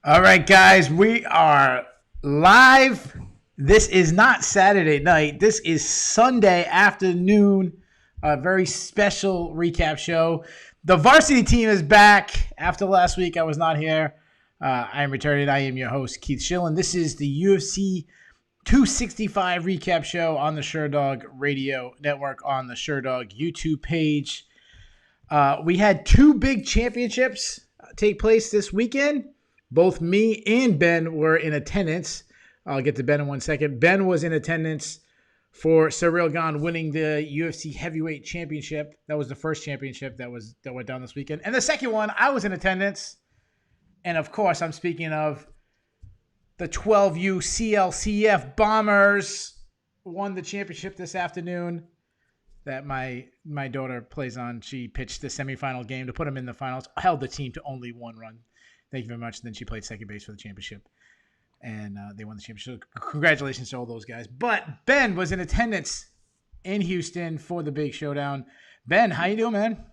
All right, guys, we are live. This is not Saturday night. This is Sunday afternoon. A very special recap show. The varsity team is back. After last week, I was not here. I am returning. I am your host, Keith Schillen. This is the UFC 265 recap show on the Sherdog Radio Network on the Sherdog YouTube page. We had two big championships take place this weekend. Both me and Ben were in attendance. I'll get to Ben in 1 second. Ben was in attendance for Ciryl Gane winning the UFC Heavyweight Championship. That was the first championship that went down this weekend. And the second one, I was in attendance. And of course, I'm speaking of the 12U CLCF Bombers won the championship this afternoon that my daughter plays on. She pitched the semifinal game to put them in the finals, held the team to only one run. Thank you very much. Then she played second base for the championship, and they won the championship. So congratulations to all those guys. But Ben was in attendance in Houston for the big showdown. Ben, how you doing, man?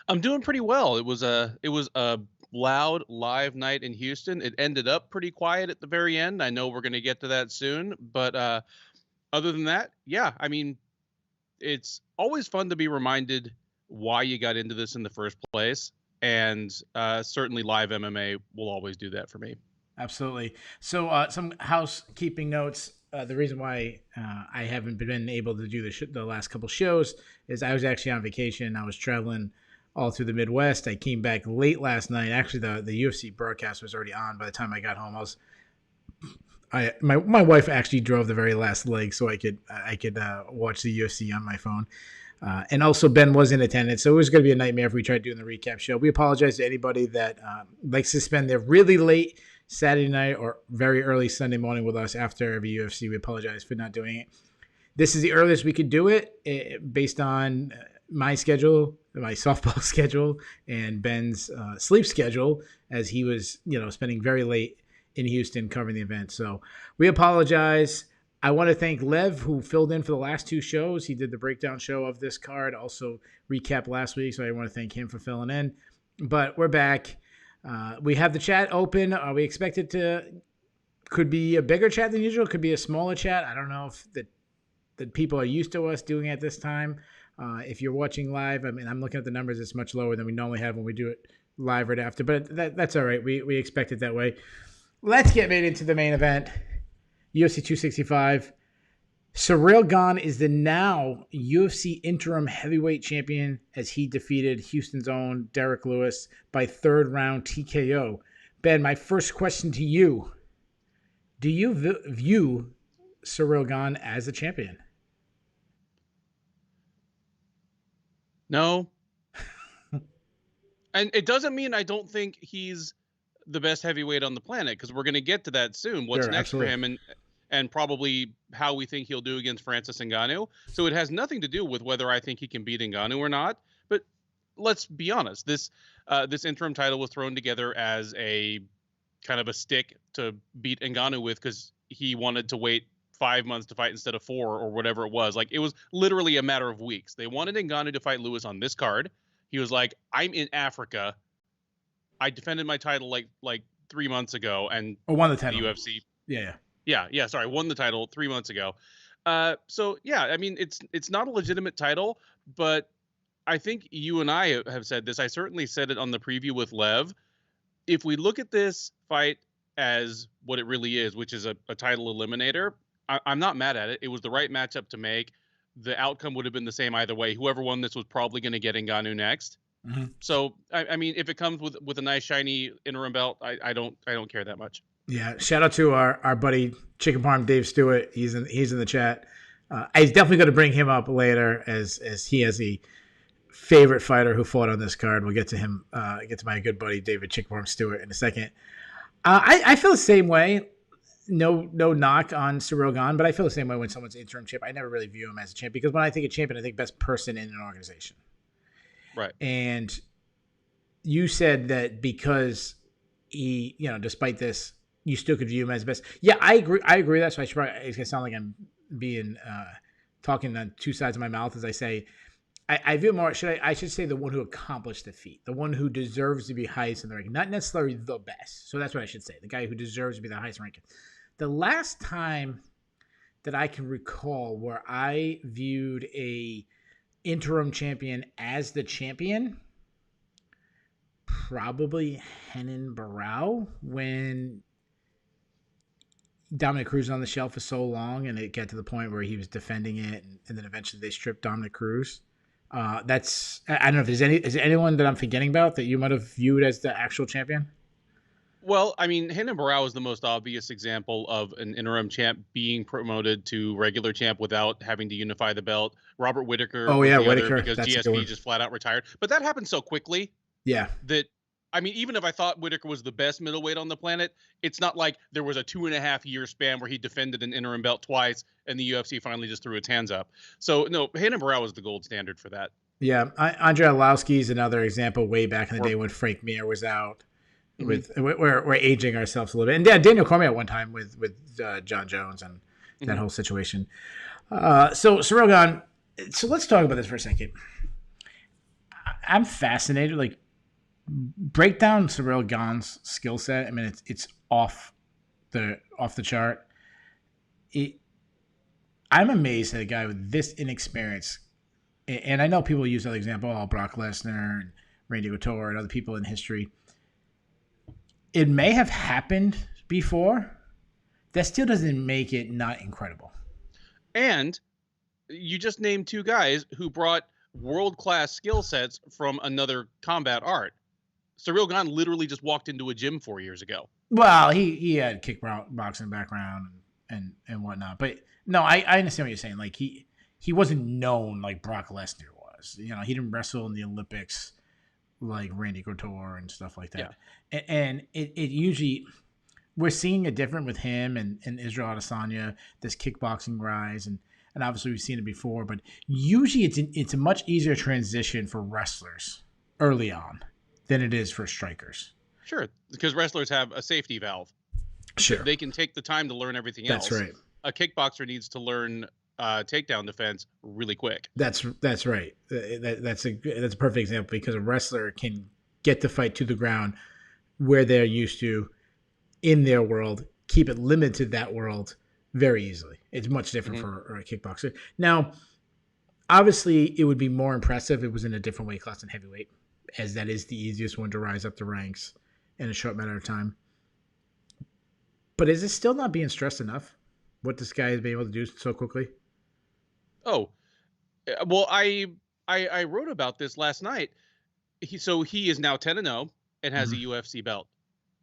I'm doing pretty well. It was a loud live night in Houston. It ended up pretty quiet at the very end. I know we're going to get to that soon, but other than that, yeah, I mean, it's always fun to be reminded why you got into this in the first place. And certainly live MMA will always do that for me. Absolutely. So some housekeeping notes. The reason why I haven't been able to do the last couple shows is I was actually on vacation. I was traveling all through the Midwest. I came back late last night. Actually, the UFC broadcast was already on by the time I got home. My wife actually drove the very last leg so I could watch the UFC on my phone. And also Ben was in attendance, so it was going to be a nightmare if we tried doing the recap show. We apologize to anybody that likes to spend their really late Saturday night or very early Sunday morning with us after every UFC. We apologize for not doing it. This is the earliest we could do it based on my schedule, my softball schedule, and Ben's sleep schedule, as he was, spending very late in Houston covering the event. So we apologize. I want to thank Lev, who filled in for the last two shows. He did the breakdown show of this card, also recap last week, so I want to thank him for filling in. But we're back. We have the chat open. We expect it could be a bigger chat than usual, could be a smaller chat. I don't know if the people are used to us doing it at this time. If you're watching live, I mean, I'm looking at the numbers, it's much lower than we normally have when we do it live right after, but that's all right. We expect it that way. Let's get right into the main event. UFC 265. Ciryl Gane is the now UFC interim heavyweight champion as he defeated Houston's own Derek Lewis by third round TKO. Ben, my first question to you. Do you view Ciryl Gane as a champion? No. And it doesn't mean I don't think he's the best heavyweight on the planet, because we're going to get to that soon. What's next for him and probably how we think he'll do against Francis Ngannou. So it has nothing to do with whether I think he can beat Ngannou or not. But let's be honest, this interim title was thrown together as a kind of a stick to beat Ngannou with, because he wanted to wait 5 months to fight instead of 4 or whatever it was. Like, it was literally a matter of weeks. They wanted Ngannou to fight Lewis on this card. He was like, I'm in Africa. I defended my title like 3 months ago, and won the title. The UFC. Yeah. Sorry, won the title 3 months ago. So yeah, I mean, it's not a legitimate title, but I think you and I have said this. I certainly said it on the preview with Lev. If we look at this fight as what it really is, which is a title eliminator, I'm not mad at it. It was the right matchup to make. The outcome would have been the same either way. Whoever won this was probably going to get Ngannou next. Mm-hmm. So I mean, if it comes with a nice shiny interim belt, I don't care that much. Yeah, shout out to our buddy Chicken Parm Dave Stewart. He's in the chat. I definitely going to bring him up later as he has a favorite fighter who fought on this card. We'll get to him. Get to my good buddy David Chicken Parm Stewart in a second. I feel the same way. No knock on Ciryl Gane, but I feel the same way when someone's interim champ. I never really view him as a champ, because when I think of champion, I think best person in an organization. Right. And you said that because he, despite this, you still could view him as best. Yeah, I agree. That's why it's going to sound like I'm being talking on two sides of my mouth as I say I view more. I should say the one who accomplished the feat, the one who deserves to be highest in the ranking, not necessarily the best. So that's what I should say. The guy who deserves to be the highest ranking. The last time that I can recall where I viewed a interim champion as the champion, probably Renan Barão, when Dominic Cruz on the shelf for so long, and it got to the point where he was defending it, and then eventually they stripped Dominic Cruz. I don't know if is there anyone that I'm forgetting about that you might have viewed as the actual champion? Well, I mean, Renan Barão is the most obvious example of an interim champ being promoted to regular champ without having to unify the belt. Robert Whittaker. Oh yeah, Whittaker, because GSP just flat out retired. But that happened so quickly. Yeah. That, I mean, even if I thought Whittaker was the best middleweight on the planet, it's not like there was a 2.5-year span where he defended an interim belt twice and the UFC finally just threw its hands up. So, no, Renan Barão was the gold standard for that. Yeah. Andre Arlovski is another example way back in the day when Frank Mir was out. We're aging ourselves a little bit. And yeah, Daniel Cormier at one time with Jon Jones and that whole situation. So, Ciryl Gane, so let's talk about this for a second. I'm fascinated. Like, break down Ciryl Gane's skill set. I mean, it's off the chart. I'm amazed at a guy with this inexperience. And I know people use that example, Brock Lesnar and Randy Couture and other people in history. It may have happened before. That still doesn't make it not incredible. And you just named two guys who brought world-class skill sets from another combat art. Ciryl Gane literally just walked into a gym 4 years ago. Well, he had kickboxing background and whatnot. But no, I understand what you're saying. Like he wasn't known like Brock Lesnar was. You know, he didn't wrestle in the Olympics like Randy Couture and stuff like that. Yeah. And it usually, we're seeing it different with him and Israel Adesanya, this kickboxing rise, and obviously we've seen it before, but usually it's a much easier transition for wrestlers early on than it is for strikers. Sure, because wrestlers have a safety valve. Sure. They can take the time to learn everything else. That's right. A kickboxer needs to learn takedown defense really quick. That's right. That's a perfect example, because a wrestler can get the fight to the ground where they're used to in their world, keep it limited to that world very easily. It's much different for a kickboxer. Now, obviously, it would be more impressive if it was in a different weight class than heavyweight, as that is the easiest one to rise up the ranks in a short matter of time. But is it still not being stressed enough, what this guy has been able to do so quickly? Oh, well, I wrote about this last night. He is now 10-0 and has a UFC belt.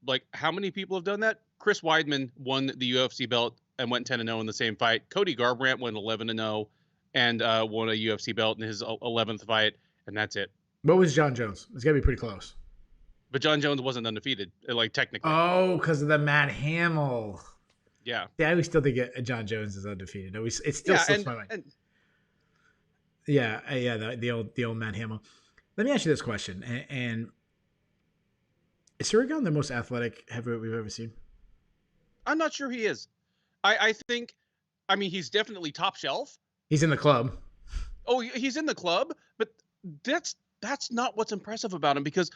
Like, how many people have done that? Chris Weidman won the UFC belt and went 10-0 in the same fight. Cody Garbrandt went 11-0 and won a UFC belt in his 11th fight, and that's it. What was Jon Jones? It's got to be pretty close. But Jon Jones wasn't undefeated, like, technically. Oh, because of the Matt Hamill. Yeah. Yeah, I always still think Jon Jones is undefeated. It still slips my mind. The old Matt Hamill. Let me ask you this question. And is Ciryl Gane the most athletic heavyweight we've ever seen? I'm not sure he is. I think, I mean, he's definitely top shelf. He's in the club. Oh, he's in the club, but that's not what's impressive about him, because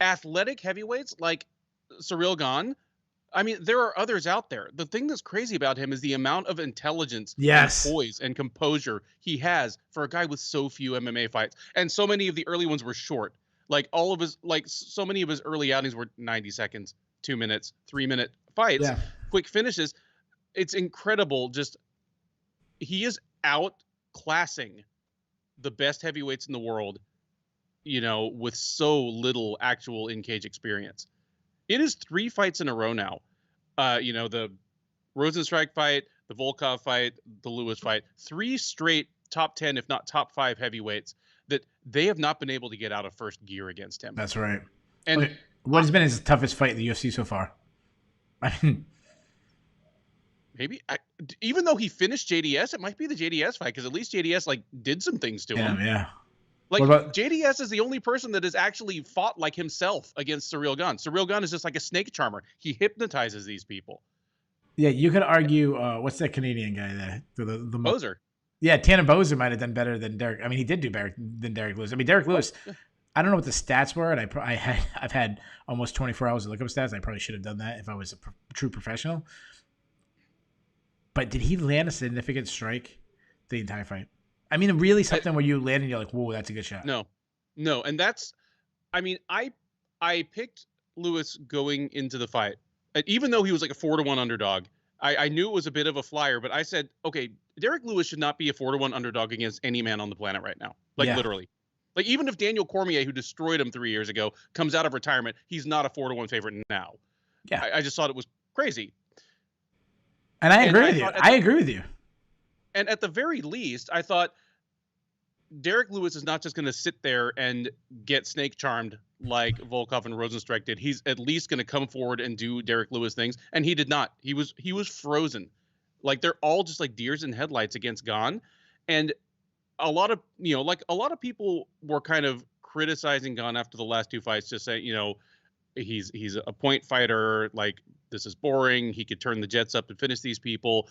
athletic heavyweights like Ciryl Gane, I mean, there are others out there. The thing that's crazy about him is the amount of intelligence, and poise, and composure he has for a guy with so few MMA fights. And so many of the early ones were short. Like, so many of his early outings were 90 seconds, 2 minutes, 3-minute fights, quick finishes. It's incredible. Just, he is outclassing the best heavyweights in the world, you know, with so little actual in-cage experience. It is 3 fights in a row now. The Rosenstrike fight, the Volkov fight, the Lewis fight. 3 straight top 10, if not top 5 heavyweights that they have not been able to get out of first gear against him. That's right. And what has been his toughest fight in the UFC so far? I mean, maybe even though he finished JDS, it might be the JDS fight, because at least JDS did some things to him. Yeah. Like, JDS is the only person that has actually fought like himself against Ciryl Gane. Ciryl Gane is just like a snake charmer. He hypnotizes these people. Yeah, you could argue, what's that Canadian guy there? The Moser. Yeah, Tanner Boser might have done better than Derek. I mean, he did do better than Derek Lewis. I mean, Derek Lewis, I don't know what the stats were, and I've had almost 24 hours to look up stats. I probably should have done that if I was a true professional. But did he land a significant strike the entire fight? I mean, really something where you land and you're like, whoa, that's a good shot. No. And that's, I mean, I picked Lewis going into the fight. Even though he was like a 4-1 underdog, I knew it was a bit of a flyer, but I said, okay, Derek Lewis should not be a 4-1 underdog against any man on the planet right now. Like literally. Like even if Daniel Cormier, who destroyed him 3 years ago, comes out of retirement, he's not a 4-1 favorite now. Yeah. I just thought it was crazy. And I agree with you. I agree with you. And at the very least, I thought Derek Lewis is not just going to sit there and get snake charmed like Volkov and Rosenstrike did. He's at least going to come forward and do Derek Lewis things. And he did not. He was frozen. Like they're all just like deers in headlights against Gane. And a lot of people were kind of criticizing Gane after the last two fights, just saying, he's a point fighter. Like this is boring. He could turn the jets up and finish these people.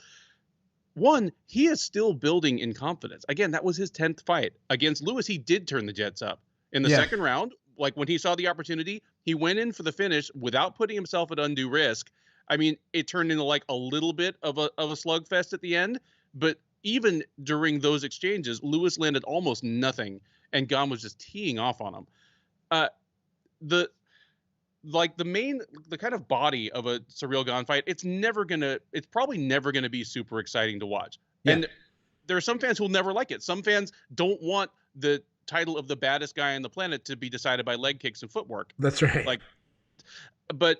One, he is still building in confidence. Again, that was his 10th fight. Against Lewis, he did turn the jets up. In the second round, like when he saw the opportunity, he went in for the finish without putting himself at undue risk. I mean, it turned into like a little bit of a slugfest at the end, but even during those exchanges, Lewis landed almost nothing, and Gane was just teeing off on him. The kind of body of a Ciryl Gane fight, it's probably never gonna be super exciting to watch. Yeah. And there are some fans who'll never like it. Some fans don't want the title of the baddest guy on the planet to be decided by leg kicks and footwork. That's right. But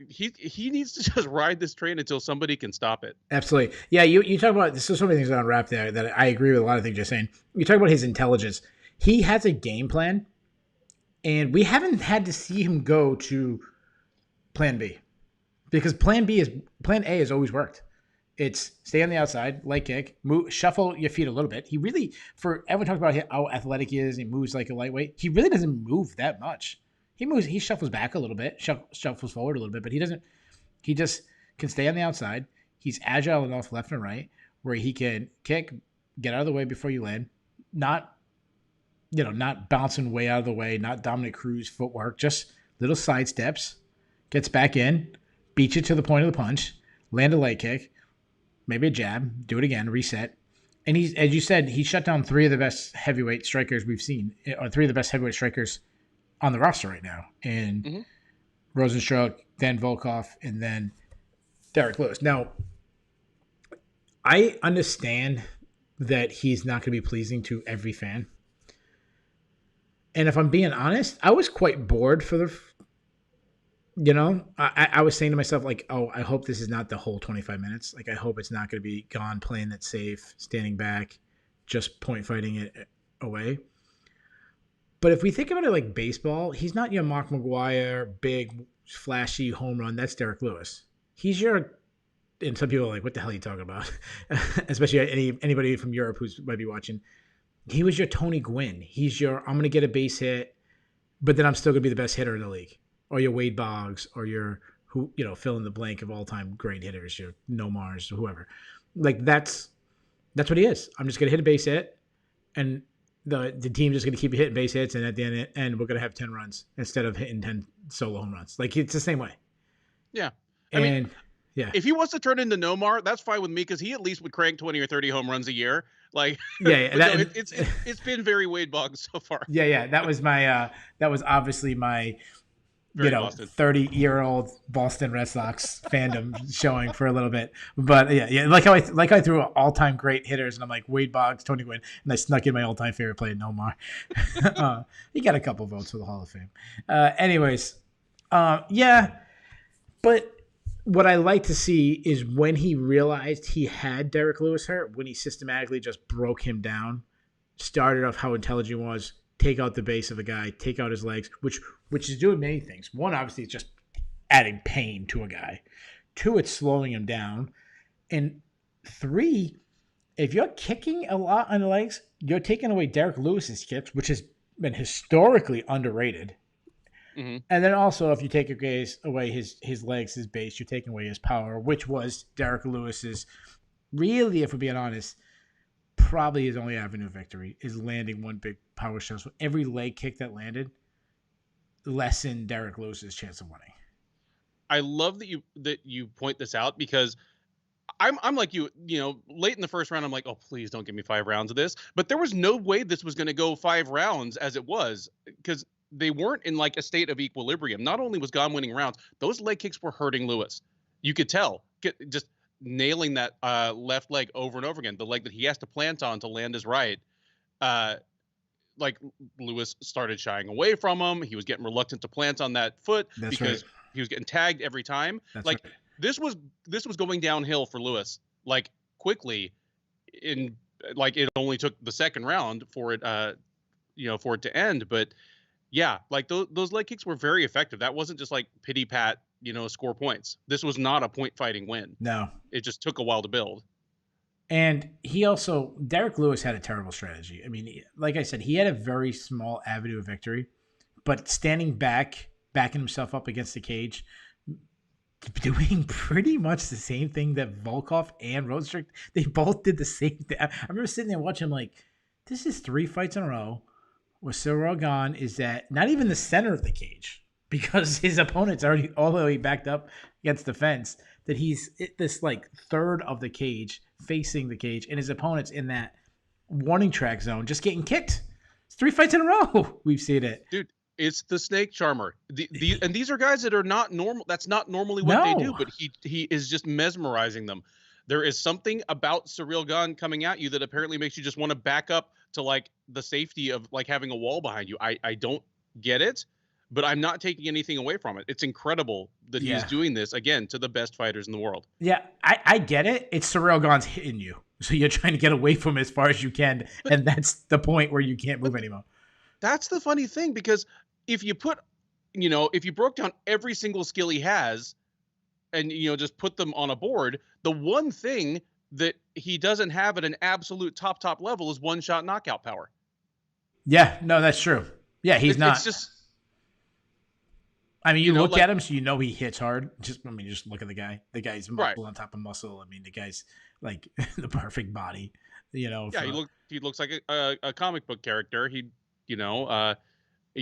he needs to just ride this train until somebody can stop it. Absolutely. Yeah, you talk about, there's so many things on wrap there that I agree with a lot of things you're saying. You talk about his intelligence. He has a game plan, and we haven't had to see him go to plan B, because plan A has always worked. It's stay on the outside, leg kick, move, shuffle your feet a little bit. He really, everyone talks about how athletic he is, he moves like a lightweight. He really doesn't move that much. He shuffles back a little bit, shuffles forward a little bit, but he just can stay on the outside. He's agile enough left and right where he can kick, get out of the way before you land, not bouncing way out of the way, not Dominic Cruz footwork, just little side steps, gets back in, beats you to the point of the punch, land a leg kick, maybe a jab, do it again, reset. And he's, as you said, he shut down three of the best heavyweight strikers we've seen, or three of the best heavyweight strikers on the roster right now. And Rosenstruck, then Volkov, and then Derek Lewis. Now, I understand that he's not going to be pleasing to every fan. And if I'm being honest, I was quite bored for I was saying to myself, like, oh, I hope this is not the whole 25 minutes. Like, I hope it's not going to be Gane playing it safe, standing back, just point fighting it away. But if we think about it like baseball, he's not your Mark McGwire, big, flashy home run. That's Derek Lewis. He's your, and some people are like, what the hell are you talking about? Especially anybody from Europe who might be watching. He was your Tony Gwynn. He's your, I'm going to get a base hit, but then I'm still going to be the best hitter in the league. Or your Wade Boggs, or your, fill in the blank of all-time great hitters, your Nomars, or whoever. Like, that's what he is. I'm just going to hit a base hit, and the team's just going to keep hitting base hits, and at the end we're going to have 10 runs instead of hitting 10 solo home runs. Like, it's the same way. Yeah. I mean, if he wants to turn into Nomar, that's fine with me, because he at least would crank 20 or 30 home runs a year. Like, it's been very Wade Boggs so far. Yeah. That was my that was obviously my 30-year-old Boston Red Sox fandom showing for a little bit. But yeah, like I threw all-time great hitters, and I'm like Wade Boggs, Tony Gwynn, and I snuck in my all-time favorite player, Nomar. He got a couple votes for the Hall of Fame. But what I like to see is when he realized he had Derek Lewis hurt, when he systematically just broke him down, started off how intelligent he was, take out the base of a guy, take out his legs, which is doing many things. One, obviously, it's just adding pain to a guy. Two, it's slowing him down. And three, if you're kicking a lot on the legs, you're taking away Derek Lewis's kicks, which has been historically underrated. Mm-hmm. And then also, if you take away his legs, his base, you're taking away his power, which was Derek Lewis's really, if we're being honest, probably his only avenue of victory is landing one big power shot. So every leg kick that landed lessened Derek Lewis's chance of winning. I love that you point this out, because I'm like you know, late in the first round, I'm like, oh, please don't give me 5 rounds of this. But there was no way this was going to go 5 rounds as it was, because they weren't in like a state of equilibrium. Not only was Gane winning rounds, those leg kicks were hurting Lewis. You could tell, just nailing that left leg over and over again, the leg that he has to plant on to land his right. Like Lewis started shying away from him. He was getting reluctant to plant on that foot. That's because he was getting tagged every time. That's like right. This was going downhill for Lewis, like quickly. In like it only took the second round for it for it to end. But yeah, like those leg kicks were very effective. That wasn't just like pity pat, score points. This was not a point fighting win. No, it just took a while to build. And Derek Lewis had a terrible strategy. I mean, like I said, he had a very small avenue of victory, but standing back, backing himself up against the cage, doing pretty much the same thing that Volkov and Rosenstruck, they both did the same thing. I remember sitting there watching, like, this is 3 fights in a row where Ciryl Gane is at not even the center of the cage, because his opponent's already all the way backed up against the fence, that he's at this like third of the cage, facing the cage, and his opponent's in that warning track zone just getting kicked. It's 3 fights in a row. We've seen it. Dude, it's the snake charmer. And these are guys that are not normal. That's not normally what they do, but he is just mesmerizing them. There is something about Ciryl Gane coming at you that apparently makes you just want to back up to like the safety of like having a wall behind you. I don't get it, but I'm not taking anything away from it. It's incredible that he's doing this, again, to the best fighters in the world. Yeah, I get it. It's Ciryl Gane's hitting you. So you're trying to get away from it as far as you can. And that's the point where you can't move anymore. That's the funny thing, because if you put, if you broke down every single skill he has and, just put them on a board, the one thing that he doesn't have at an absolute top level is one-shot knockout power. Yeah, no, that's true. Yeah, he's not. It's just... I mean, you look at him, so he hits hard. Just look at the guy. The guy's muscle on top of muscle. I mean, the guy's like the perfect body. Yeah, he looks like a comic book character. He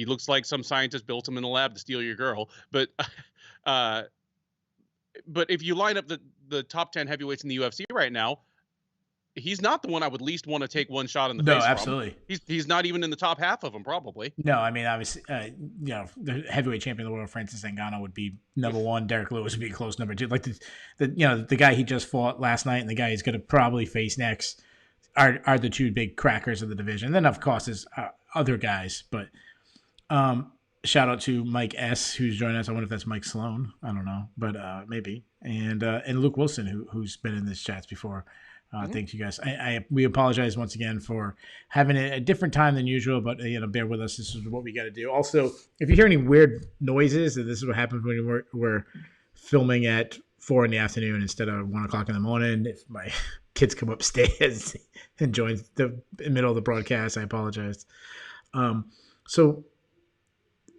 looks like some scientist built him in a lab to steal your girl. But if you line up the top 10 heavyweights in the UFC right now, he's not the one I would least want to take one shot in the face. No, absolutely. He's not even in the top half of them, probably. No, I mean, obviously, the heavyweight champion of the world, Francis Ngannou, would be number 1. Derek Lewis would be close number 2. Like the guy he just fought last night and the guy he's going to probably face next are the 2 big crackers of the division. And then, of course, there's other guys. But shout out to Mike S., who's joining us. I wonder if that's Mike Sloan. I don't know, but maybe. And Luke Wilson, who's been in this chats before. Thanks, you guys. We apologize once again for having a different time than usual, but bear with us. This is what we got to do. Also, if you hear any weird noises, this is what happens when we're filming at 4 p.m. instead of 1 o'clock in the morning. If my kids come upstairs and join the middle of the broadcast, I apologize. So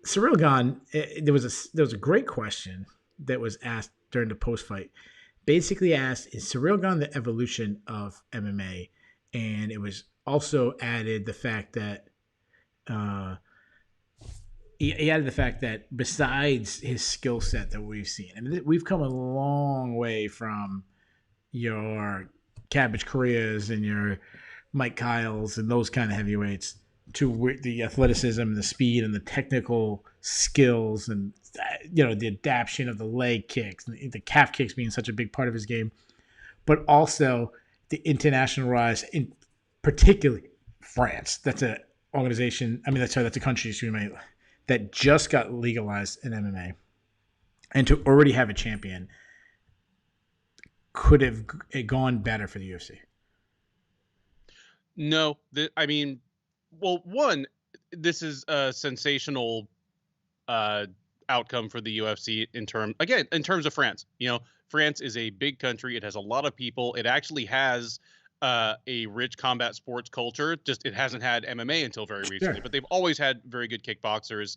Ciryl Gane, there was a great question that was asked during the post fight. Basically asked, is Ciryl Gane the evolution of MMA? And it was also added the fact that he added the fact that besides his skill set that we've seen, I mean, we've come a long way from your Cabbage Koreas and your Mike Kyles and those kind of heavyweights to the athleticism, the speed, and the technical skills, and the adaptation of the leg kicks, the calf kicks being such a big part of his game, but also the international rise, in particularly France. That's an organization. I mean, that's a country, excuse me, that just got legalized in MMA, and to already have a champion could have gone better for the UFC. No, I mean, well, one, this is a sensational outcome for the UFC in terms of France. France is a big country. It has a lot of people. It actually has a rich combat sports culture. Just it hasn't had MMA until very recently, but they've always had very good kickboxers.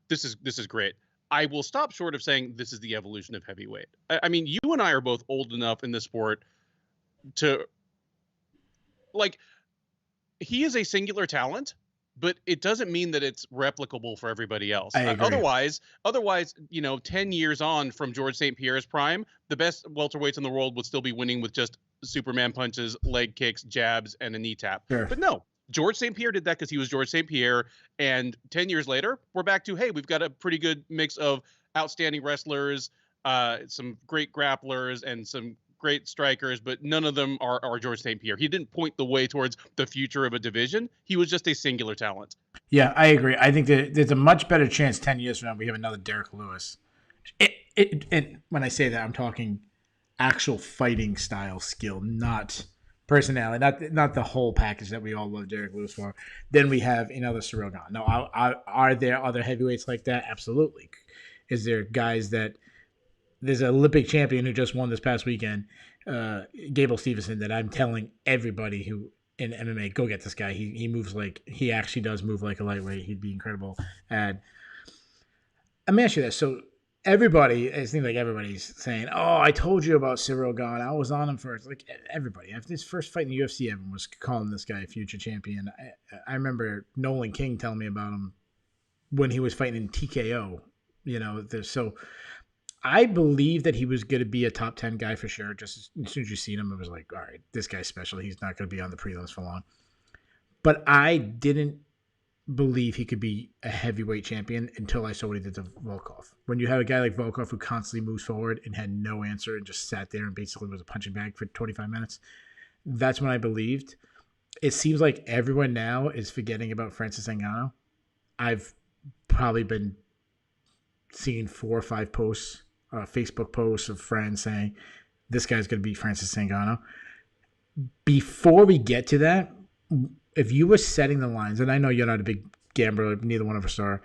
This is great. I will stop short of saying this is the evolution of heavyweight. I mean, you and I are both old enough in the sport to like, he is a singular talent, but it doesn't mean that it's replicable for everybody else. I agree. Otherwise, 10 years on from George St. Pierre's prime, the best welterweights in the world would still be winning with just Superman punches, leg kicks, jabs, and a knee tap. Sure. But no, George St. Pierre did that because he was George St. Pierre. And 10 years later, we're back to, hey, we've got a pretty good mix of outstanding wrestlers, some great grapplers, and some great strikers, but none of them are George St. Pierre. He didn't point the way towards the future of a division. He was just a singular talent. Yeah, I agree. I think that there's a much better chance 10 years from now we have another Derek Lewis. And when I say that, I'm talking actual fighting style skill, not personality, not the whole package that we all love Derek Lewis for. Then we have another Ciryl Gane. Now, are there other heavyweights like that? Absolutely. Is there guys that there's an Olympic champion who just won this past weekend, Gable Stevenson, that I'm telling everybody who in MMA, go get this guy. He moves like, he actually does move like a lightweight. He'd be incredible. And let me ask you this. So it seems like everybody's saying, oh, I told you about Ciryl Gane. I was on him first. Like everybody. After his first fight in the UFC, everyone was calling this guy a future champion. I remember Nolan King telling me about him when he was fighting in TKO. So I believe that he was going to be a top 10 guy for sure. Just as soon as you seen him, it was like, all right, this guy's special. He's not going to be on the prelims for long. But I didn't believe he could be a heavyweight champion until I saw what he did to Volkov. When you have a guy like Volkov who constantly moves forward and had no answer and just sat there and basically was a punching bag for 25 minutes, that's when I believed. It seems like everyone now is forgetting about Francis Ngannou. I've probably been seeing 4 or 5 posts, Facebook posts of friends saying this guy's going to beat Francis Ngannou. Before we get to that, if you were setting the lines, and I know you're not a big gambler, neither one of us are,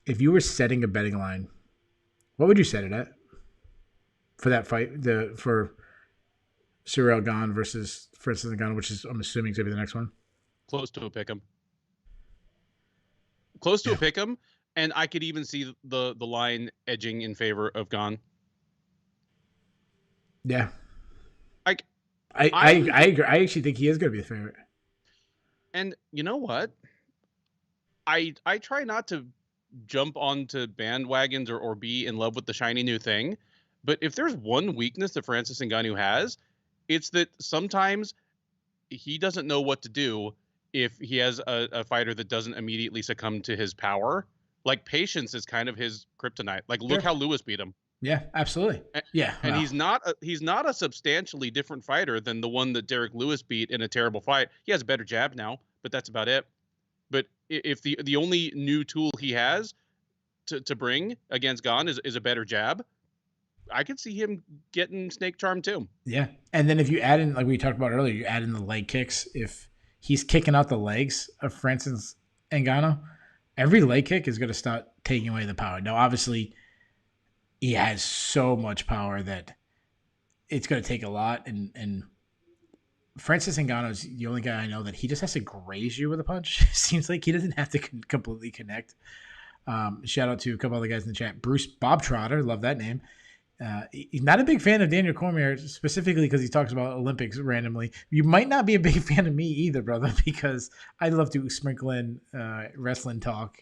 if you were setting a betting line, what would you set it at for that fight? For Ciryl Gane versus Francis Ngannou, which is, I'm assuming, is going to be the next one. Close to a pick'em. Close to a pick'em, and I could even see the line edging in favor of Gane. Yeah, I agree. I actually think he is going to be the favorite. And you know what? I try not to jump onto bandwagons or be in love with the shiny new thing. But if there's one weakness that Francis Ngannou has, it's that sometimes he doesn't know what to do if he has a fighter that doesn't immediately succumb to his power. Like, patience is kind of his kryptonite. Like, look how Lewis beat him. Yeah, absolutely. Yeah. And he's not a substantially different fighter than the one that Derek Lewis beat in a terrible fight. He has a better jab now, but that's about it. But if the only new tool he has to bring against Gane is a better jab, I could see him getting snake charm too. Yeah. And then if you add in, like we talked about earlier, you add in the leg kicks. If he's kicking out the legs of Francis Ngannou, every leg kick is going to start taking away the power. Now, obviously, he has so much power that it's going to take a lot. And Francis Ngannou is the only guy I know that he just has to graze you with a punch. It seems like he doesn't have to completely connect. Shout out to a couple other guys in the chat. Bob Trotter, love that name. He's not a big fan of Daniel Cormier, specifically because he talks about Olympics randomly. You might not be a big fan of me either, brother, because I love to sprinkle in wrestling talk.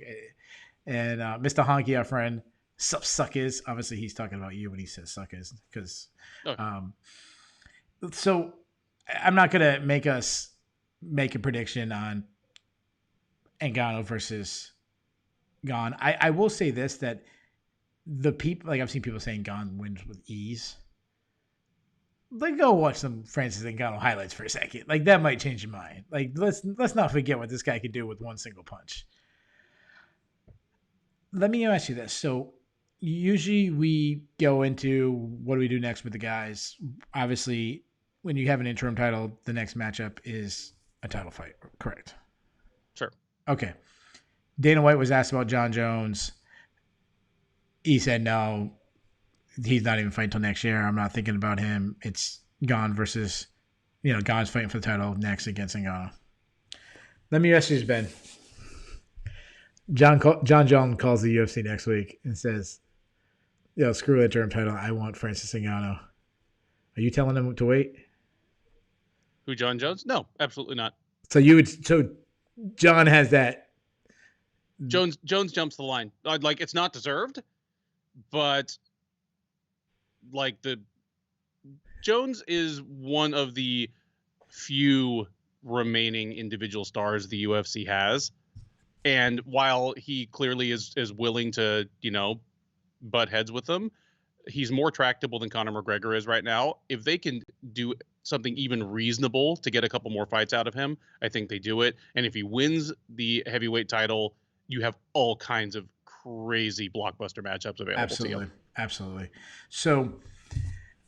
And Mr. Honky, our friend, suckers. Obviously, he's talking about you when he says suckers. So I'm not going to make us make a prediction on Ngannou versus Gane. I will say this, that the people, like I've seen people saying Gane wins with ease. Like, go watch some Francis Ngannou highlights for a second. Like, that might change your mind. Like, let's not forget what this guy could do with one single punch. Let me ask you this. So usually we go into what do we do next with the guys. Obviously, when you have an interim title, the next matchup is a title fight, correct? Sure. Okay. Dana White was asked about Jon Jones. He said, no, he's not even fighting until next year. I'm not thinking about him. It's Gane versus, Gane's fighting for the title next against Ngannou. Let me ask you this, Ben. Jon Jones calls the UFC next week and says, screw the interim title. I want Francis Ngannou. Are you telling him to wait? Who, Jon Jones? No, absolutely not. So Jon has that. Jones jumps the line. Like, it's not deserved, but like Jones is one of the few remaining individual stars the UFC has. And while he clearly is willing to, butt heads with them, he's more tractable than Conor McGregor is right now. If they can do something even reasonable to get a couple more fights out of him, I think they do it. And if he wins the heavyweight title, you have all kinds of crazy blockbuster matchups available to you. Absolutely. So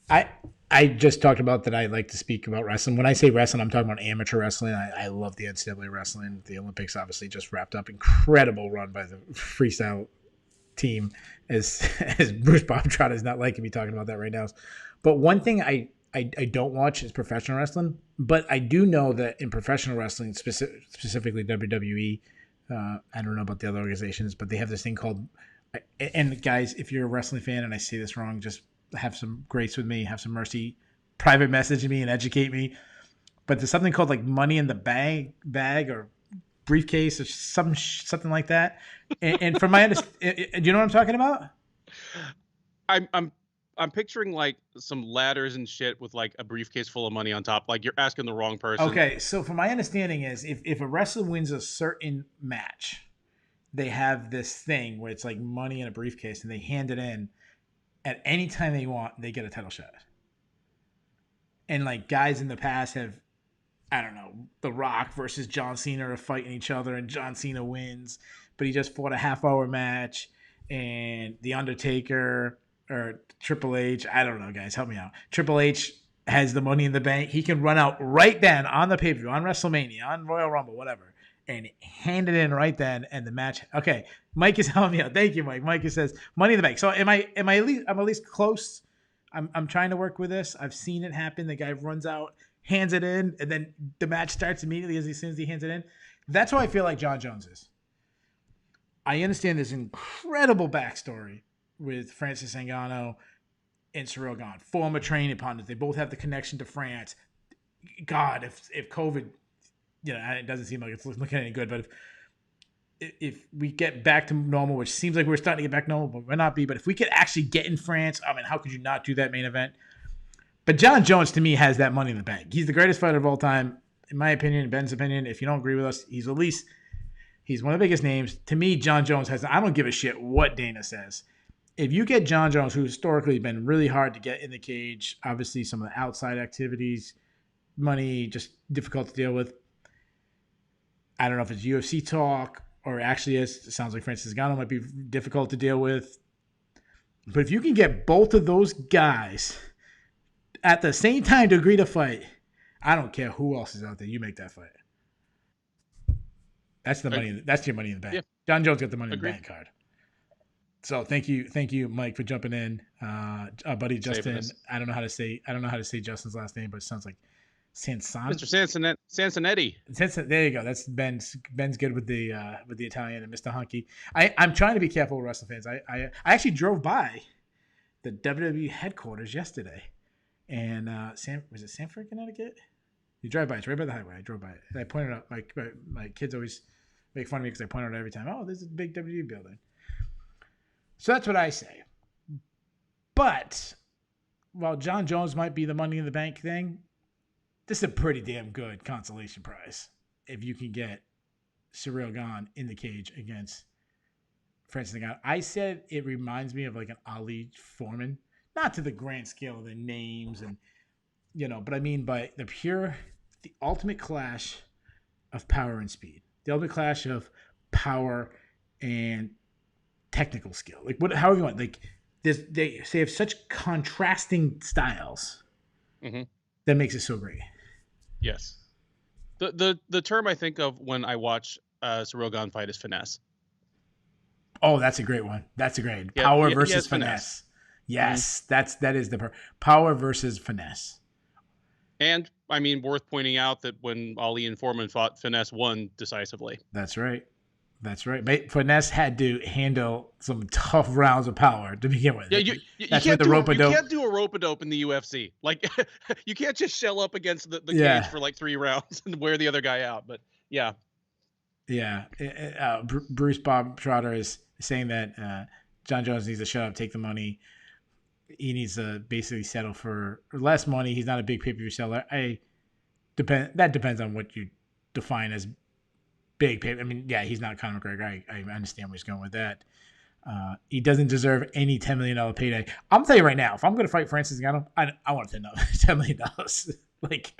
I just talked about that I like to speak about wrestling. When I say wrestling, I'm talking about amateur wrestling. I love the NCAA wrestling. The Olympics obviously just wrapped up. Incredible run by the freestyle team, as Bruce Bobtrot is not liking me talking about that right now. But one thing I don't watch is professional wrestling. But I do know that in professional wrestling, specifically WWE, I don't know about the other organizations, but they have this thing called, and guys, if you're a wrestling fan and I say this wrong, just have some grace with me, have some mercy, private message me and educate me. But there's something called like money in the bag or briefcase or something like that. And from my understanding, do you know what I'm talking about? I'm picturing like some ladders and shit with like a briefcase full of money on top. Like, you're asking the wrong person. Okay, so from my understanding is if a wrestler wins a certain match, they have this thing where it's like money in a briefcase and they hand it in. At any time they want, they get a title shot. And like guys in the past have, I don't know, The Rock versus John Cena are fighting each other and John Cena wins, but he just fought a half-hour match. And The Undertaker or Triple H, I don't know, guys, help me out. Triple H has the money in the bank. He can run out right then on the pay-per-view, on WrestleMania, on Royal Rumble, whatever, and hand it in right then, and the match. Okay, Mike is helping me out. Thank you, Mike. Mike says money in the bank. So am I at least close? I'm trying to work with this. I've seen it happen. The guy runs out, hands it in, and then the match starts immediately as soon as he hands it in. That's how I feel like Jon Jones is. I understand this incredible backstory with Francis Ngannou and Ciryl Gane, former training partners. They both have the connection to France. God, if COVID, it doesn't seem like it's looking any good, but if we get back to normal, which seems like we're starting to get back to normal, but we're not. But if we could actually get in France, I mean, how could you not do that main event? But Jon Jones, to me, has that money in the bank. He's the greatest fighter of all time, in my opinion, Ben's opinion. If you don't agree with us, he's one of the biggest names. To me, Jon Jones has. I don't give a shit what Dana says. If you get Jon Jones, who historically has been really hard to get in the cage, obviously some of the outside activities, money, just difficult to deal with. I don't know if it's UFC talk or actually is. It sounds like Francis Ngannou might be difficult to deal with. But if you can get both of those guys at the same time to agree to fight, I don't care who else is out there. You make that fight. That's the money. That's your money in the bank. Yeah. Jon Jones got the money in the bank card. So thank you, Mike, for jumping in. Our buddy Justin. I don't know how to say Justin's last name, but it sounds like Mr. Sansonetti. There you go. That's Ben's good with the Italian and Mr. Hunky. I'm trying to be careful with wrestling fans. I actually drove by the WWE headquarters yesterday, and was it Sanford, Connecticut? You drive by. It's right by the highway. I drove by it. And I pointed out. My kids always make fun of me because I point out every time. Oh, there's a big WWE building. So that's what I say. But while Jon Jones might be the money in the bank thing, this is a pretty damn good consolation prize if you can get Ciryl Gane in the cage against Francis Ngannou. I said it reminds me of like an Ali Foreman, not to the grand scale of the names and but I mean by the ultimate clash of power and speed, the ultimate clash of power and technical skill. Like however you want. Like they have such contrasting styles that makes it so great. Yes. The term I think of when I watch Ciryl Gane fight is finesse. Oh, that's a great one. That's a great power versus finesse. Yes, that is the power versus finesse. And I mean, worth pointing out that when Ali and Foreman fought, finesse won decisively. That's right. That's right. But Finesse had to handle some tough rounds of power to begin with. Yeah, you can't do a rope-a-dope in the UFC. Like, you can't just shell up against the cage for like 3 rounds and wear the other guy out. But yeah. Yeah. Bruce Bob Trotter is saying that Jon Jones needs to shut up, take the money. He needs to basically settle for less money. He's not a big pay-per-view seller. That depends on what you define as big pay. I mean, yeah, he's not Conor McGregor. I understand where he's going with that. He doesn't deserve any $10 million payday. I'm telling you right now, if I'm going to fight Francis Ngannou, I want $10 million. Like,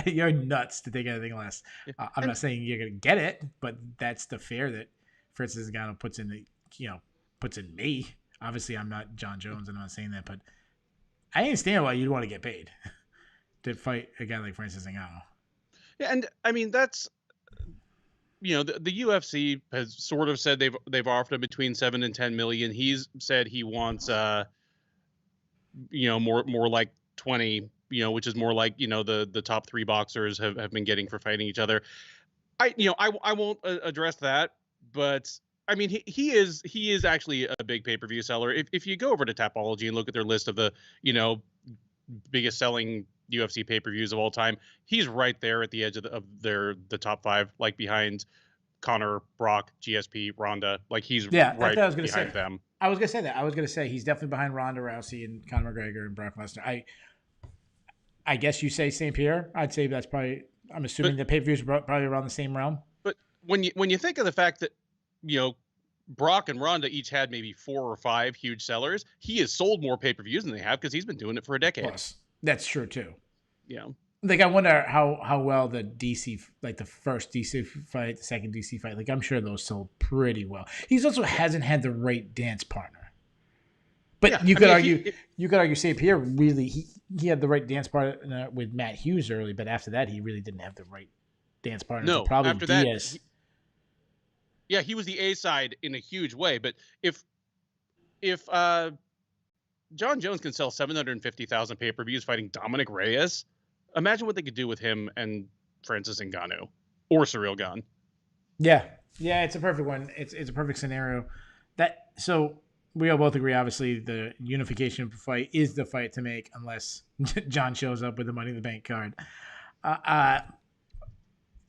you're nuts to take anything less. I'm not saying you're going to get it, but that's the fare that Francis Ngannou puts in me. Obviously, I'm not Jon Jones, and I'm not saying that, but I understand why you'd want to get paid to fight a guy like Francis Ngannou. Yeah, and I mean that's, the UFC has sort of said they've offered him between 7 and 10 million. He's said he wants more like 20, which is more like the top 3 boxers have been getting for fighting each other. I won't address that, but I mean, he is actually a big pay-per-view seller. If you go over to Tapology and look at their list of the, biggest selling UFC pay-per-views of all time, he's right there at the edge of the top 5, like behind Conor, Brock, GSP, Ronda. Like he's right behind them. I was going to say that. I was going to say he's definitely behind Ronda Rousey and Conor McGregor and Brock Lesnar. I guess you say St. Pierre. I'd say that's probably, I'm assuming the pay-per-views are probably around the same realm. But when you think of the fact that, Brock and Ronda each had maybe 4 or 5 huge sellers, he has sold more pay-per-views than they have because he's been doing it for a decade. Plus, that's true too. Yeah. Like I wonder how well the DC, like the first DC fight, the second DC fight, like I'm sure those sold pretty well. He's also hasn't had the right dance partner. But you could argue St. Pierre really he had the right dance partner with Matt Hughes early, but after that he really didn't have the right dance partner. No, so probably after Diaz. that. Yeah, he was the A side in a huge way. But if Jon Jones can sell 750,000 pay-per-views fighting Dominic Reyes, imagine what they could do with him and Francis Ngannou or Ciryl Gane. Yeah, it's a perfect one. It's a perfect scenario. So we all both agree. Obviously, the unification fight is the fight to make, unless Jon shows up with the Money in the Bank card. I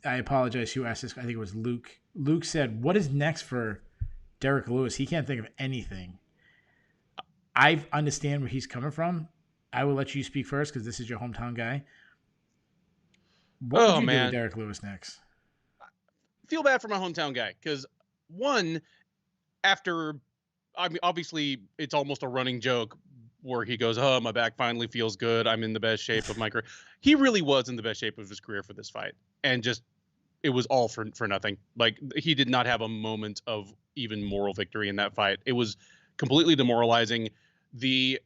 apologize. Who asked this? I think it was Luke. Luke said, "What is next for Derek Lewis? He can't think of anything." I understand where he's coming from. I will let you speak first because this is your hometown guy. What would you do with Derek Lewis next? Feel bad for my hometown guy because obviously it's almost a running joke where he goes, "Oh, my back finally feels good. I'm in the best shape of my career." He really was in the best shape of his career for this fight, and just it was all for nothing. Like he did not have a moment of even moral victory in that fight. It was completely demoralizing. The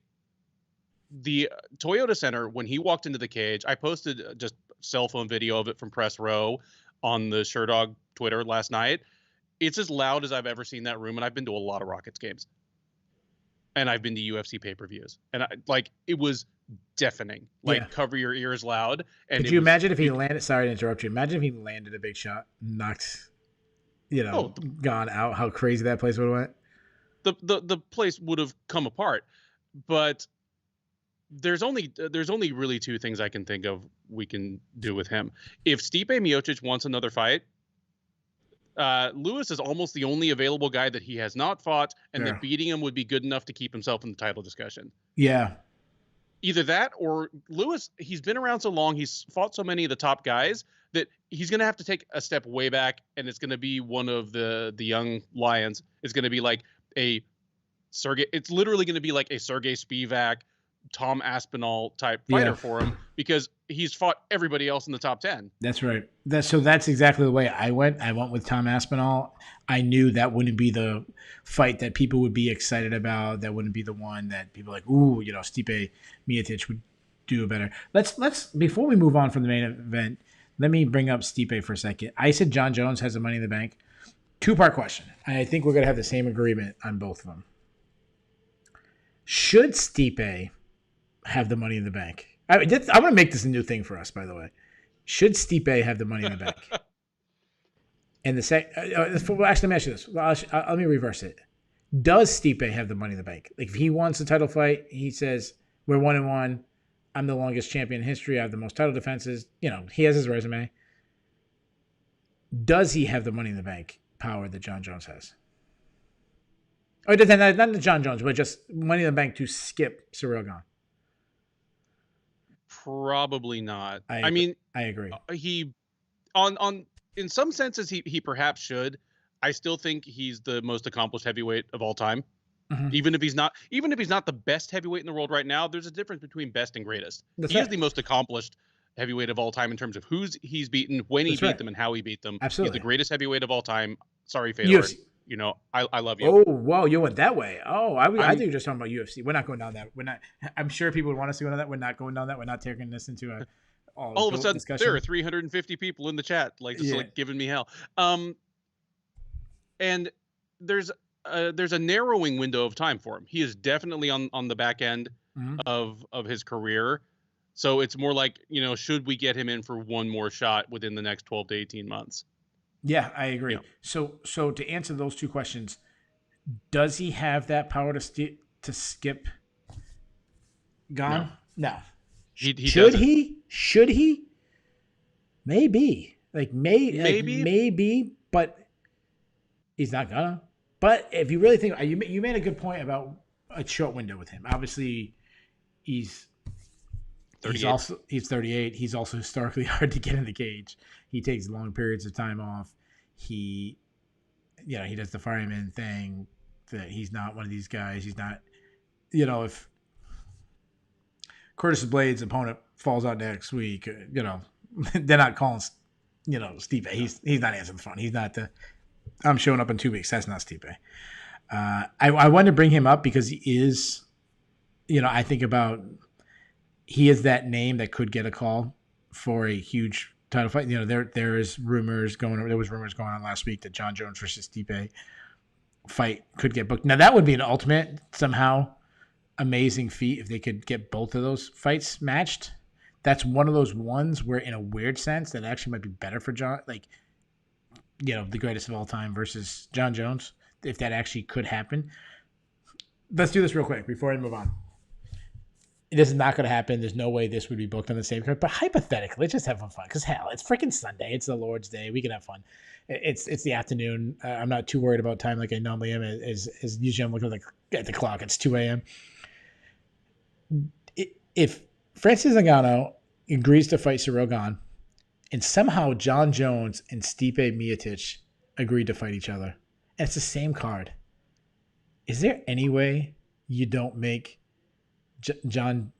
Toyota Center, when he walked into the cage, I posted just cell phone video of it from Press Row on the Sherdog Twitter last night. It's as loud as I've ever seen that room, and I've been to a lot of Rockets games. And I've been to UFC pay-per-views. And it was deafening. Cover your ears loud. And could you imagine if he landed, sorry to interrupt you, imagine if he landed a big shot, knocked, Gane out, how crazy that place would have went? The place would have come apart. But there's only really 2 things I can think of we can do with him. If Stipe Miocic wants another fight, Lewis is almost the only available guy that he has not fought, and that beating him would be good enough to keep himself in the title discussion. Yeah. Either that or Lewis, he's been around so long, he's fought so many of the top guys that he's going to have to take a step way back, and it's going to be one of the young lions. It's going to be like it's literally going to be like a Sergey Spivak, Tom Aspinall type fighter for him, because he's fought everybody else in the top 10. That's right. That's exactly the way I went. I went with Tom Aspinall. I knew that wouldn't be the fight that people would be excited about. That wouldn't be the one that people like, ooh, Stipe Miocic would do better. Let's before we move on from the main event, let me bring up Stipe for a second. I said Jon Jones has the Money in the Bank. 2-part question. I think we're going to have the same agreement on both of them. Should Stipe have the Money in the Bank? I'm going to make this a new thing for us, by the way. Should Stipe have the Money in the Bank? And actually, let me ask you this. Let me reverse it. Does Stipe have the money in the bank? Like, if he wants a title fight, he says, we're 1-1. I'm the longest champion in history. I have the most title defenses. He has his resume. Does he have the money in the bank power that Jon Jones has? Or not the Jon Jones, but just money in the bank to skip Ciryl Gane? Probably not. I agree. He on in some senses he perhaps should. I still think he's the most accomplished heavyweight of all time. Mm-hmm. Even if he's not the best heavyweight in the world right now, there's a difference between best and greatest. He is the most accomplished heavyweight of all time in terms of he's beaten, when he beat them, and how he beat them. Absolutely. He's the greatest heavyweight of all time. Sorry, Fedor. I love you. Oh, wow, you went that way. Oh, I think you're just talking about UFC. We're not going down that. We're not. I'm sure people would want us to go down that. We're not going down that. We're not taking this into a all of a sudden discussion. There are 350 people in the chat, like giving me hell. And there's a narrowing window of time for him. He is definitely on the back end of his career. So it's more like, should we get him in for one more shot within the next 12 to 18 months? Yeah, I agree. Yeah. So to answer those two questions, does he have that power to skip Gane? No. Should he? Should he? Maybe. Maybe, but he's not gonna. But if you really think, you made a good point about a short window with him. Obviously, he's 38. He's also historically hard to get in the cage. He takes long periods of time off. He does the fireman thing. That he's not one of these guys. He's not, if Curtis Blades' opponent falls out next week, they're not calling, Stipe. He's not answering the phone. He's not I'm showing up in 2 weeks. That's not Stipe. I wanted to bring him up because he is, I think about, he is that name that could get a call for a huge title fight. There was rumors going on last week that Jon Jones versus Stipe fight could get booked. Now that would be an ultimate somehow amazing feat if they could get both of those fights matched. That's one of those ones where, in a weird sense, that actually might be better for Jon, the greatest of all time versus Jon Jones, if that actually could happen. Let's do this real quick before I move on. This is not going to happen. There's no way this would be booked on the same card. But hypothetically, let's just have fun. Because hell, it's freaking Sunday. It's the Lord's Day. We can have fun. It's the afternoon. I'm not too worried about time like I normally am. As usually I'm looking at the clock. It's 2 a.m. If Francis Ngannou agrees to fight Ciryl Gane, and somehow Jon Jones and Stipe Miocic agreed to fight each other, and it's the same card, is there any way you don't make Jon,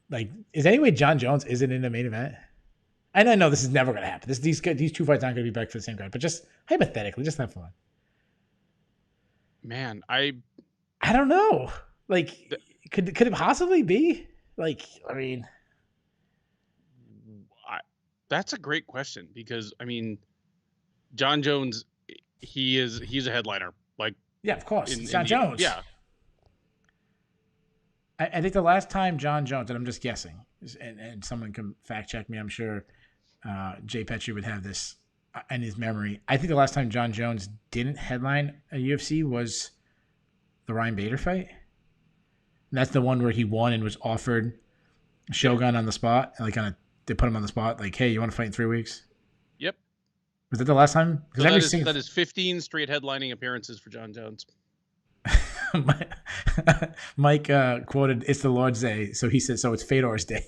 is there any way Jon Jones isn't in the main event? And I know this is never going to happen. These two fights aren't going to be back for the same card, but just hypothetically, just have fun. Man, I don't know. Could it possibly be? That's a great question because Jon Jones, he's a headliner. Yeah, of course, it's Jon Jones. Yeah. I think the last time Jon Jones, and I'm just guessing, and someone can fact check me, I'm sure Jay Petrie would have this in his memory. I think the last time Jon Jones didn't headline a UFC was the Ryan Bader fight. And that's the one where he won and was offered Shogun on the spot. They put him on the spot, hey, you want to fight in 3 weeks? Yep. Was that the last time? So that is 15 straight headlining appearances for Jon Jones. Mike quoted, "It's the Lord's Day," so he said, "So it's Fedor's Day."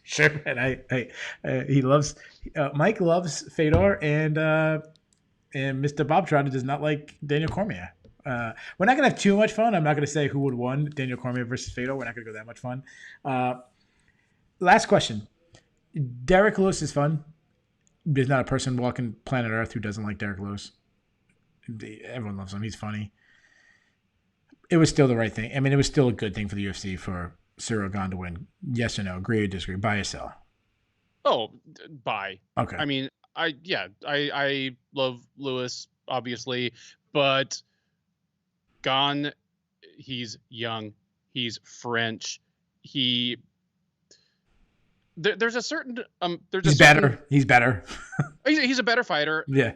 Sure, man. He loves Mike loves Fedor, and Mr. Bob Trotter does not like Daniel Cormier. We're not gonna have too much fun. I'm not gonna say who would win, Daniel Cormier versus Fedor. We're not gonna go that much fun. Last question. Derek Lewis is fun. There's not a person walking planet Earth who doesn't like Derek Lewis. Everyone loves him. He's funny. It was still the right thing. It was still a good thing for the UFC for Ciryl Gane to win. Yes or no? Agree or disagree? Buy or sell? Oh, buy. Okay. I love Lewis, obviously, but Gane, he's young. He's French. There's a certain He's better. He's a better fighter. Yeah.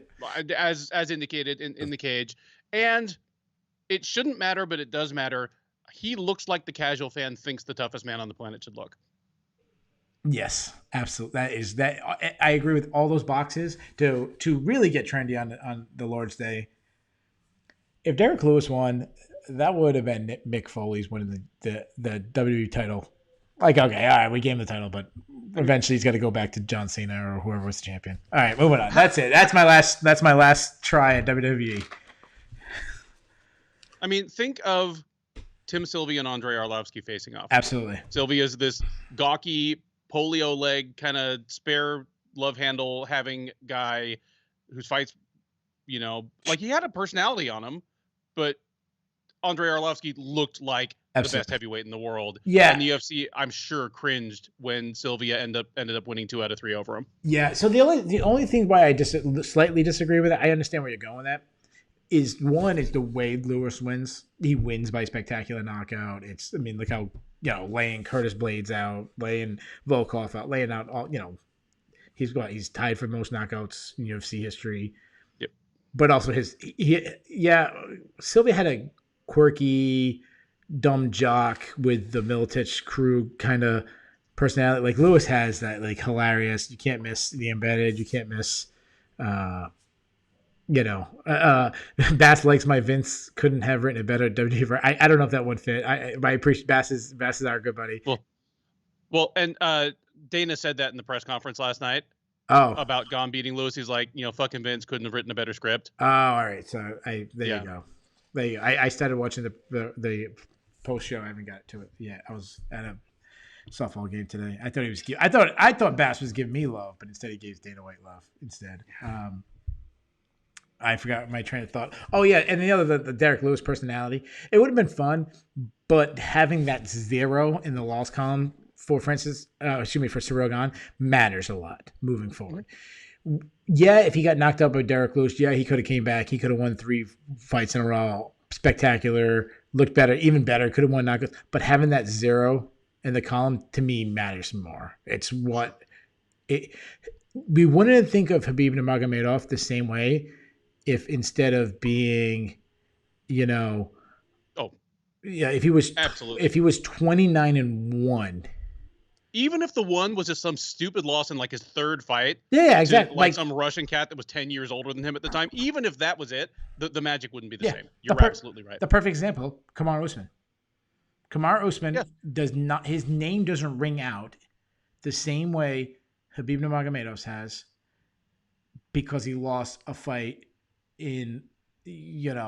As indicated in the cage. And it shouldn't matter, but it does matter. He looks like the casual fan thinks the toughest man on the planet should look. Yes, absolutely. I agree with all those boxes. To really get trendy on the Lord's Day, if Derek Lewis won, that would have been Mick Foley's winning the WWE title. Like, okay, all right, we gave him the title, but eventually he's got to go back to John Cena or whoever was the champion. All right, moving on. That's it. That's my last try at WWE. I mean, think of Tim Sylvia and Andrei Arlovsky facing off. Absolutely. Sylvia's this gawky polio leg kind of spare love handle having guy whose fights, like he had a personality on him, but Andrei Arlovsky looked like the best heavyweight in the world. Yeah. And the UFC, I'm sure, cringed when Sylvia ended up winning 2 out of 3 over him. Yeah. So the only thing why I just slightly disagree with it, I understand where you're going with that, is the way Lewis wins. He wins by spectacular knockout. Look how, laying Curtis Blades out, laying Volkov out, laying out all, he's tied for most knockouts in UFC history. Yep. But also Sylvia had a quirky, dumb jock with the Miletich crew kind of personality. Like Lewis has that, like, hilarious. You can't miss the embedded. You can't miss, Bass likes my Vince couldn't have written it better. WWE. I don't know if that would fit. I appreciate Bass is our good buddy. Well, and Dana said that in the press conference last night. Oh, about Gane beating Lewis. He's like, fucking Vince couldn't have written a better script. Oh, all right. So you go. I started watching the post show. I haven't got to it yet. I was at a softball game today. I thought Bass was giving me love, but instead he gave Dana White love instead. I forgot my train of thought. Oh yeah, and the Derek Lewis personality. It would have been fun, but having that 0 in the loss column for Ciryl Gane matters a lot moving forward. Yeah, if he got knocked out by Derek Lewis, he could have came back. He could have won 3 fights in a row. Spectacular, looked better, even better. Could have won knockouts. But having that 0 in the column, to me, matters more. It's what we wouldn't think of Khabib Nurmagomedov the same way if instead of being, if he was 29-1. Even if the one was just some stupid loss in like his 3rd fight. Yeah, exactly. Like some Russian cat that was 10 years older than him at the time. Even if that was it, the magic wouldn't be the same. You're absolutely right. The perfect example, Kamaru Usman. Kamaru Usman does not, his name doesn't ring out the same way Khabib Nurmagomedov has, because he lost a fight in, 10 years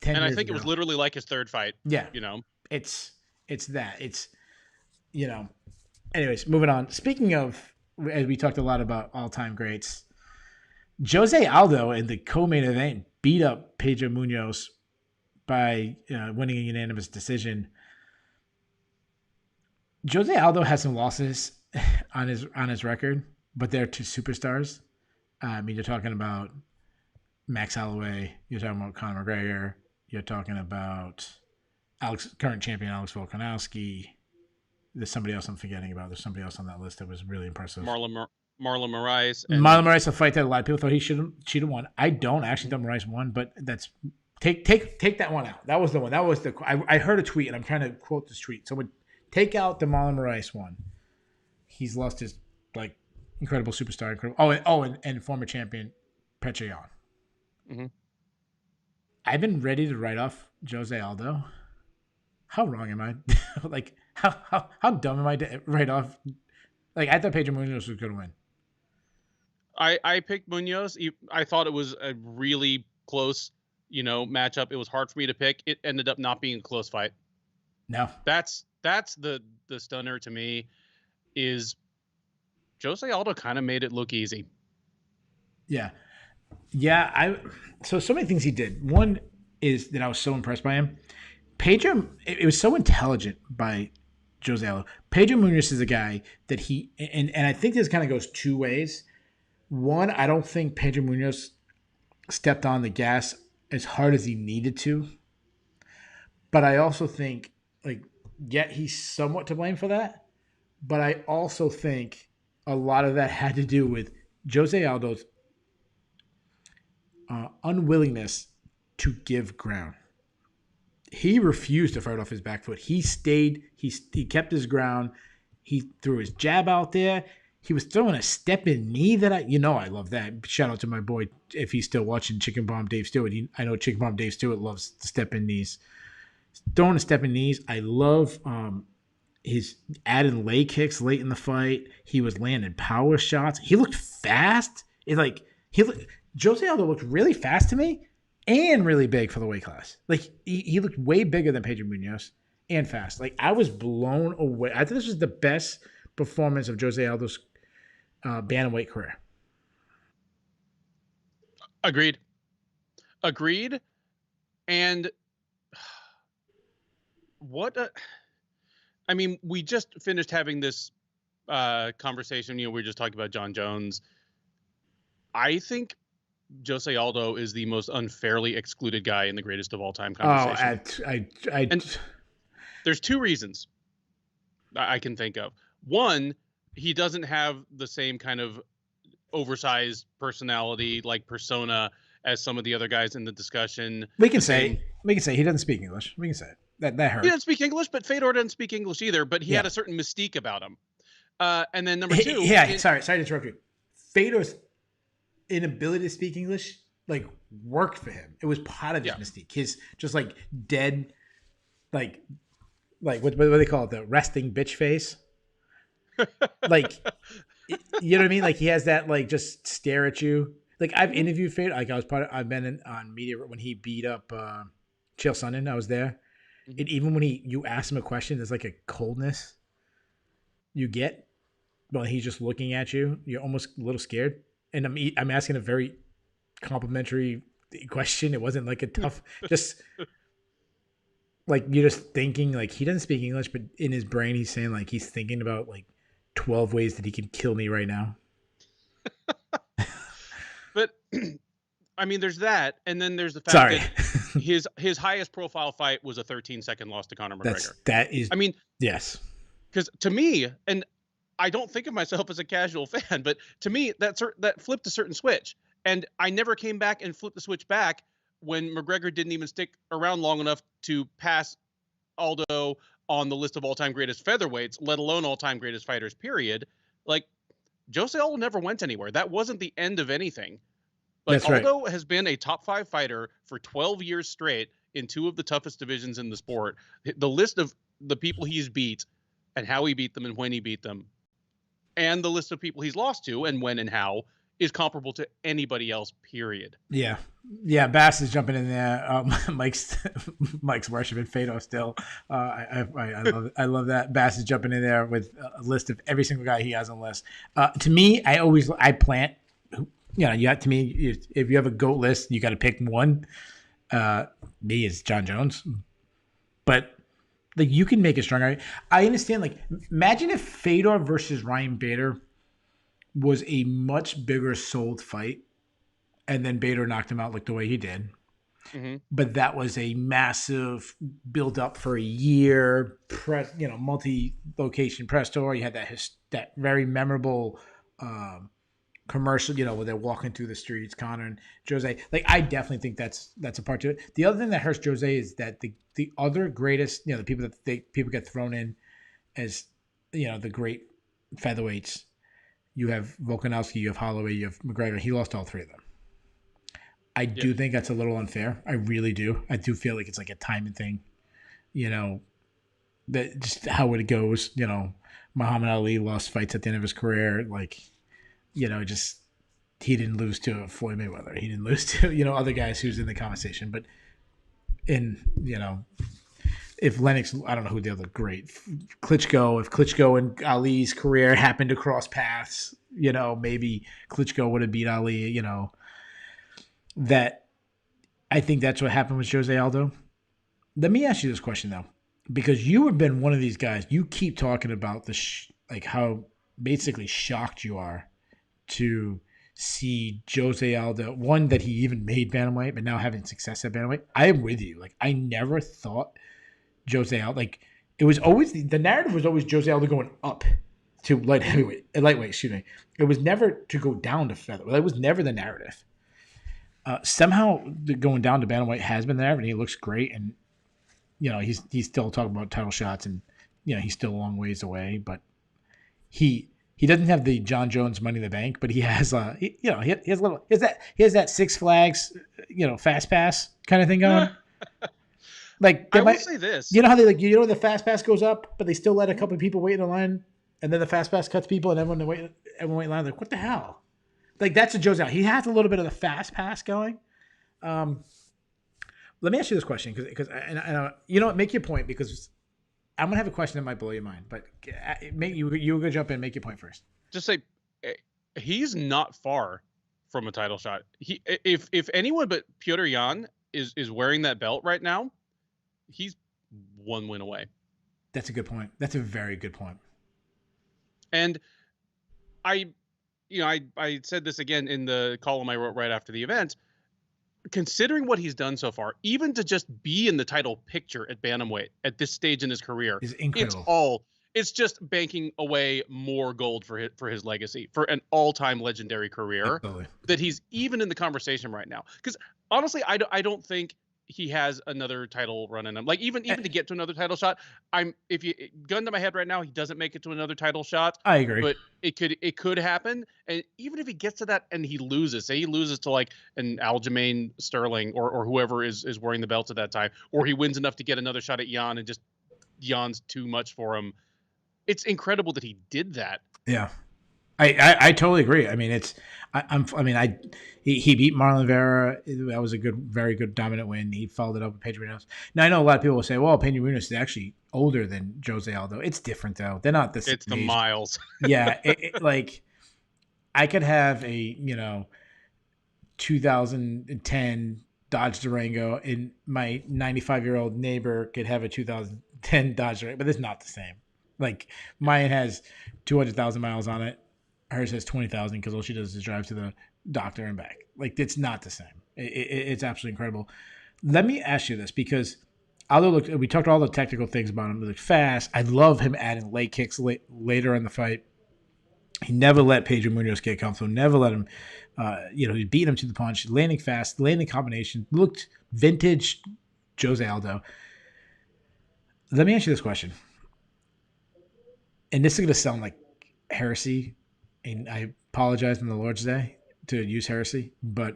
And I think ago. It was literally like his 3rd fight. Yeah. It's that. It's, anyways, moving on. Speaking of, as we talked a lot about all-time greats, Jose Aldo in the co-main event beat up Pedro Munhoz by winning a unanimous decision. Jose Aldo has some losses on his record, but they're to superstars. You're talking about Max Holloway. You're talking about Conor McGregor. You're talking about current champion Alex Volkanovski. There's somebody else I'm forgetting about. There's somebody else on that list that was really impressive. Marlon Moraes. Marlon Moraes, a fight that a lot of people thought he should have won. I don't actually think Moraes won, but that's take that one out. That was the one. That was I heard a tweet, and I'm trying to quote this tweet. Someone take out the Marlon Moraes one. He's lost his incredible superstar. And former champion Petr Yan. Mm-hmm. I've been ready to write off Jose Aldo. How wrong am I? How dumb am I to write off? I thought Pedro Munhoz was going to win. I picked Munhoz. I thought it was a really close, matchup. It was hard for me to pick. It ended up not being a close fight. No. That's the stunner to me, is Jose Aldo kind of made it look easy. Yeah. Yeah, so many things he did. One is that I was so impressed by him. Pedro, it was so intelligent by Jose Aldo. Pedro Munhoz is a guy that and I think this kind of goes 2 ways. One, I don't think Pedro Munhoz stepped on the gas as hard as he needed to. But I also think, he's somewhat to blame for that. But I also think a lot of that had to do with Jose Aldo's unwillingness to give ground. He refused to fight off his back foot. He stayed. He kept his ground. He threw his jab out there. He was throwing a stepping knee that I love that. Shout out to my boy, if he's still watching, Chicken Bomb Dave Stewart. I know Chicken Bomb Dave Stewart loves the stepping knees. Throwing the stepping knees. I love his added leg kicks late in the fight. He was landing power shots. He looked fast. Jose Aldo looked really fast to me and really big for the weight class. Like he looked way bigger than Pedro Munhoz and fast. Like I was blown away. I think this was the best performance of Jose Aldo's bantamweight career. Agreed. And we just finished having this conversation. We were just talking about Jon Jones. I think Jose Aldo is the most unfairly excluded guy in the greatest of all time conversation. And there's two reasons I can think of. One, he doesn't have the same kind of oversized personality, like persona, as some of the other guys in the discussion. We can say he doesn't speak English. We can say it. That hurt. He doesn't speak English, but Fedor doesn't speak English either. But he had a certain mystique about him. And then number two. Sorry to interrupt you. Fedor's inability to speak English worked for him. It was part of his mystique. His just dead, what do they call it? The resting bitch face. You know what I mean? Like he has that just stare at you. Like I've interviewed Fedor. I've been on media when he beat up Chael Sonnen. I was there. Mm-hmm. And even when you ask him a question, there's a coldness you get when he's just looking at you. You're almost a little scared. And I'm asking a very complimentary question. It wasn't a tough, just you're just thinking he doesn't speak English, but in his brain he's saying he's thinking about 12 ways that he can kill me right now. But there's that, and then there's the fact that his highest profile fight was a 13-second loss to Conor McGregor. Yes. Because to me, and I don't think of myself as a casual fan, but to me, that flipped a certain switch. And I never came back and flipped the switch back when McGregor didn't even stick around long enough to pass Aldo on the list of all-time greatest featherweights, let alone all-time greatest fighters, period. Jose Aldo never went anywhere. That wasn't the end of anything. But Aldo has been a top 5 fighter for 12 years straight in 2 of the toughest divisions in the sport. The list of the people he's beat and how he beat them and when he beat them, and the list of people he's lost to and when and how, is comparable to anybody else, period. Yeah. Bass is jumping in there. Mike's worshiping Fedor still. I love that. Bass is jumping in there with a list of every single guy he has on the list. To me, I plant. To me, if you have a GOAT list, you got to pick one. Me is Jon Jones, but you can make a strong argument. I understand. Imagine if Fedor versus Ryan Bader was a much bigger sold fight, and then Bader knocked him out the way he did. Mm-hmm. But that was a massive build up for a year, multi-location press tour. You had that very memorable commercial, where they're walking through the streets, Conor and Jose. I definitely think that's a part to it. The other thing that hurts Jose is that the other greatest, the people that people get thrown in as, the great featherweights. You have Volkanovski, you have Holloway, you have McGregor. He lost all 3 of them. I do think that's a little unfair. I really do. I do feel like it's a timing thing, that just how it goes. Muhammad Ali lost fights at the end of his career. He didn't lose to Floyd Mayweather. He didn't lose to, other guys who's in the conversation. But if Lennox, I don't know who the other great Klitschko, if Klitschko and Ali's career happened to cross paths, maybe Klitschko would have beat Ali, that I think that's what happened with Jose Aldo. Let me ask you this question though, because you have been one of these guys, you keep talking about how basically shocked you are to see Jose Aldo, one, that he even made bantamweight, but now having success at bantamweight. I am with you. I never thought Jose Aldo, it was always the narrative was always Jose Aldo going up to lightweight, excuse me. It was never to go down to featherweight. That was never the narrative. Somehow going down to bantamweight has been there, and he looks great. And he's still talking about title shots, and he's still a long ways away. But he doesn't have the Jon Jones Money in the Bank, but he has he has that Six Flags fast pass kind of thing going. Like I will say this, how they the fast pass goes up, but they still let a couple of people wait in the line, and then the fast pass cuts people, and everyone wait in line. Like, what the hell? Like, that's a Jose Aldo. He has a little bit of the fast pass going. Let me ask you this question because make your point, because I'm gonna have a question that might blow your mind, but you're gonna jump in and make your point first. Just say he's not far from a title shot. If anyone but Petr Yan is wearing that belt right now, he's one win away. That's a good point. That's a very good point. And I said this again in the column I wrote right after the event. Considering what he's done so far, even to just be in the title picture at bantamweight at this stage in his career, is incredible. It's just banking away more gold for his legacy, for an all-time legendary career. Absolutely. That he's even in the conversation right now. Because honestly, I don't think he has another title run in him. Like, even to get to another title shot, if you gun to my head right now, he doesn't make it to another title shot. I agree. But it could happen. And even if he gets to that and he loses, say he loses to like an Aljamain Sterling or whoever is wearing the belt at that time, or he wins enough to get another shot at Yan and just Yan's too much for him. It's incredible that he did that. Yeah. I totally agree. I mean, he beat Marlon Vera. That was a very good dominant win. He followed it up with Pedro Munhoz. Now, I know a lot of people will say, well, Pedro Munhoz is actually older than Jose Aldo. It's different, though. They're not the same. It's the miles. Yeah. Like, I could have a, 2010 Dodge Durango, and my 95-year-old neighbor could have a 2010 Dodge Durango, but it's not the same. Like, mine has 200,000 miles on it. Hers has 20,000 because all she does is drive to the doctor and back. Like, it's not the same. It's absolutely incredible. Let me ask you this, because Aldo we talked all the technical things about him. He looked fast. I love him adding leg kicks later in the fight. He never let Pedro Munhoz get comfortable. Never let him, he beat him to the punch, landing fast, landing combination. Looked vintage Jose Aldo. Let me ask you this question. And this is going to sound like heresy, and I apologize on the Lord's Day to use heresy, but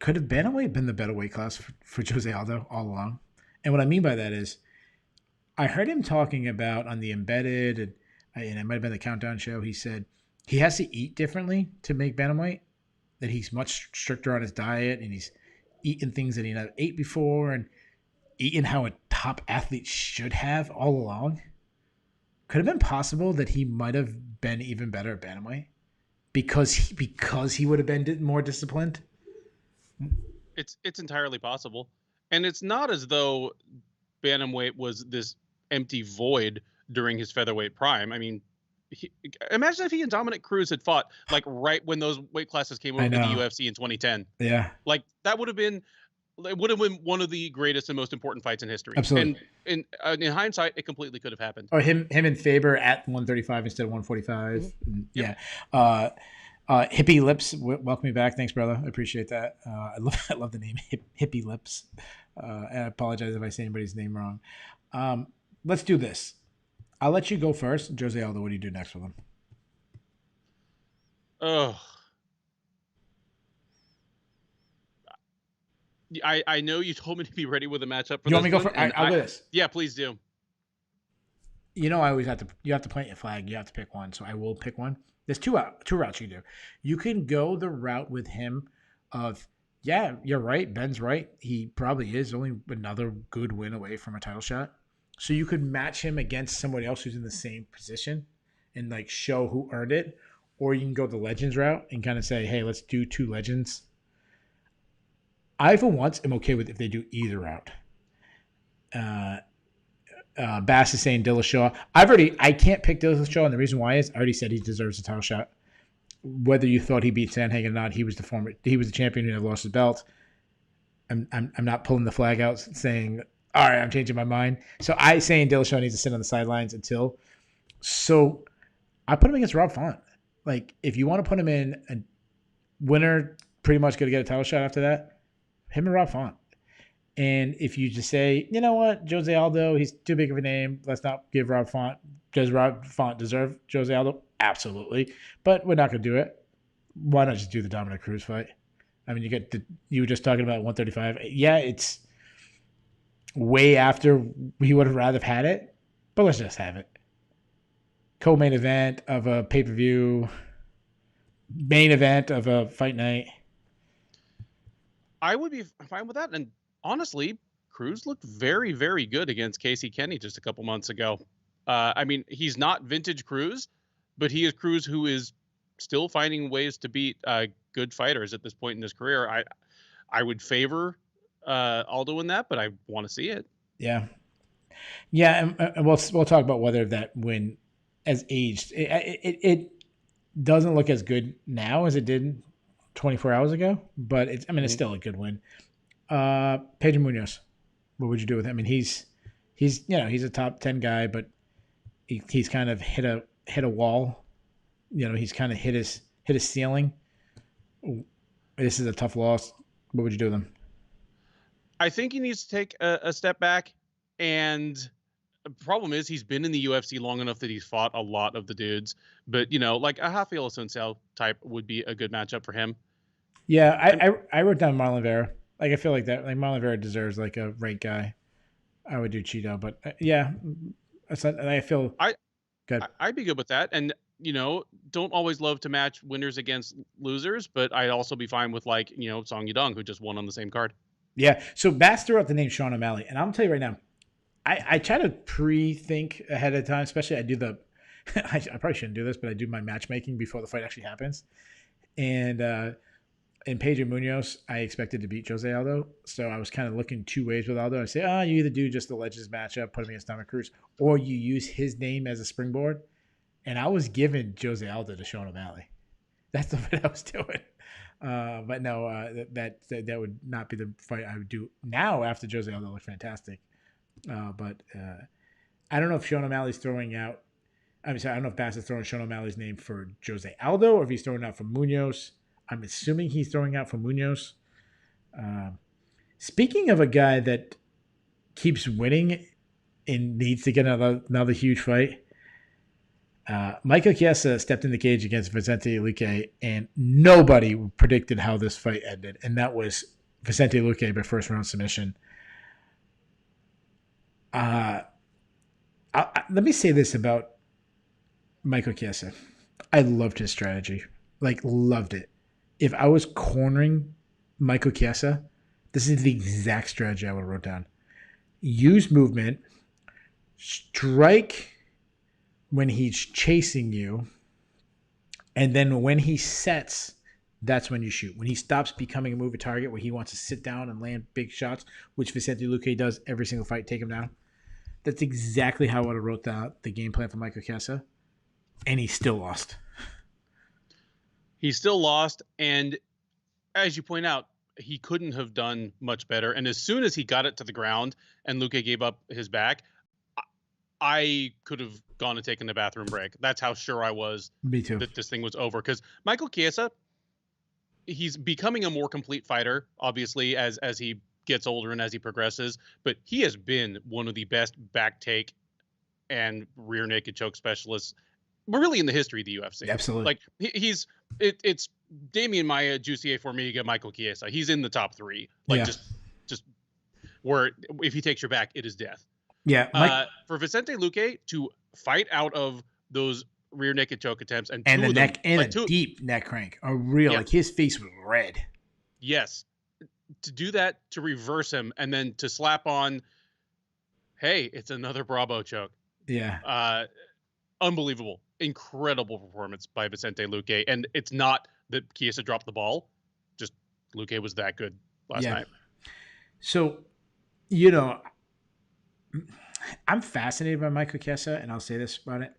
could have bantamweight been the better weight class for Jose Aldo all along? And what I mean by that is, I heard him talking about on the Embedded, and it might have been the Countdown show, he said he has to eat differently to make bantamweight, that he's much stricter on his diet, and he's eating things that he never ate before, and eating how a top athlete should have all along. Could have been possible that he might have been even better at bantamweight because he would have been more disciplined. It's entirely possible, and it's not as though bantamweight was this empty void during his featherweight prime. I mean, imagine if he and Dominic Cruz had fought like right when those weight classes came over to the UFC in 2010. Yeah, like that would have been. It would have been one of the greatest and most important fights in history. Absolutely. And in hindsight, it completely could have happened. Or him and Faber at 135 instead of 145. Mm-hmm. Yep. Yeah. Hippie Lips, welcome me back. Thanks, brother. I appreciate that. I love the name Hippie Lips. And I apologize if I say anybody's name wrong. Let's do this. I'll let you go first. Jose Aldo, what do you do next with him? Oh. I know you told me to be ready with a matchup for this. You want me to go for? I'll do this. Yeah, please do. I always have to plant your flag. You have to pick one, so I will pick one. There's two routes you can do. You can go the route with him of, yeah, you're right. Ben's right. He probably is only another good win away from a title shot. So you could match him against somebody else who's in the same position and like show who earned it. Or you can go the legends route and kind of say, hey, let's do two legends. I, for once, am okay with if they do either route. Bass is saying Dillashaw. I can't pick Dillashaw, and the reason why is I already said he deserves a title shot. Whether you thought he beat Sandhagen or not, he was the champion who never lost his belt. I'm not pulling the flag out saying, all right, I'm changing my mind. So I saying Dillashaw needs to sit on the sidelines until. So I put him against Rob Font. Like, if you want to put him in winner pretty much going to get a title shot after that. Him and Rob Font. And if you just say, you know what, Jose Aldo, he's too big of a name. Let's not give Rob Font. Does Rob Font deserve Jose Aldo? Absolutely. But we're not going to do it. Why not just do the Dominic Cruz fight? I mean, you were just talking about 135. Yeah, it's way after we would have rather had it, but let's just have it. Co-main event of a pay-per-view, main event of a fight night. I would be fine with that. And honestly, Cruz looked very, very good against Casey Kenny just a couple months ago. I mean, he's not vintage Cruz, but he is Cruz who is still finding ways to beat good fighters at this point in his career. I would favor Aldo in that, but I want to see it. Yeah. Yeah, and we'll talk about whether that win has aged. It doesn't look as good now as it did 24 hours ago, but it's still a good win. Pedro Munhoz, what would you do with him? I mean, he's a top 10 guy, but he's kind of hit a wall. He's kind of hit his ceiling. This is a tough loss. What would you do with him? I think he needs to take a step back, and the problem is he's been in the UFC long enough that he's fought a lot of the dudes. But like a Rafael Assunção type would be a good matchup for him. Yeah, I wrote down Marlon Vera. Like, I feel like that. Like, Marlon Vera deserves like a rank guy. I would do Cheeto, but yeah, I feel good. I'd be good with that, and don't always love to match winners against losers, but I'd also be fine with like Song Yadong, who just won on the same card. Yeah. So Bass threw out the name Sean O'Malley, and I'm gonna tell you right now, I try to pre-think ahead of time. Especially I do the, I probably shouldn't do this, but I do my matchmaking before the fight actually happens. And in Pedro Munhoz, I expected to beat Jose Aldo, so I was kind of looking two ways with Aldo. I say, you either do just the Legends matchup, put him against Dominic Cruz, or you use his name as a springboard. And I was giving Jose Aldo to Sean O'Malley. That's the fight I was doing. But no, that would not be the fight I would do now after Jose Aldo looked fantastic. But I don't know if Sean O'Malley's throwing out. I'm sorry, I don't know if Bass is throwing Sean O'Malley's name for Jose Aldo or if he's throwing out for Munhoz. I'm assuming he's throwing out for Munhoz. Speaking of a guy that keeps winning and needs to get another huge fight, Michael Chiesa stepped in the cage against Vicente Luque, and nobody predicted how this fight ended, and that was Vicente Luque by first round submission. Let me say this about Michael Chiesa. I loved his strategy. Like, loved it. If I was cornering Michael Chiesa, this is the exact strategy I would have wrote down. Use movement, strike when he's chasing you, and then when he sets, that's when you shoot. When he stops becoming a moving target where he wants to sit down and land big shots, which Vicente Luque does every single fight, take him down. That's exactly how I would have wrote the game plan for Michael Chiesa, and he still lost. He still lost, and as you point out, he couldn't have done much better. And as soon as he got it to the ground and Luque gave up his back, I could have gone and taken a bathroom break. That's how sure I was Me too. that this thing was over. Because Michael Chiesa, he's becoming a more complete fighter, obviously, as he gets older and as he progresses. But he has been one of the best back take and rear naked choke specialists really in the history of the UFC. Absolutely. Like, it's Damian Maia, Jussier Formiga, Michael Chiesa. He's in the top three. Like, Yeah. just where if he takes your back, it is death. Yeah. For Vicente Luque to fight out of those rear naked choke attempts and the neck and a deep neck crank, like his face was red. Yes, to do that, to reverse him, and then to slap on, hey, it's another Bravo choke. Yeah. Unbelievable, incredible performance by Vicente Luque, and it's not that Chiesa dropped the ball, just Luque was that good last night. So, I'm fascinated by Michael Chiesa, and I'll say this about it.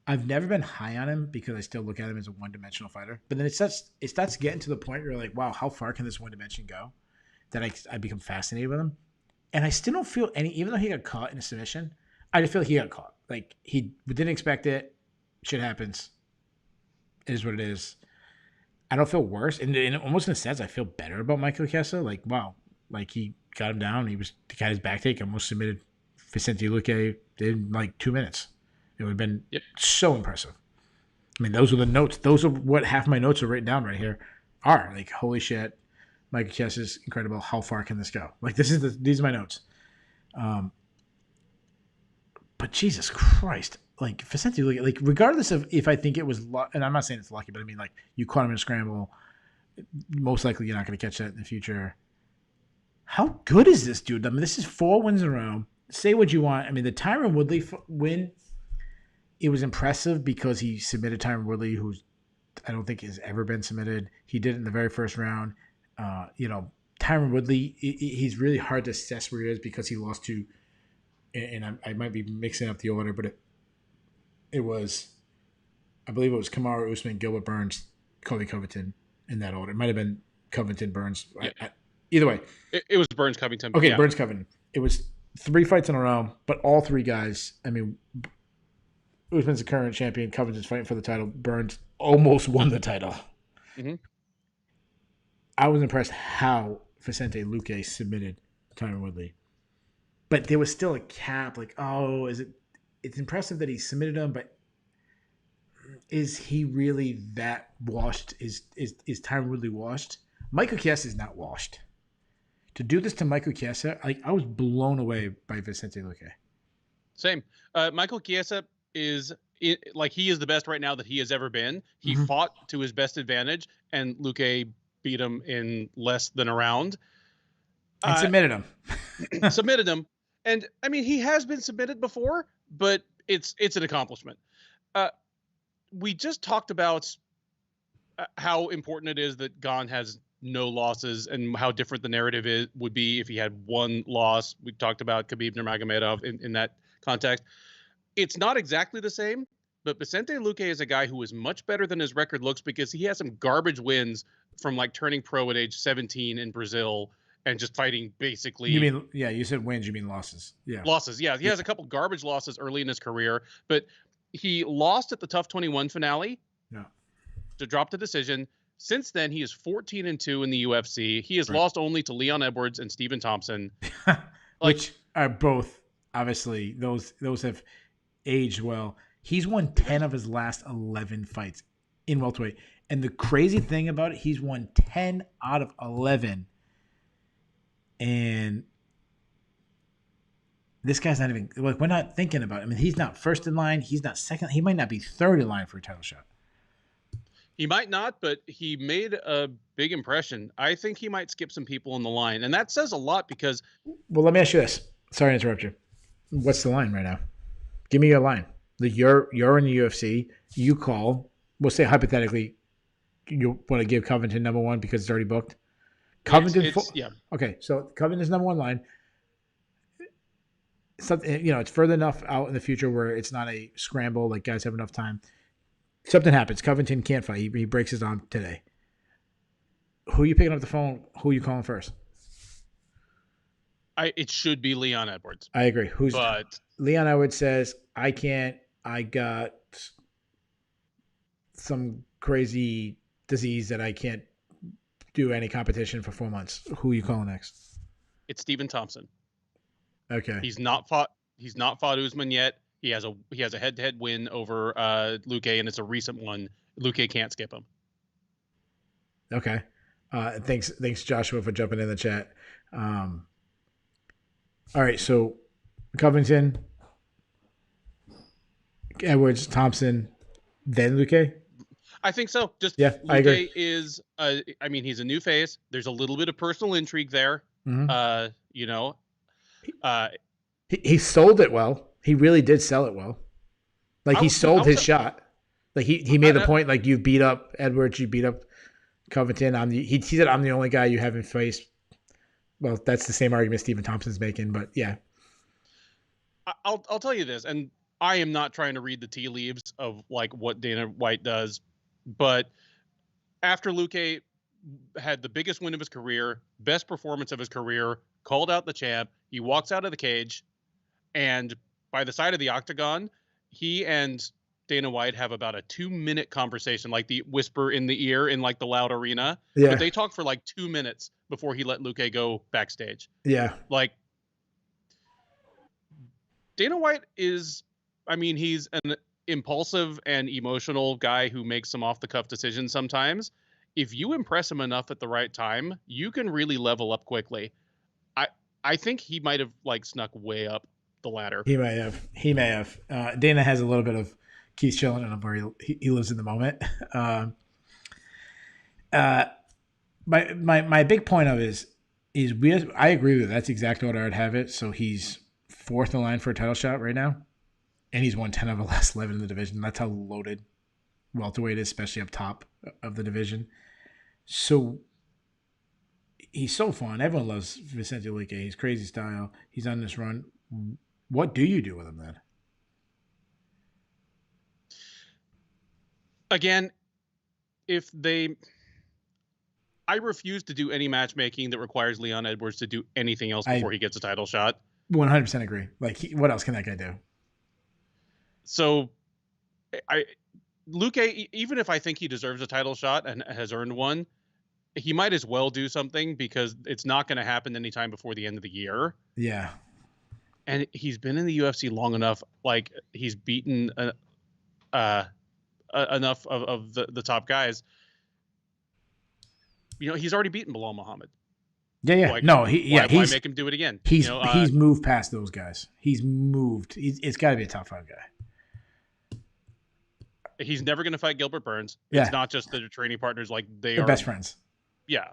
I've never been high on him because I still look at him as a one-dimensional fighter. But then it starts getting to the point where you're like, wow, how far can this one dimension go? That I become fascinated with him. And I still don't feel even though he got caught in a submission, I just feel like he got caught. Like, he didn't expect it. Shit happens. It is what it is. I don't feel worse. And almost in a sense, I feel better about Michael Chiesa. Like, wow, like he got him down. He got his back take, almost submitted Vicente Luque in like 2 minutes. It would have been so impressive. I mean, those are the notes. Those are what half my notes are written down right here are. Like, holy shit, Michael Chiesa is incredible. How far can this go? Like, these are my notes. But Jesus Christ, like Vicente Luque, like regardless of if I think it was, and I'm not saying it's lucky, but I mean like you caught him in a scramble, most likely you're not going to catch that in the future. How good is this dude? I mean, this is 4 wins in a row. Say what you want. I mean, the Tyron Woodley win, it was impressive because he submitted Tyron Woodley, who's I don't think has ever been submitted. He did it in the very first round. Tyron Woodley, he's really hard to assess where he is because he lost to, and I might be mixing up the order, but it was, I believe it was Kamaru Usman, Gilbert Burns, Colby Covington in that order. It might have been Covington, Burns. Yeah. Either way. It was Burns, Covington. Okay, yeah. Burns, Covington. It was 3 fights in a row, but all 3 guys, I mean, Usman's the current champion. Covington's fighting for the title. Burns almost won the title. Mm-hmm. I was impressed how Vicente Luque submitted Tyron Woodley. But there was still a cap, like, oh, it's impressive that he submitted him, but is he really that washed? Is Tyron Woodley washed? Michael Chiesa is not washed. To do this to Michael Chiesa, I was blown away by Vicente Luque. Same. Michael Chiesa is like he is the best right now that he has ever been. He fought to his best advantage, and Luque beat him in less than a round. And submitted him. Submitted him. And I mean, he has been submitted before, but it's an accomplishment. We just talked about how important it is that Gane has no losses and how different the narrative would be if he had 1 loss. We talked about Khabib Nurmagomedov in that context. It's not exactly the same, but Vicente Luque is a guy who is much better than his record looks because he has some garbage wins from like turning pro at age 17 in Brazil and just fighting basically. You mean, yeah, you said wins, you mean losses. Yeah. Losses, yeah. He has a couple garbage losses early in his career, but he lost at the Tough 21 finale to drop the decision. Since then, he is 14-2 in the UFC. He has lost only to Leon Edwards and Stephen Thompson. Which are both, obviously, those have aged well. He's won 10 of his last 11 fights in welterweight. And the crazy thing about it, he's won 10 out of 11. And this guy's not even, like, we're not thinking about it. I mean, he's not first in line. He's not second. He might not be third in line for a title shot. He might not, but he made a big impression. I think he might skip some people in the line. And that says a lot because... Well, let me ask you this. Sorry to interrupt you. What's the line right now? Give me your line. Like you're in the UFC. You call. We'll say hypothetically, you want to give Covington number 1 because it's already booked. Covington, yeah. Okay, so Covington's number 1 line. Something, it's further enough out in the future where it's not a scramble. Like guys have enough time. Something happens. Covington can't fight. He breaks his arm today. Who are you picking up the phone? Who are you calling first? It should be Leon Edwards. I agree. Leon Edwards says, I can't. I got some crazy disease that I can't do any competition for 4 months. Who are you calling next? It's Stephen Thompson. Okay. He's not fought Usman yet. He has a head-to-head win over Luque, and it's a recent one. Luque can't skip him. Okay. Thanks, Joshua, for jumping in the chat. All right, so Covington, Edwards, Thompson, then Luque? I think so. Luque I agree. Is he's a new face. There's a little bit of personal intrigue there. Mm-hmm. He sold it well. He really did sell it well. Like he sold his shot. Like he made the point. Like you beat up Edwards, you beat up Covington. He said I'm the only guy you haven't faced. Well, that's the same argument Stephen Thompson's making, but yeah. I'll tell you this, and I am not trying to read the tea leaves of like what Dana White does, but after Luque had the biggest win of his career, best performance of his career, called out the champ, he walks out of the cage, and by the side of the octagon, he and Dana White have about a 2-minute conversation, like the whisper in the ear in like the loud arena. Yeah. But they talked for like 2 minutes before he let Luque go backstage. Yeah. Like, Dana White is, I mean, he's an impulsive and emotional guy who makes some off the cuff decisions sometimes. If you impress him enough at the right time, you can really level up quickly. I think he might have like snuck way up the ladder. He may have. Dana has a little bit of Keith chilling in him where he lives in the moment. My big point of is I agree with it. That's exactly what I would have it. So he's fourth in line for a title shot right now, and he's won 10 of the last 11 in the division. That's how loaded welterweight is, especially up top of the division. So he's so fun. Everyone loves Vicente Luque. He's crazy style. He's on this run. What do you do with him then? Again, I refuse to do any matchmaking that requires Leon Edwards to do anything else before he gets a title shot. 100% agree. Like, what else can that guy do? So, Luque, even if I think he deserves a title shot and has earned one, he might as well do something because it's not going to happen anytime before the end of the year. Yeah. And he's been in the UFC long enough. Like, he's beaten enough of the top guys. You know, he's already beaten Bilal Muhammad. Yeah. Why make him do it again? He's moved past those guys. He's moved. It's got to be a top 5 guy. He's never going to fight Gilbert Burns. Yeah. It's not just the training partners. Like, they're best friends. Yeah.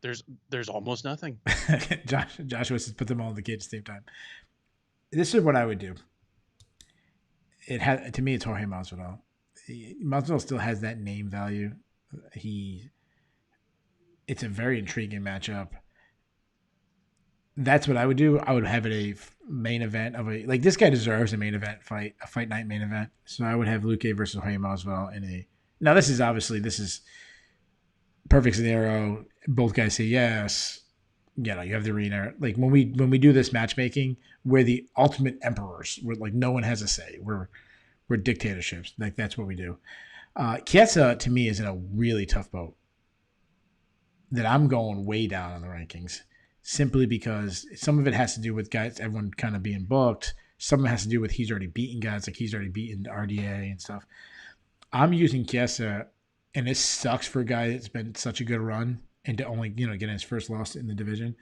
There's almost nothing. Joshua says put them all in the cage at the same time. This is what I would do. To me, it's Jorge Masvidal. Masvidal still has that name value. It's a very intriguing matchup. That's what I would do. I would have it a main event this guy deserves a main event fight, a fight night main event. So I would have Luque versus Jorge Masvidal now this is perfect scenario. Both guys say yes. You have the arena. Like when we do this matchmaking, we're the ultimate emperors. We're like, no one has a say. We're dictatorships. Like that's what we do. Chiesa to me is in a really tough boat. That I'm going way down on the rankings, simply because some of it has to do with guys, everyone kind of being booked. Some of it has to do with he's already beaten guys, like he's already beaten RDA and stuff. I'm using Chiesa, and this sucks for a guy that's been such a good run and to only get his first loss in the division.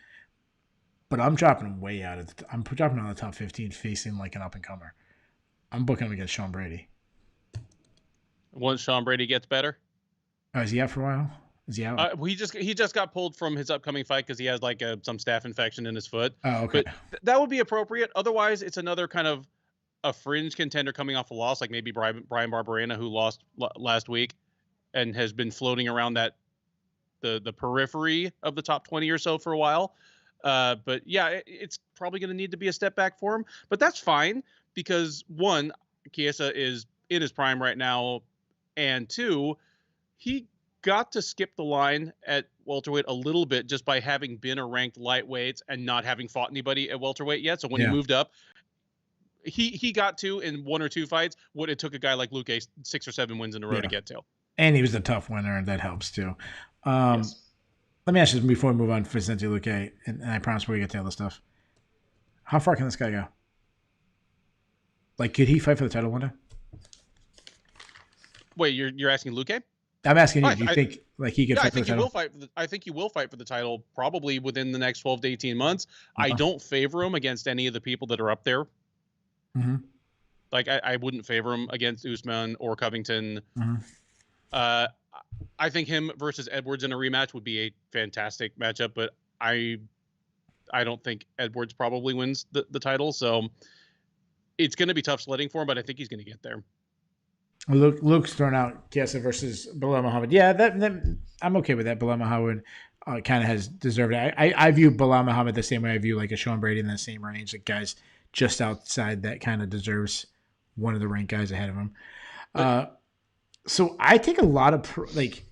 But I'm dropping him way out of I'm dropping him on the top 15, facing like an up and comer. I'm booking him against Sean Brady. Once Sean Brady gets better. Oh, is he out for a while? Is he out? He just got pulled from his upcoming fight because he has like some staph infection in his foot. Oh, okay. But that would be appropriate. Otherwise, it's another kind of a fringe contender coming off a loss, like maybe Brian Barberena, who lost last week and has been floating around the periphery of the top 20 or so for a while. But yeah, it's probably going to need to be a step back for him. But that's fine because, one, Chiesa is in his prime right now, and two, he got to skip the line at welterweight a little bit just by having been a ranked lightweight and not having fought anybody at welterweight yet. So when he moved up, he got to, in 1 or 2 fights, what it took a guy like Luque 6 or 7 wins in a row to get to. And he was a tough winner, and that helps too. Yes. Let me ask you before we move on to Vicente Luque, and I promise we'll get to other stuff. How far can this guy go? Like, could he fight for the title one day? Wait, you're asking Luque? I'm asking you. Do you think like he could fight for the title? I think he will fight for the title probably within the next 12 to 18 months. I don't favor him against any of the people that are up there. Mm-hmm. Like I wouldn't favor him against Usman or Covington. Mm-hmm. I think him versus Edwards in a rematch would be a fantastic matchup, but I don't think Edwards probably wins the title. So it's going to be tough sledding for him, but I think he's going to get there. Luke's thrown out Chiesa versus Bilal Muhammad. Yeah, that I'm okay with that. Bilal Muhammad kind of has deserved it. I view Bilal Muhammad the same way I view like a Sean Brady in that same range. Like guys just outside that kind of deserves one of the ranked guys ahead of him. So I take a lot of like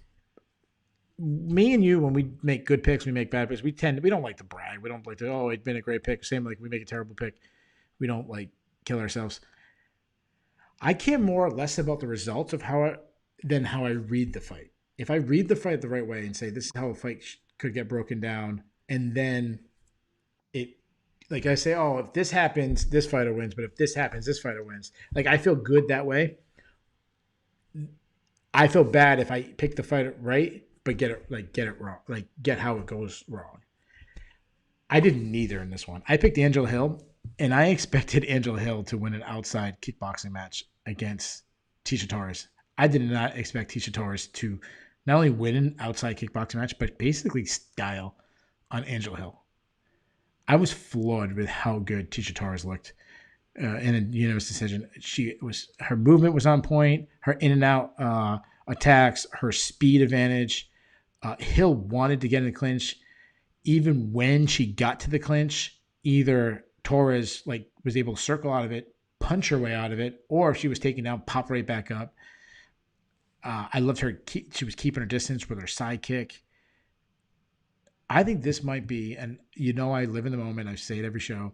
me and you when we make good picks, we make bad picks. We don't like to brag. We don't like to it's been a great pick. Same like we make a terrible pick. We don't like kill ourselves. I care more or less about the results of than how I read the fight. If I read the fight the right way and say this is how a fight could get broken down, and then it, like I say, oh, if this happens, this fighter wins, but if this happens, this fighter wins. Like I feel good that way. I feel bad if I pick the fight right, but get it wrong, like get how it goes wrong. I did neither in this one. I picked Angela Hill, and I expected Angela Hill to win an outside kickboxing match against Tecia Torres. I did not expect Tecia Torres to not only win an outside kickboxing match, but basically style on Angela Hill. I was floored with how good Tecia Torres looked in a unanimous decision. Her movement was on point. Her in and out attacks, her speed advantage. Hill wanted to get in the clinch. Even when she got to the clinch, either Torres was able to circle out of it, punch her way out of it, or if she was taken down, pop right back up. I loved her. She was keeping her distance with her sidekick. I think this might be, and I live in the moment. I say it every show.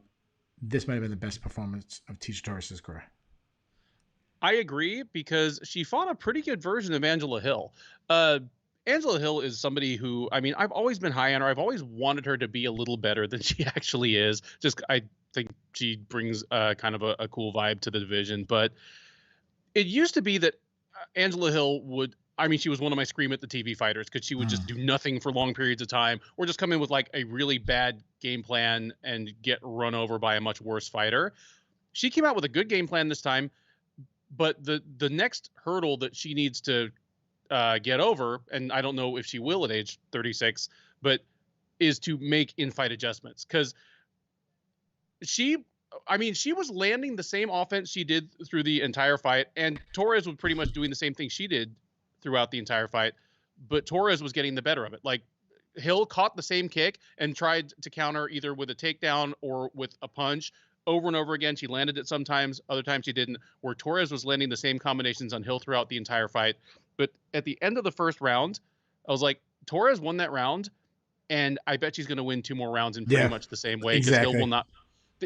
This might have been the best performance of Tecia Torres' career. I agree because she fought a pretty good version of Angela Hill. Angela Hill is somebody who, I've always been high on her. I've always wanted her to be a little better than she actually is. I think she brings kind of a cool vibe to the division. But it used to be that Angela Hill she was one of my scream at the TV fighters because she would just do nothing for long periods of time or just come in with like a really bad game plan and get run over by a much worse fighter. She came out with a good game plan this time, but the next hurdle that she needs to get over, and I don't know if she will at age 36, but is to make in-fight adjustments. Because she was landing the same offense she did through the entire fight, and Torres was pretty much doing the same thing she did throughout the entire fight, but Torres was getting the better of it. Like, Hill caught the same kick and tried to counter either with a takedown or with a punch over and over again. She landed it sometimes, other times she didn't, where Torres was landing the same combinations on Hill throughout the entire fight. But at the end of the first round, I was like, Torres won that round, and I bet she's going to win 2 more rounds in pretty much the same way. Because Hill will not.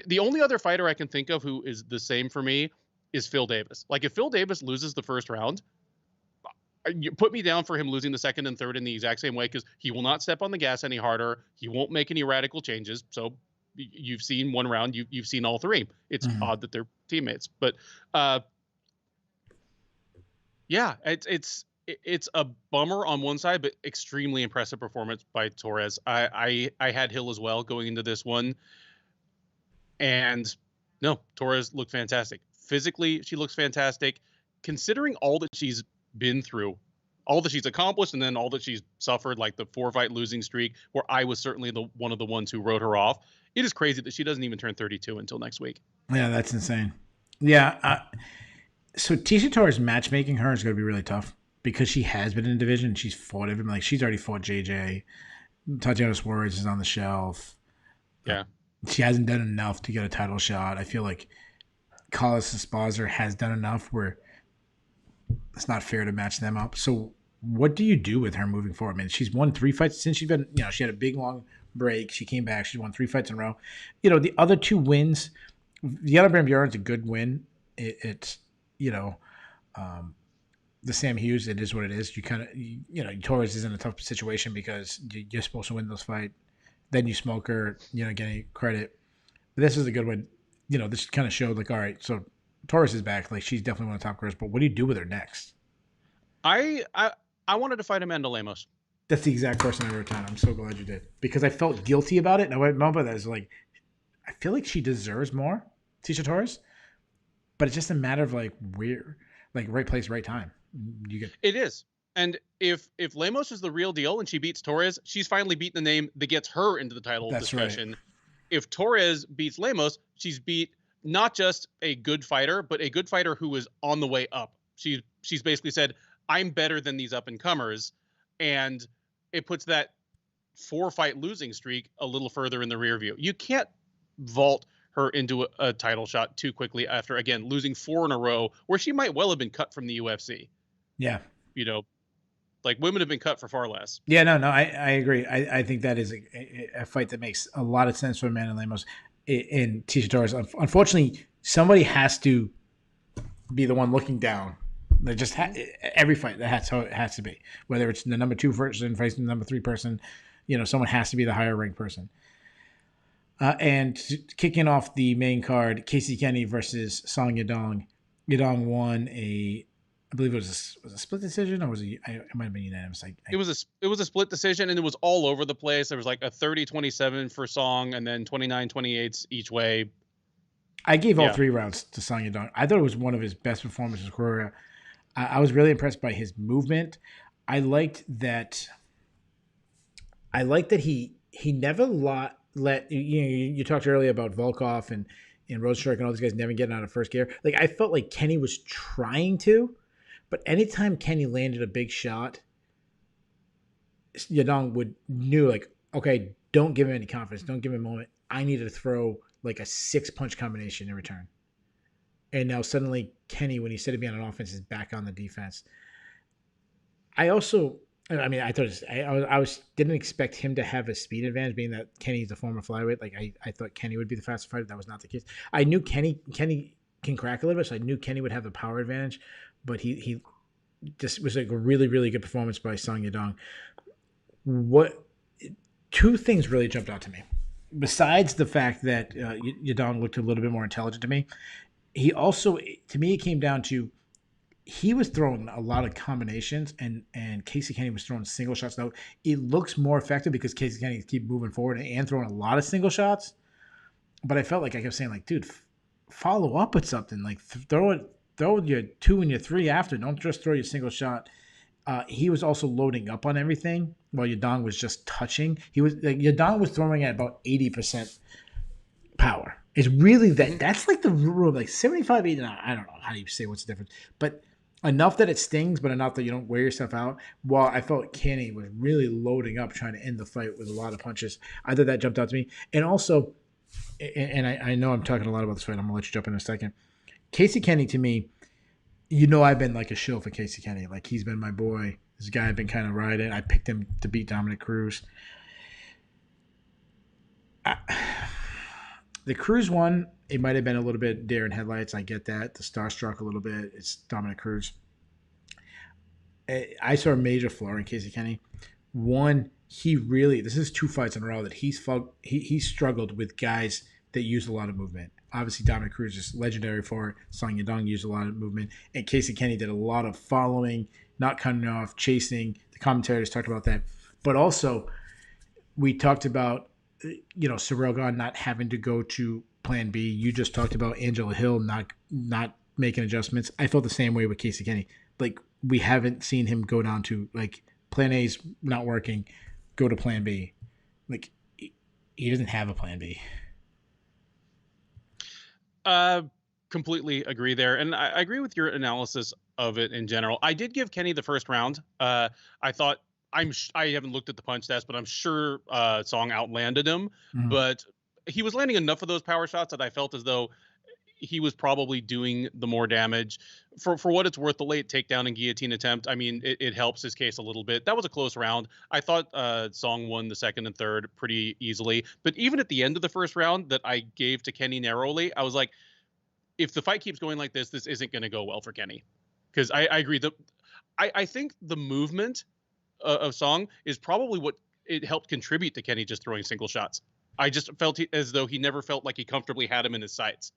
The only other fighter I can think of who is the same for me is Phil Davis. Like, if Phil Davis loses the first round, you put me down for him losing the second and third in the exact same way, because he will not step on the gas any harder. He won't make any radical changes. So you've seen one round, you've seen all 3. It's odd that they're teammates, but yeah, it's a bummer on one side, but extremely impressive performance by Torres. I had Hill as well going into this one, and no, Torres looked fantastic. Physically, she looks fantastic, considering all that she's been through, all that she's accomplished, and then all that she's suffered, like the 4-fight losing streak, where I was certainly one of the ones who wrote her off. It is crazy that she doesn't even turn 32 until next week. Yeah, that's insane. Yeah. So Tecia Torres matchmaking her is going to be really tough because she has been in the division. She's fought everyone. Like, she's already fought JJ. Tatiana Suarez is on the shelf. Yeah. She hasn't done enough to get a title shot. I feel like Carlos Esparza has done enough where it's not fair to match them up. So what do you do with her moving forward? I mean, she's won 3 fights since she's been, she had a big long break. She came back. She won 3 fights in a row. The other 2 wins, Yana Bramburen's a good win. It's the Sam Hughes, it is what it is. You kind of, Torres is in a tough situation because you're supposed to win those fights. Then you smoke her, getting credit. But this is a good one. This kind of showed like, all right, so Torres is back. Like, she's definitely one of the top careers, but what do you do with her next? I wanted to fight Amanda Lemos. That's the exact person I wrote down. I'm so glad you did, because I felt guilty about it. And I remember that as like, I feel like she deserves more, Tecia Torres, but it's just a matter of like where, like right place, right time. It is. And if Lemos is the real deal and she beats Torres, she's finally beaten the name that gets her into the title discussion. Right. If Torres beats Lemos, she's beat not just a good fighter, but a good fighter who is on the way up. She's basically said, I'm better than these up and comers, and it puts that 4-fight losing streak a little further in the rear view. You can't vault her into a title shot too quickly after, again, losing 4 in a row where she might well have been cut from the UFC. Yeah. Like, women have been cut for far less. Yeah, no, I agree. I think that is a fight that makes a lot of sense for Amanda Lemos and Tecia Torres. Unfortunately, somebody has to be the one looking down. They just every fight, that's how it has to be. Whether it's the number 2 person facing the number 3 person, someone has to be the higher ranked person. And kicking off the main card, Casey Kenny versus Song Yadong. Yadong won I believe it was a split decision, or it might have been unanimous. It was a split decision, and it was all over the place. There was like a 30-27 for Song, and then 29-28 each way. I gave all 3 rounds to Song Yadong. I thought it was one of his best performances in his career. I was really impressed by his movement. I liked that he never let you talked earlier about Volkov and Rosenstruck and all these guys never getting out of first gear. Like, I felt like Kenny was trying to, but anytime Kenny landed a big shot, Yadong knew like, okay, don't give him any confidence, don't give him a moment. I need to throw like a 6-punch combination in return. And now suddenly Kenny, when he said to be on an offense, is back on the defense. I thought I didn't expect him to have a speed advantage, being that Kenny's a former flyweight. Like I thought Kenny would be the fastest fighter. That was not the case. I knew Kenny can crack a little bit, so I knew Kenny would have the power advantage. But he just was like a really, really good performance by Song Yadong. Two things really jumped out to me. Besides the fact that Yadong looked a little bit more intelligent to me, he also, to me, it came down to he was throwing a lot of combinations, and Casey Kenny was throwing single shots. Now, it looks more effective because Casey Kenny keep moving forward and throwing a lot of single shots. But I felt like I kept saying, like, dude, follow up with something. Like, throw your 2 and your 3 after. Don't just throw your single shot. He was also loading up on everything while Yadong was just touching. Yadong was throwing at about 80% power. It's really that's like the rule, like 75, 80. I don't know how you say what's the difference, but enough that it stings, but enough that you don't wear yourself out. While I felt Kenny was really loading up, trying to end the fight with a lot of punches. I thought that jumped out to me. And also, and I know I'm talking a lot about this fight. I'm going to let you jump in a second. Casey Kenny, to me, I've been like a shill for Casey Kenny. Like, he's been my boy. This guy I've been kind of riding. I picked him to beat Dominic Cruz. The Cruz one, it might have been a little bit deer in headlights. I get that. The starstruck a little bit. It's Dominic Cruz. I saw a major flaw in Casey Kenny. One, this is 2 fights in a row that he struggled with guys that use a lot of movement. Obviously, Dominic Cruz is legendary for it. Song Yadong used a lot of movement. And Casey Kenny did a lot of following, not cutting off, chasing. The commentators talked about that. But also, we talked about Ciryl Gane not having to go to plan B. You just talked about Angela Hill not making adjustments. I felt the same way with Casey Kenny. Like, we haven't seen him go down to, like, plan A's not working, go to plan B. Like, he doesn't have a plan B. Completely agree there. And I agree with your analysis of it in general. I did give Kenny the first round. I thought, I haven't looked at the punch test, but I'm sure Song outlanded him. Mm-hmm. But he was landing enough of those power shots that I felt as though he was probably doing the more damage. For what it's worth, the late takedown and guillotine attempt, I mean, it helps his case a little bit. That was a close round. I thought Song won the second and third pretty easily. But even at the end of the first round that I gave to Kenny narrowly, I was like, if the fight keeps going like this isn't going to go well for Kenny. Because I agree. I think the movement of Song is probably what it helped contribute to Kenny just throwing single shots. I just felt as though he never felt like he comfortably had him in his sights.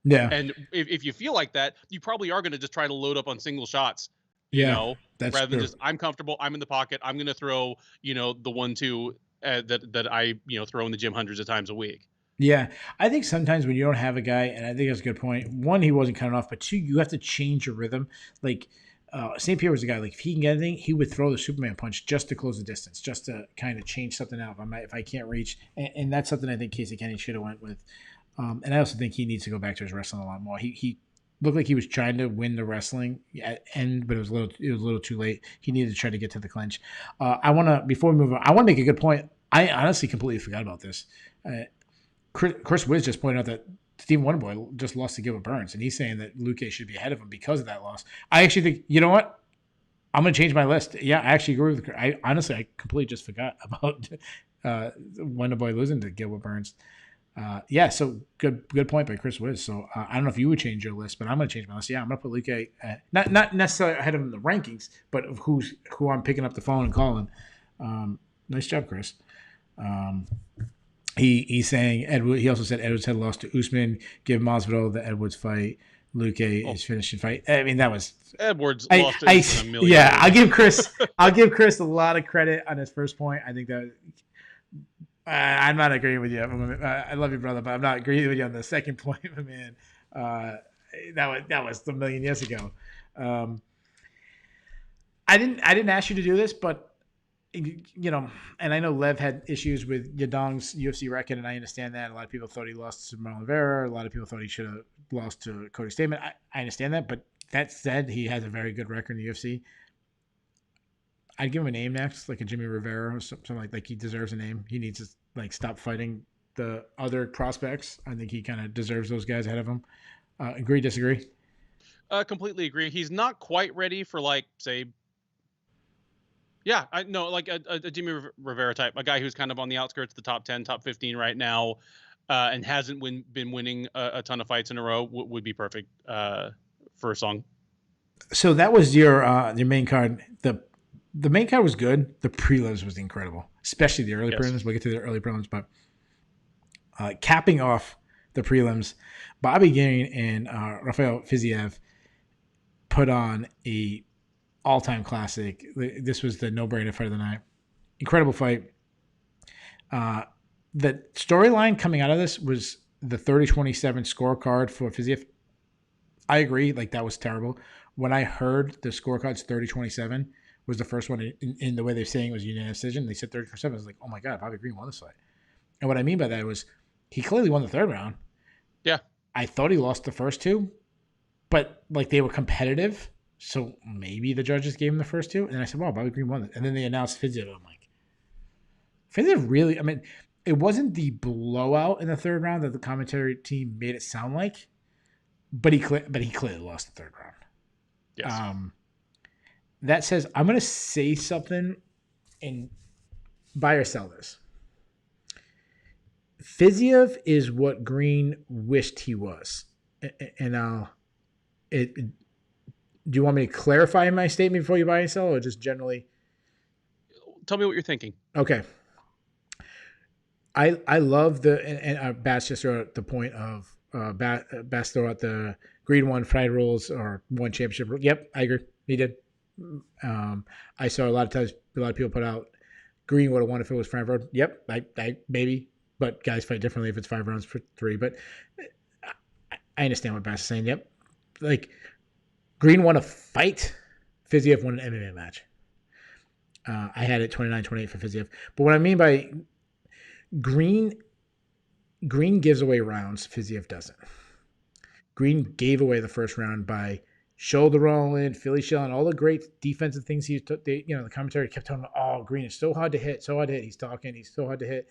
Yeah. And if you feel like that, you probably are going to just try to load up on single shots, rather than just, I'm comfortable, I'm in the pocket, I'm going to throw, the 1-2 that I, throw in the gym hundreds of times a week. Yeah. I think sometimes when you don't have a guy, and I think that's a good point, one, he wasn't cutting off, but two, you have to change your rhythm. Like, St. Pierre was a guy, like, if he can get anything, he would throw the Superman punch just to close the distance, just to kind of change something out if I can't reach. And that's something I think Casey Kenny should have went with. And I also think he needs to go back to his wrestling a lot more. He looked like he was trying to win the wrestling at end, but it was a little too late. He needed to try to get to the clinch. Before we move on, I want to make a good point. I honestly completely forgot about this. Chris Wiz just pointed out that Stephen Wonderboy just lost to Gilbert Burns, and he's saying that Luque should be ahead of him because of that loss. I actually think, you know what? I'm going to change my list. Yeah, I actually agree with. I completely just forgot about Wonderboy losing to Gilbert Burns. Yeah, so good point by Chris Wiz. So I don't know if you would change your list, but I'm going to change my list. Yeah, I'm going to put Luque not necessarily ahead of him in the rankings, but of who I'm picking up the phone and calling. Nice job, Chris. He's saying Edward. He also said Edwards had lost to Usman. Give Masvidal the Edwards fight. Luque is finishing fight. I mean, that was Edwards lost to Usman a million. Yeah, I'll give Chris a lot of credit on his first point. I think that. I'm not agreeing with you. I love you, brother, but I'm not agreeing with you on the second point, man. That was a million years ago. I didn't ask you to do this, but and I know Lev had issues with Yadong's UFC record, and I understand that. A lot of people thought he lost to Marlon Vera. A lot of people thought he should have lost to Cody Stamann. I understand that, but that said, he has a very good record in the UFC. I'd give him a name next, like a Jimmy Rivera or something like he deserves a name. He needs to stop fighting the other prospects. I think he kind of deserves those guys ahead of him. Agree, disagree? Completely agree. He's not quite ready for say, I know like a Jimmy Rivera type, a guy who's kind of on the outskirts of the top 10, top 15 right now, and hasn't been winning a ton of fights in a row would be perfect for a Song. So that was your main card. The main card was good. The prelims was incredible, especially the early prelims. We'll get to the early prelims, but capping off the prelims, Bobby Gane and Rafael Fiziev put on a all-time classic. This was the no-brainer fight of the night. Incredible fight. The storyline coming out of this was the 30-27 scorecard for Fiziev. I agree, that was terrible. When I heard the scorecards 30-27 was the first one in the way they're saying it was a unanimous decision. They said 30-27. I was like, oh my God, Bobby Green won this fight. And what I mean by that was he clearly won the third round. Yeah. I thought he lost the first two, but they were competitive. So maybe the judges gave him the first two. And I said, wow, Bobby Green won it. And then they announced Fiziev. I'm like, Fiziev really, it wasn't the blowout in the third round that the commentary team made it sound like, but he clearly lost the third round. Yes. That says, I'm going to say something and buy or sell this. Fiziev is what Green wished he was. And do you want me to clarify my statement before you buy and sell, or just generally? Tell me what you're thinking. Okay. I love and Bass just wrote the point of Bass throw out the Green won fight rules or won championship. Yep, I agree. He did. I saw a lot of people put out Green would have won if it was 5 rounds. Yep, I maybe, but guys fight differently if it's 5 rounds for 3. But I understand what Bass is saying. Yep, Green won a fight. Fiziev won an MMA match. I had it 29-28 for Fiziev. But what I mean by Green gives away rounds. Fiziev doesn't. Green gave away the first round by shoulder rolling, Philly shelling, all the great defensive things he took. The commentary kept telling him, "Oh, Green is so hard to hit, so hard to hit." He's talking, he's so hard to hit,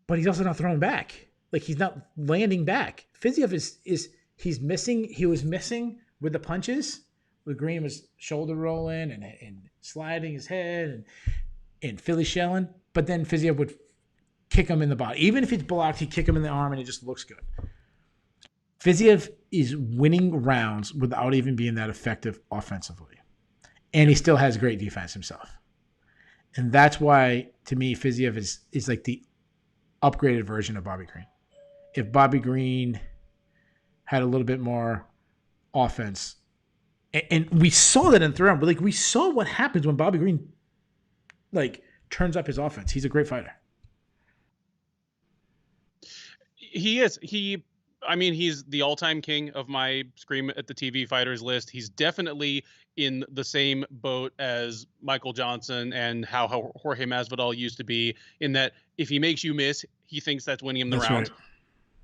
but he's also not throwing back. He's not landing back. Fiziev he's missing. He was missing with the punches. Where Green was shoulder rolling and sliding his head and Philly shelling, but then Fiziev would kick him in the body. Even if it's blocked, he'd kick him in the arm, and it just looks good. Fiziev is winning rounds without even being that effective offensively. And he still has great defense himself. And that's why, to me, Fiziev is like the upgraded version of Bobby Green. If Bobby Green had a little bit more offense, and we saw that in the third round, but we saw what happens when Bobby Green turns up his offense. He's a great fighter. He is. He's the all-time king of my Scream at the TV fighters list. He's definitely in the same boat as Michael Johnson and how Jorge Masvidal used to be, in that if he makes you miss, he thinks that's winning him the round.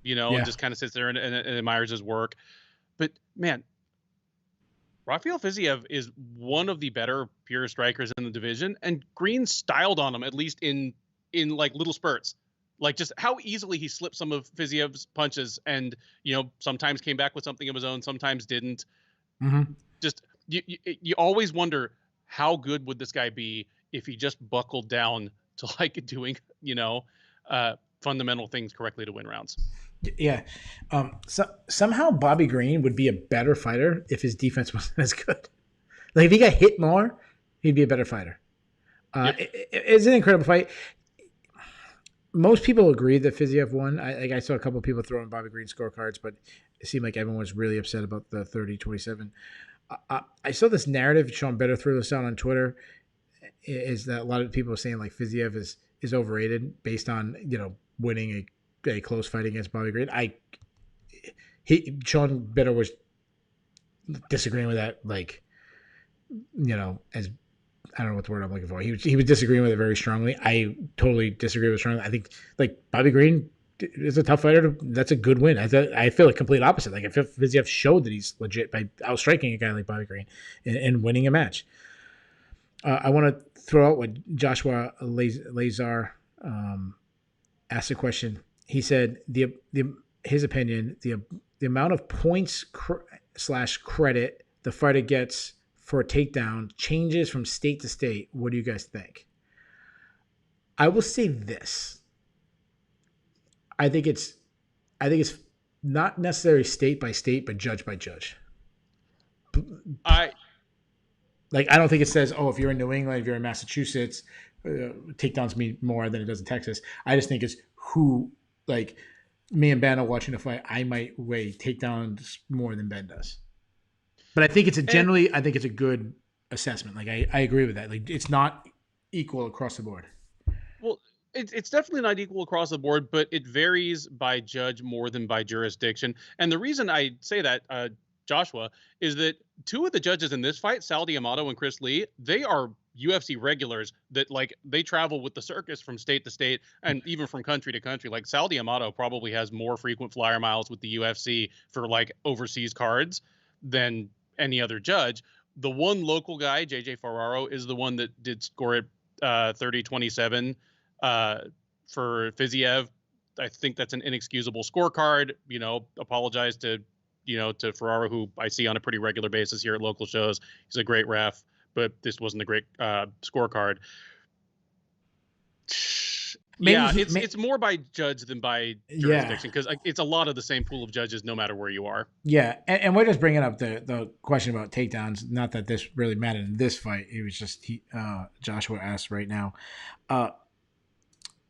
Right. And just kind of sits there and admires his work. But man, Rafael Fiziev is one of the better pure strikers in the division, and Green styled on him, at least in little spurts. Just how easily he slipped some of Fiziev's punches, and sometimes came back with something of his own, sometimes didn't. Mm-hmm. Just you always wonder, how good would this guy be if he just buckled down to doing fundamental things correctly to win rounds. Yeah. So somehow Bobby Green would be a better fighter if his defense wasn't as good. Like if he got hit more, he'd be a better fighter. Yep. It's an incredible fight. Most people agree that Fiziev won. I saw a couple of people throwing Bobby Green scorecards, but it seemed like everyone was really upset about the 30-27. I saw this narrative. Sean Better threw this out on Twitter. Is that a lot of people are saying like Fiziev is overrated based on winning a close fight against Bobby Green. Sean Better was disagreeing with that, like as I don't know what the word I'm looking for. He was disagreeing with it very strongly. I totally disagree with it strongly. I think like Bobby Green is a tough fighter. That's a good win. I feel like complete opposite. Like I feel Fiziev showed that he's legit by outstriking a guy like Bobby Green and winning a match. I want to throw out what Joshua Lazar asked a question. He said his opinion, the amount of points / credit the fighter gets for a takedown changes from state to state. What do you guys think? I will say this. I think it's not necessarily state by state, but judge by judge. I don't think it says, if you're in New England, if you're in Massachusetts, takedowns mean more than it does in Texas. I just think it's who, like me and Ben are watching a fight, I might weigh takedowns more than Ben does. But I think it's a good assessment. Like I agree with that. Like it's not equal across the board. Well, it's definitely not equal across the board, but it varies by judge more than by jurisdiction. And the reason I say that, Joshua, is that two of the judges in this fight, Sal D'Amato and Chris Lee, they are UFC regulars that like they travel with the circus from state to state and even from country to country. Like Sal D'Amato probably has more frequent flyer miles with the UFC for like overseas cards than any other judge. The one local guy, JJ Ferraro, is the one that did score it 30-27 for Fiziev. I think that's an inexcusable scorecard. Apologize to Ferraro, who I see on a pretty regular basis here at local shows. He's a great ref, but this wasn't a great scorecard. It's more by judge than by jurisdiction because it's a lot of the same pool of judges no matter where you are. Yeah, and we're just bringing up the question about takedowns. Not that this really mattered in this fight. It was just Joshua asked right now.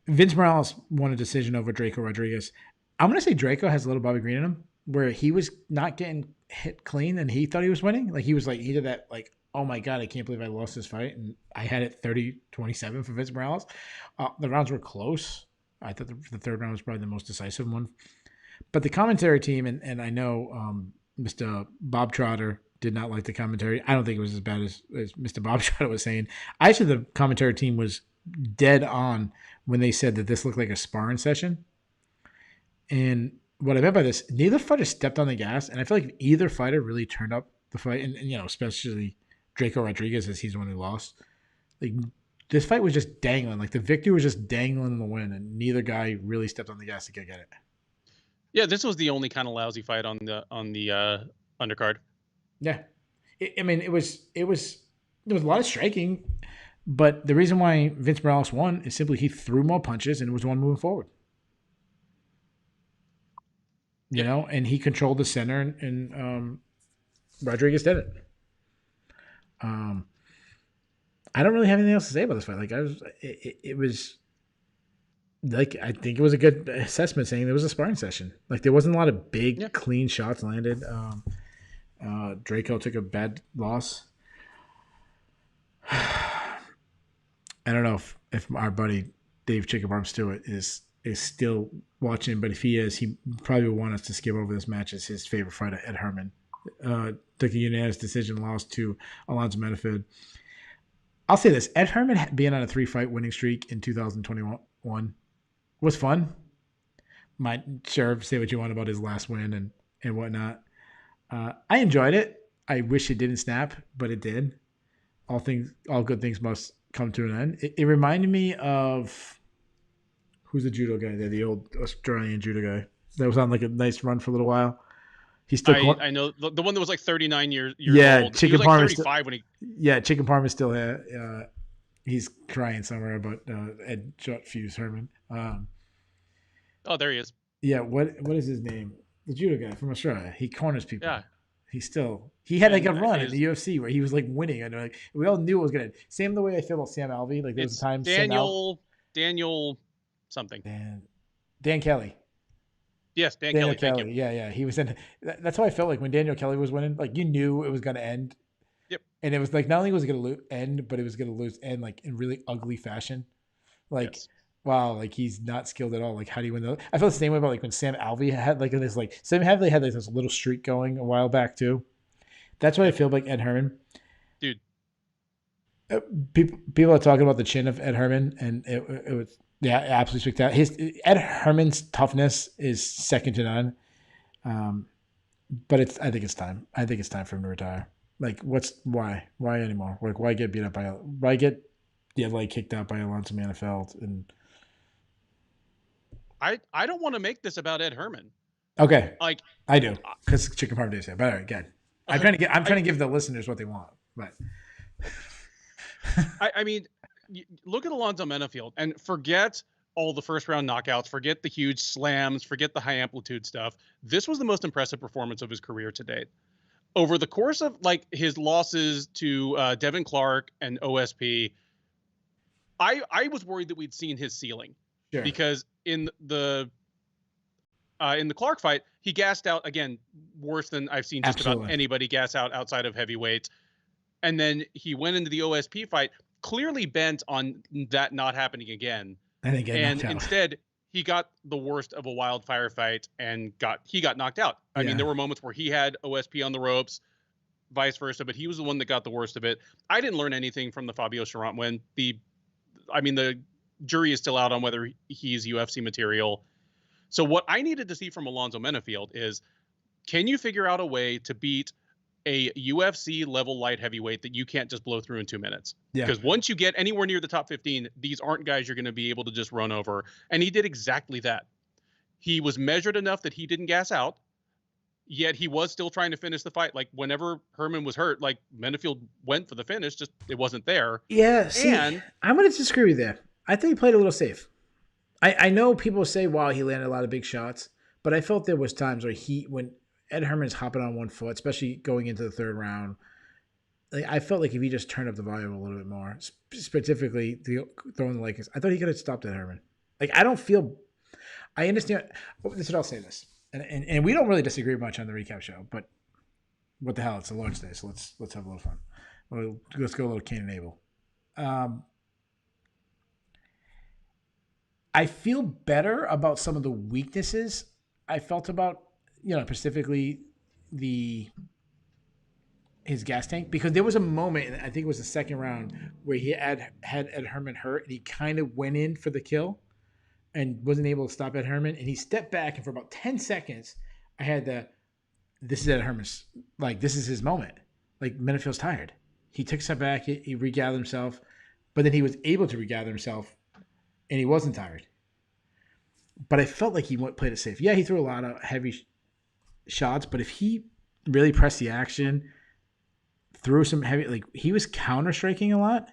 Vince Morales won a decision over Draco Rodriguez. I'm going to say Draco has a little Bobby Green in him where he was not getting hit clean and he thought he was winning. Like he did that like, oh my God, I can't believe I lost this fight. And I had it 30-27 for Vince Morales. The rounds were close. I thought the third round was probably the most decisive one. But the commentary team, and I know Mr. Bob Trotter did not like the commentary. I don't think it was as bad as Mr. Bob Trotter was saying. Actually, the commentary team was dead on when they said that this looked like a sparring session. And what I meant by this, neither fighter stepped on the gas. And I feel like if either fighter really turned up the fight, and especially Draco Rodriguez, as he's the one who lost. Like this fight was just dangling. Like the victory was just dangling in the wind, and neither guy really stepped on the gas to get it. Yeah, this was the only kind of lousy fight on the undercard. Yeah, it was there was a lot of striking, but the reason why Vince Morales won is simply he threw more punches and it was one moving forward. And he controlled the center, and Rodriguez did it. I don't really have anything else to say about this fight. Like it was like I think it was a good assessment saying there was a sparring session. Like there wasn't a lot of big clean shots landed. Draco took a bad loss. I don't know if our buddy Dave Chickenbarm Stewart is still watching, but if he is, he probably would want us to skip over this match as his favorite fighter, Ed Herman. Took a unanimous decision, lost to Alonzo Menifield. I'll say this: Ed Herman being on a 3-fight winning streak in 2021 was fun. Might say what you want about his last win and whatnot. I enjoyed it. I wish it didn't snap, but it did. All good things must come to an end. It reminded me of who's the judo guy there, the old Australian judo guy that was on like a nice run for a little while. He's still. I know the one that was like 39 years old. Chicken he was like 35 when he. Yeah, Chicken Parm is still here. He's crying somewhere about Ed shot fuse Herman. Oh, there he is. Yeah, what is his name? The judo guy from Australia. He corners people. Yeah. He had like And a run in his the UFC where he was like winning, and like we all knew it was gonna. Same the way I feel about Sam Alvey. Like there was a it's time Daniel something. Dan Kelly. Yes, Dan Daniel Kelly. Thank you. Kelly. Yeah. He was in. That's how I felt like when Daniel Kelly was winning. Like you knew it was gonna end, Yep. and it was like not only was it gonna end, but it was gonna end like in really ugly fashion. Like. Yes. Wow, like he's not skilled at all. Like, how do you win those? I felt the same way about like when Sam Alvey had like this like Sam Alvey had like this little streak going a while back too. That's what I feel like Ed Herman. Dude. People are talking about the chin of Ed Herman, and it was absolutely spectacular. Ed Herman's toughness is second to none. But I think it's time. I think it's time for him to retire. Like, why anymore? Like, why get beat up why get the leg kicked out by Alonzo Menifield and. I don't want to make this about Ed Herman. Okay. Like I do, because Chicken Parm Days. But all right, good. I'm trying to give the listeners what they want, but I mean, look at Alonzo Menifield and forget all the first round knockouts, forget the huge slams, forget the high amplitude stuff. This was the most impressive performance of his career to date. Over the course of like his losses to Devin Clark and OSP, I was worried that we'd seen his ceiling. Sure. Because in the Clark fight, he gassed out again worse than I've seen just about anybody gas out outside of heavyweight. And then he went into the OSP fight clearly bent on that not happening again. And instead, he got the worst of a wildfire fight and he got knocked out. I mean, there were moments where he had OSP on the ropes, vice versa, but he was the one that got the worst of it. I didn't learn anything from the Fabio Charant win. The jury is still out on whether he's UFC material. So what I needed to see from Alonzo Menifield is, can you figure out a way to beat a UFC level light heavyweight that you can't just blow through in 2 minutes? Yeah. Because once you get anywhere near the top 15, these aren't guys you're going to be able to just run over. And he did exactly that. He was measured enough that he didn't gas out, yet he was still trying to finish the fight. Like whenever Herman was hurt, like Menifield went for the finish, just it wasn't there. Yeah. See, I'm going to disagree with that. I think he played a little safe. I know people say, wow, he landed a lot of big shots, but I felt there was times where when Ed Herman's hopping on one foot, especially going into the third round, like, I felt like if he just turned up the volume a little bit more, specifically throwing the legs, I thought he could have stopped Ed Herman. Like, I understand. I'll say this, and we don't really disagree much on the recap show, but what the hell? It's a Lord's Day, so let's have a little fun. Let's go a little Cain and Abel. I feel better about some of the weaknesses I felt about, specifically his gas tank, because there was a moment, I think it was the second round, where he had Ed Herman hurt, and he kind of went in for the kill and wasn't able to stop Ed Herman, and he stepped back, and for about 10 seconds, I had this is Ed Herman's, like, this is his moment. Like, Menifield's tired. He took a step back, he regathered himself, but then he was able to regather himself, and he wasn't tired. But I felt like he played it safe. Yeah, he threw a lot of heavy shots, but if he really pressed the action, threw some heavy, like he was counter-striking a lot,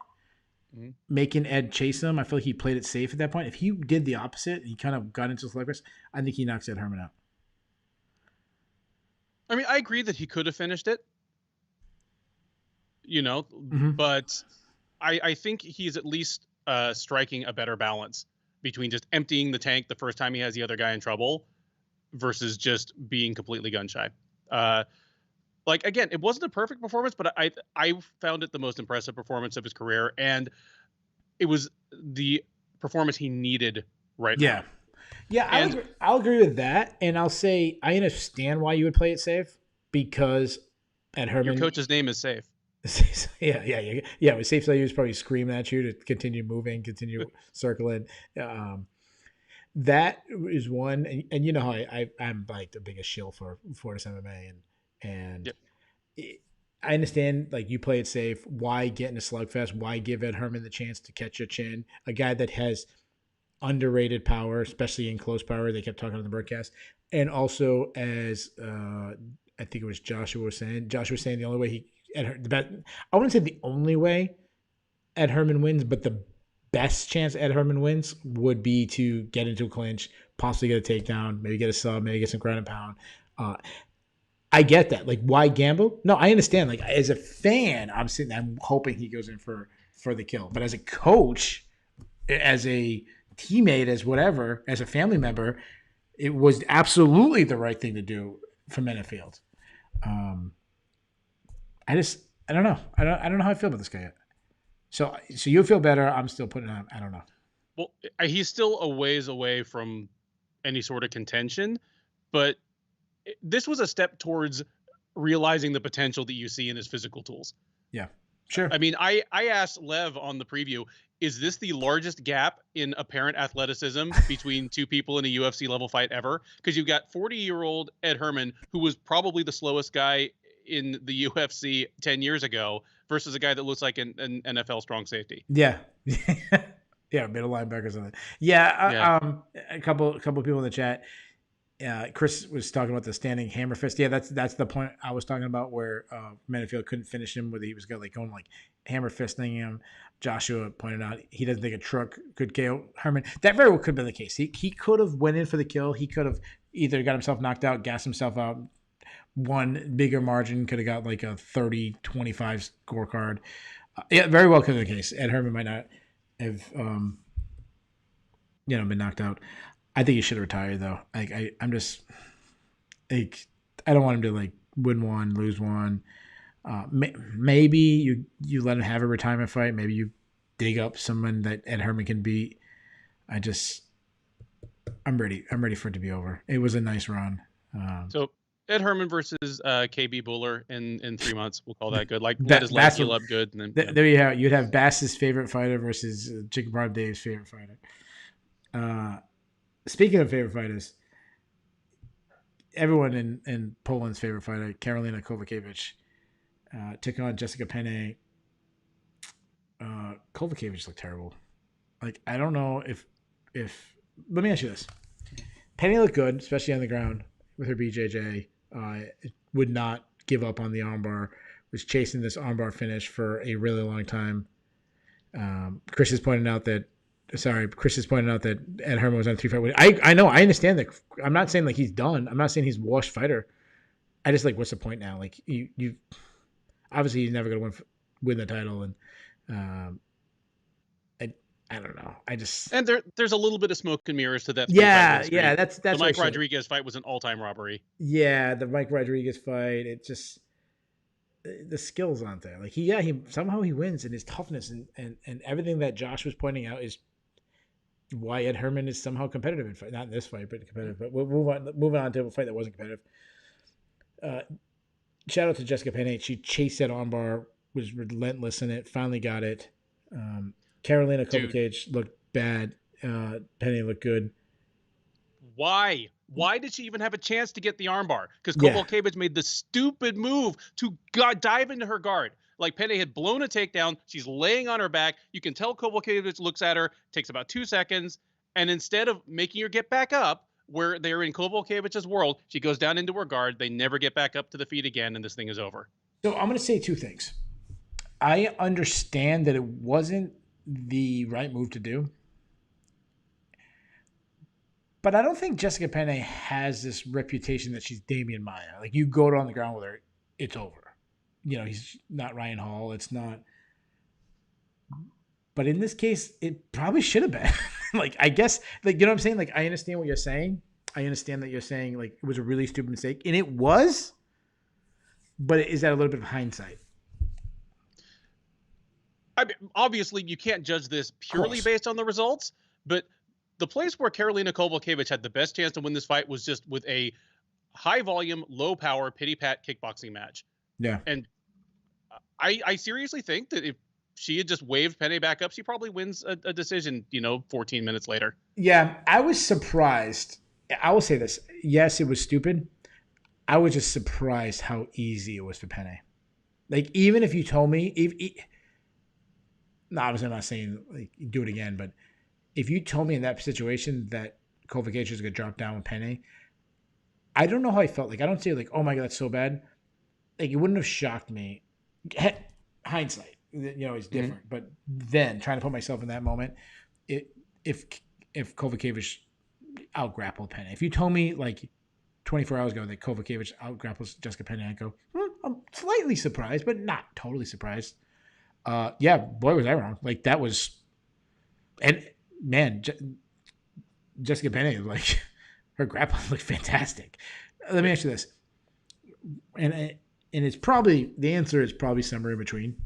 making Ed chase him. I feel like he played it safe at that point. If he did the opposite, he kind of got into his leg press, I think he knocks Ed Herman out. I mean, I agree that he could have finished it, but I think he's at least striking a better balance between just emptying the tank the first time he has the other guy in trouble versus just being completely gun shy. Like, again, it wasn't a perfect performance, but I found it the most impressive performance of his career, and it was the performance he needed right now. Yeah, I'll agree with that, and I'll say I understand why you would play it safe, because Ed Herman, your coach's name is Safe. Yeah. With Safe, he was probably screaming at you to continue moving, continue circling. That is one, and you know how I'm like the biggest shill for Fortis MMA, and I understand, like, you play it safe. Why get in a slugfest? Why give Ed Herman the chance to catch your chin? A guy that has underrated power, especially in close power. They kept talking on the broadcast, and also as I think it was Joshua was saying the only way I wouldn't say the only way Ed Herman wins, but the best chance Ed Herman wins would be to get into a clinch, possibly get a takedown, maybe get a sub, maybe get some ground and pound. I get that. Like, why gamble? No, I understand. Like, as a fan, I'm hoping he goes in for the kill. But as a coach, as a teammate, as whatever, as a family member, it was absolutely the right thing to do for Menifield. I don't know. I don't know how I feel about this guy yet. So you feel better. I'm still putting on. I don't know. Well, he's still a ways away from any sort of contention, but this was a step towards realizing the potential that you see in his physical tools. Yeah, sure. I mean, I asked Lev on the preview, is this the largest gap in apparent athleticism between two people in a UFC level fight ever? Because you've got 40-year-old Ed Herman, who was probably the slowest guy in the UFC 10 years ago, versus a guy that looks like an NFL strong safety. Yeah. Yeah, middle linebackers on it. Yeah, a couple people in the chat. Chris was talking about the standing hammer fist. Yeah, that's the point I was talking about, where Menifield couldn't finish him, where he was going hammer fisting him. Joshua pointed out he doesn't think a truck could KO Herman. That very well could have been the case. He could have went in for the kill. He could have either got himself knocked out, gassed himself out, one bigger margin, could have got like a 30-25 scorecard. Yeah, very well could have been the case. Ed Herman might not have been knocked out. I think he should have retired, though. I'm just like, I don't want him to like win one, lose one. Maybe you let him have a retirement fight. Maybe you dig up someone that Ed Herman can beat. I'm ready. I'm ready for it to be over. It was a nice run. So Ed Herman versus KB Buller in 3 months. We'll call that good. Like, let his leg heal up good. And then, there you have it. You'd have Bass's favorite fighter versus Chicken Parm Dave's favorite fighter. Speaking of favorite fighters, everyone in Poland's favorite fighter, Karolina Kowalkiewicz, took on Jessica Penne. Kowalkiewicz looked terrible. Like, I don't know if let me ask you this. Penne looked good, especially on the ground with her BJJ. Would not give up on the armbar. Was chasing this armbar finish for a really long time. Chris is pointing out that Ed Herman was on a 3-fight win. I know, I understand that. I'm not saying like he's done. I'm not saying he's a washed fighter. I just like, what's the point now? Like, you obviously he's never going to win the title, and I don't know. And there's a little bit of smoke and mirrors to that. Yeah. That's the Mike Rodriguez fight was an all-time robbery. Yeah, the Mike Rodriguez fight. It just, the skills aren't there. Like he somehow he wins, and his toughness and everything that Josh was pointing out is why Ed Herman is somehow competitive in fight. Not in this fight, but competitive. But we'll moving on to a fight that wasn't competitive. Shout out to Jessica Penne. She chased that armbar, was relentless in it. Finally got it. Karolina Kowalkiewicz looked bad. Penne looked good. Why? Why did she even have a chance to get the armbar? Because Kowalkiewicz made the stupid move to dive into her guard. Like, Penne had blown a takedown. She's laying on her back. You can tell Kowalkiewicz looks at her, takes about 2 seconds, and instead of making her get back up, where they're in Kowalkiewicz's world, she goes down into her guard. They never get back up to the feet again, and this thing is over. So I'm going to say 2 things. I understand that it wasn't the right move to do, but I don't think Jessica Penne has this reputation that she's Damian Maia. Like, you go on the ground with her, it's over. He's not Ryan Hall. It's not. But in this case, it probably should have been. Like, I guess, like, you know what I'm saying? Like, I understand what you're saying. I understand that you're saying, like, it was a really stupid mistake. And it was. But is that a little bit of hindsight? I mean, obviously, you can't judge this purely based on the results. But the place where Karolina Kowalkiewicz had the best chance to win this fight was just with a high-volume, low-power, pity-pat kickboxing match. Yeah. And I seriously think that if she had just waved Penne back up, she probably wins a decision, 14 minutes later. Yeah, I was surprised. I will say this. Yes, it was stupid. I was just surprised how easy it was for Penne. Like, even if you told me, obviously I'm not saying like do it again, but if you told me in that situation that Kowalkiewicz was going to drop down with Penne, I don't know how I felt. Like, I don't say like, oh my God, that's so bad. Like, it wouldn't have shocked me. Hindsight. It's different. But then trying to put myself in that moment, if Kowalkiewicz out-grappled Penne. If you told me like 24 hours ago that Kowalkiewicz out-grapples Jessica Penne, I'd go, I'm slightly surprised, but not totally surprised. Yeah, boy, was I wrong. Like that was, and man, Jessica Penne, like her grappling looked fantastic. Let me ask you this, and it's probably the answer is probably somewhere in between.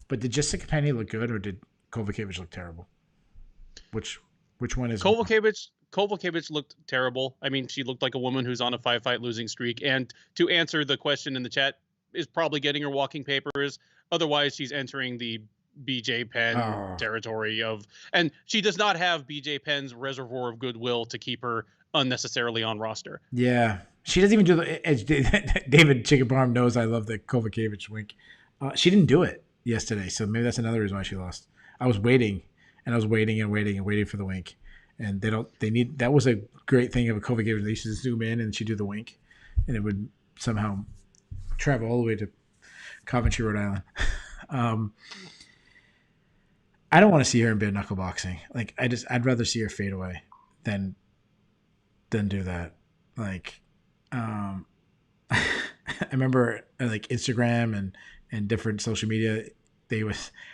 But did Jessica Penne look good, or did Kowalkiewicz look terrible? Which one is Kowalkiewicz looked terrible. I mean, she looked like a woman who's on a 5-fight losing streak. And to answer the question in the chat, is probably getting her walking papers. Otherwise, she's entering the BJ Penn territory of, and she does not have BJ Penn's reservoir of goodwill to keep her unnecessarily on roster. Yeah, she doesn't even do the. David Chickabarm knows I love the Kowalkiewicz wink. She didn't do it yesterday, so maybe that's another reason why she lost. I was waiting for the wink, and that was a great thing of a Kowalkiewicz. They used to zoom in and she'd do the wink, and it would somehow travel all the way to Coventry, Rhode Island. I don't want to see her in bare knuckle boxing. Like I'd rather see her fade away than do that. Like, I remember like Instagram and different social media. I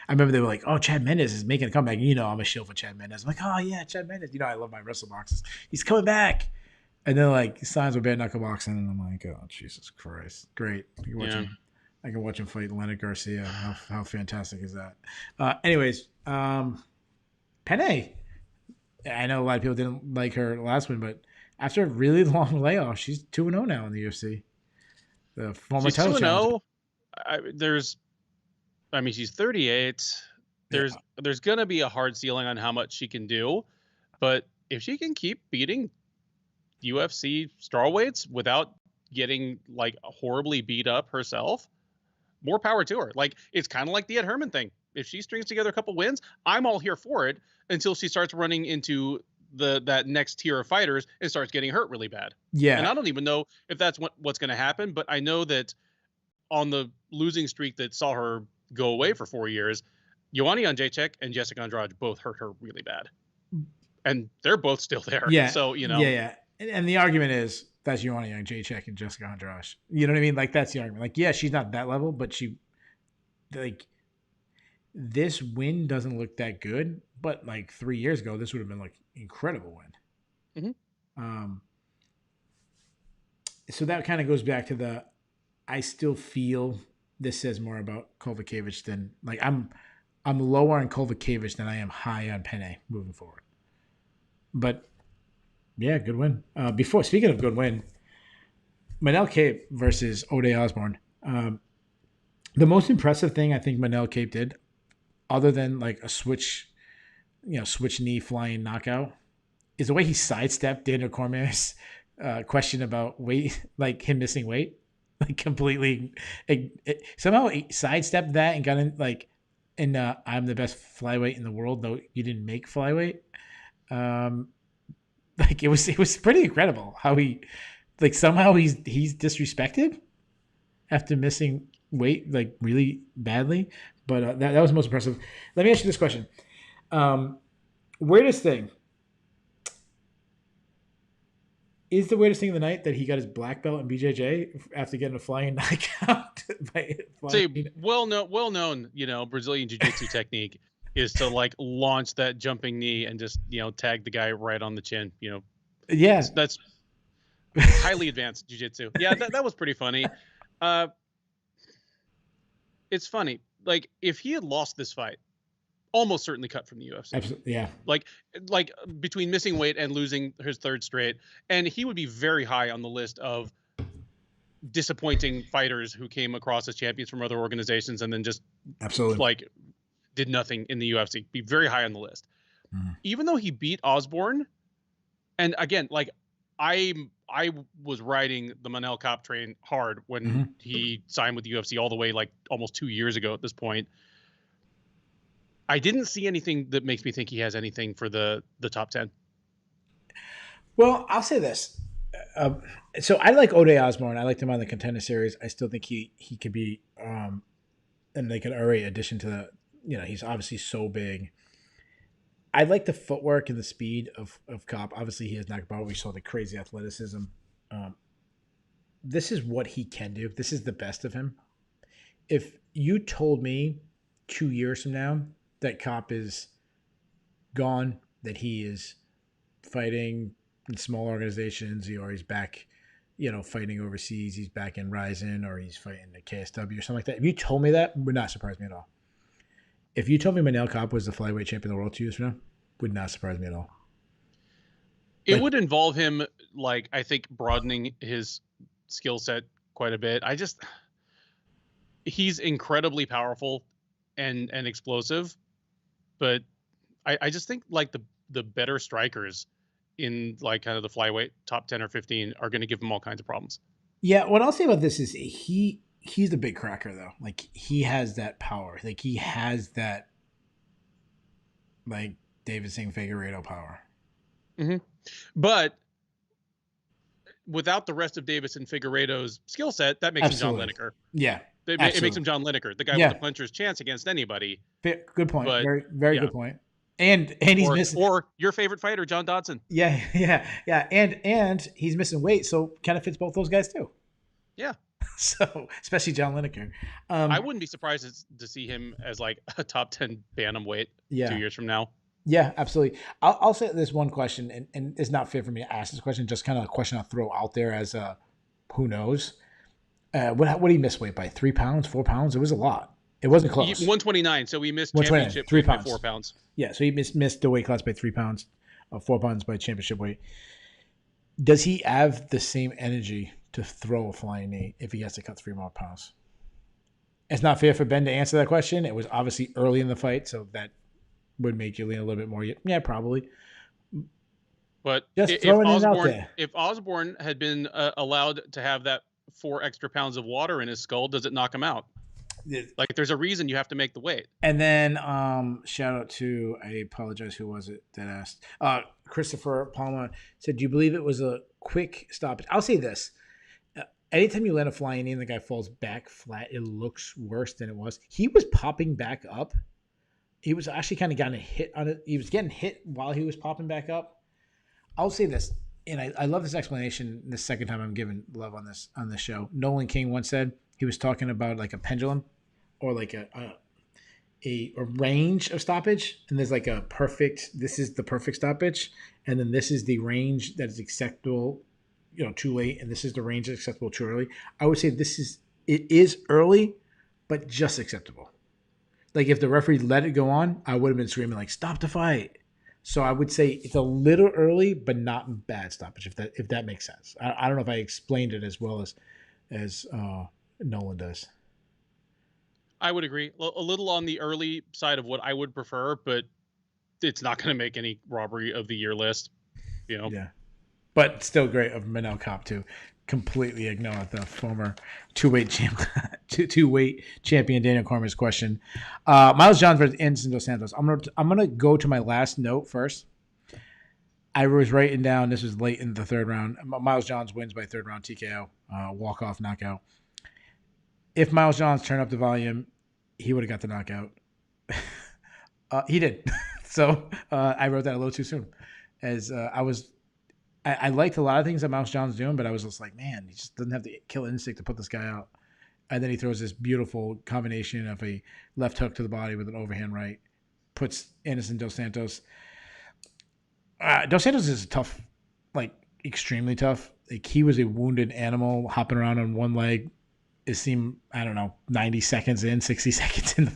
remember they were like, "Oh, Chad Mendes is making a comeback." I'm a shill for Chad Mendes. I'm like, "Oh yeah, Chad Mendes." I love my wrestle boxes. He's coming back. And then like signs with bare knuckle boxing, and I'm like, "Oh Jesus Christ, great!" I can watch him fight Leonard Garcia. How fantastic is that? Anyways, Penne. I know a lot of people didn't like her last one, but after a really long layoff, she's 2-0 now in the UFC. The former title challenger. She's 38. There's gonna be a hard ceiling on how much she can do, but if she can keep beating UFC strawweights without getting like horribly beat up herself, more power to her. Like it's kind of like the Ed Herman thing. If she strings together a couple wins, I'm all here for it until she starts running into that next tier of fighters and starts getting hurt really bad. Yeah, and I don't even know if that's what's going to happen, but I know that on the losing streak that saw her go away for 4 years, Joanna Jędrzejczyk and Jessica Andrade both hurt her really bad, and they're both still there. Yeah. So Yeah. And the argument is that's Joanna Jędrzejczyk and Jessica Andrade. You know what I mean? Like that's the argument. Like, yeah, she's not that level, but she, like, this win doesn't look that good. But like 3 years ago, this would have been like incredible win. So that kind of goes back to I still feel this says more about Kowalkiewicz than like I'm lower on Kowalkiewicz than I am high on Penne moving forward. But yeah, good win. Speaking of good win, Manel Kape versus Ode Osbourne. The most impressive thing I think Manel Kape did, other than like a switch knee flying knockout, is the way he sidestepped Daniel Cormier's question about weight, like him missing weight, like completely. Somehow he sidestepped that and got in like, and I'm the best flyweight in the world, though you didn't make flyweight. Like it was pretty incredible how he, like somehow he's disrespected after missing weight like really badly. But that was most impressive. Let me ask you this question: weirdest thing is the weirdest thing of the night that he got his black belt in BJJ after getting a flying knockout. Well known, Brazilian jiu-jitsu technique is to like launch that jumping knee and just tag the guy right on the chin. Yeah, that's highly advanced jiu-jitsu. Yeah, that was pretty funny. It's funny. Like if he had lost this fight, almost certainly cut from the UFC. Absolutely, yeah. Like between missing weight and losing his third straight, and he would be very high on the list of disappointing fighters who came across as champions from other organizations and then just absolutely like did nothing in the UFC. Be very high on the list. Even though he beat Osbourne, and again, like I was riding the Manel Kape train hard when he signed with the UFC all the way like almost 2 years ago at this point. I didn't see anything that makes me think he has anything for the top 10. Well, I'll say this. So I like Ode Osbourne. I liked him on the Contender Series. I still think he could be and like an already addition to the, he's obviously so big. I like the footwork and the speed of Kape. Obviously, he has knockout. We saw the crazy athleticism. This is what he can do. This is the best of him. If you told me 2 years from now that Kape is gone, that he is fighting in small organizations, or he's back, fighting overseas, he's back in Ryzen, or he's fighting the KSW or something like that. If you told me that, it would not surprise me at all. If you told me Manel Kape was the flyweight champion of the world 2 years from now, would not surprise me at all. It would involve him, I think, broadening his skill set quite a bit. He's incredibly powerful and explosive, but I just think the better strikers in kind of the flyweight top 10 or 15 are going to give him all kinds of problems. Yeah, what I'll say about this is he's the big cracker though. He has that power. He has that Davidson Figueiredo power. Mm-hmm. But without the rest of Davidson Figueiredo's skill set, that makes him John Lineker. Yeah. It makes him John Lineker, the guy with the puncher's chance against anybody. Good point. But, very good point. And he's missing. Or your favorite fighter, John Dodson. Yeah. And he's missing weight, so kind of fits both those guys too. Yeah. So, especially John Lineker. I wouldn't be surprised to see him as a top 10 bantamweight 2 years from now. Yeah, absolutely. I'll say this one question, and it's not fair for me to ask this question, just kind of a question I'll throw out there as who knows. What did he miss weight by? 3 pounds, 4 pounds? It was a lot. It wasn't close. 129, so he missed championship 3 by pounds. 4 pounds. Yeah, so he missed the weight class by 3 pounds, 4 pounds by championship weight. Does he have the same energy to throw a flying knee if he has to cut 3 more pounds? It's not fair for Ben to answer that question. It was obviously early in the fight, so that would make you lean a little bit more. Yeah, probably. But if Osbourne had been allowed to have that 4 extra pounds of water in his skull, does it knock him out? There's a reason you have to make the weight. And then shout out to, I apologize, who was it that asked? Christopher Palma said, do you believe it was a quick stoppage? I'll say this. Anytime you land a flying knee and the guy falls back flat, it looks worse than it was. He was popping back up. He was actually kind of getting a hit on it. He was getting hit while he was popping back up. I'll say this, and I love this explanation. The second time I'm giving love on this show. Nolan King once said he was talking about a pendulum, or a range of stoppage, and there's this is the perfect stoppage, and then this is the range that is acceptable, too late, and this is the range that's acceptable too early. I would say it is early, but just acceptable. If the referee let it go on, I would have been screaming stop the fight. So I would say it's a little early, but not bad stoppage, if that makes sense. I don't know if I explained it as well as Nolan does. I would agree. A little on the early side of what I would prefer, but it's not going to make any robbery of the year list. Yeah. But still great of Manel Kape to completely ignore the former two-weight champion Daniel Cormier's question. Miles Jones versus Anderson Dos Santos. I'm gonna go to my last note first. I was writing down, this was late in the third round. Miles Jones wins by third round TKO, walk-off knockout. If Miles Jones turned up the volume, he would have got the knockout. He did. So I wrote that a little too soon. I liked a lot of things that Miles Jones doing, but I was just like, man, he just doesn't have the kill instinct to put this guy out. And then he throws this beautiful combination of a left hook to the body with an overhand right, puts Anderson Dos Santos. Dos Santos is tough, extremely tough. He was a wounded animal hopping around on one leg. It seemed, 90 seconds in, 60 seconds in.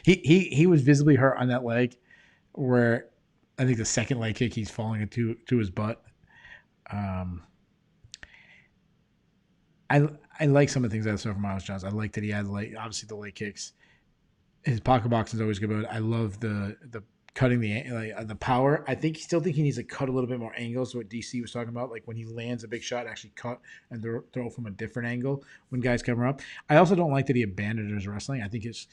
He was visibly hurt on that leg, where I think the second leg kick he's falling into his butt. I like some of the things I saw from Miles Jones. I like that he had obviously the leg kicks. His pocket boxing is always good, but I love the cutting the power. I still think he needs to cut a little bit more angles. What DC was talking about, when he lands a big shot, actually cut and throw from a different angle when guys cover up. I also don't like that he abandoned his wrestling. I think it's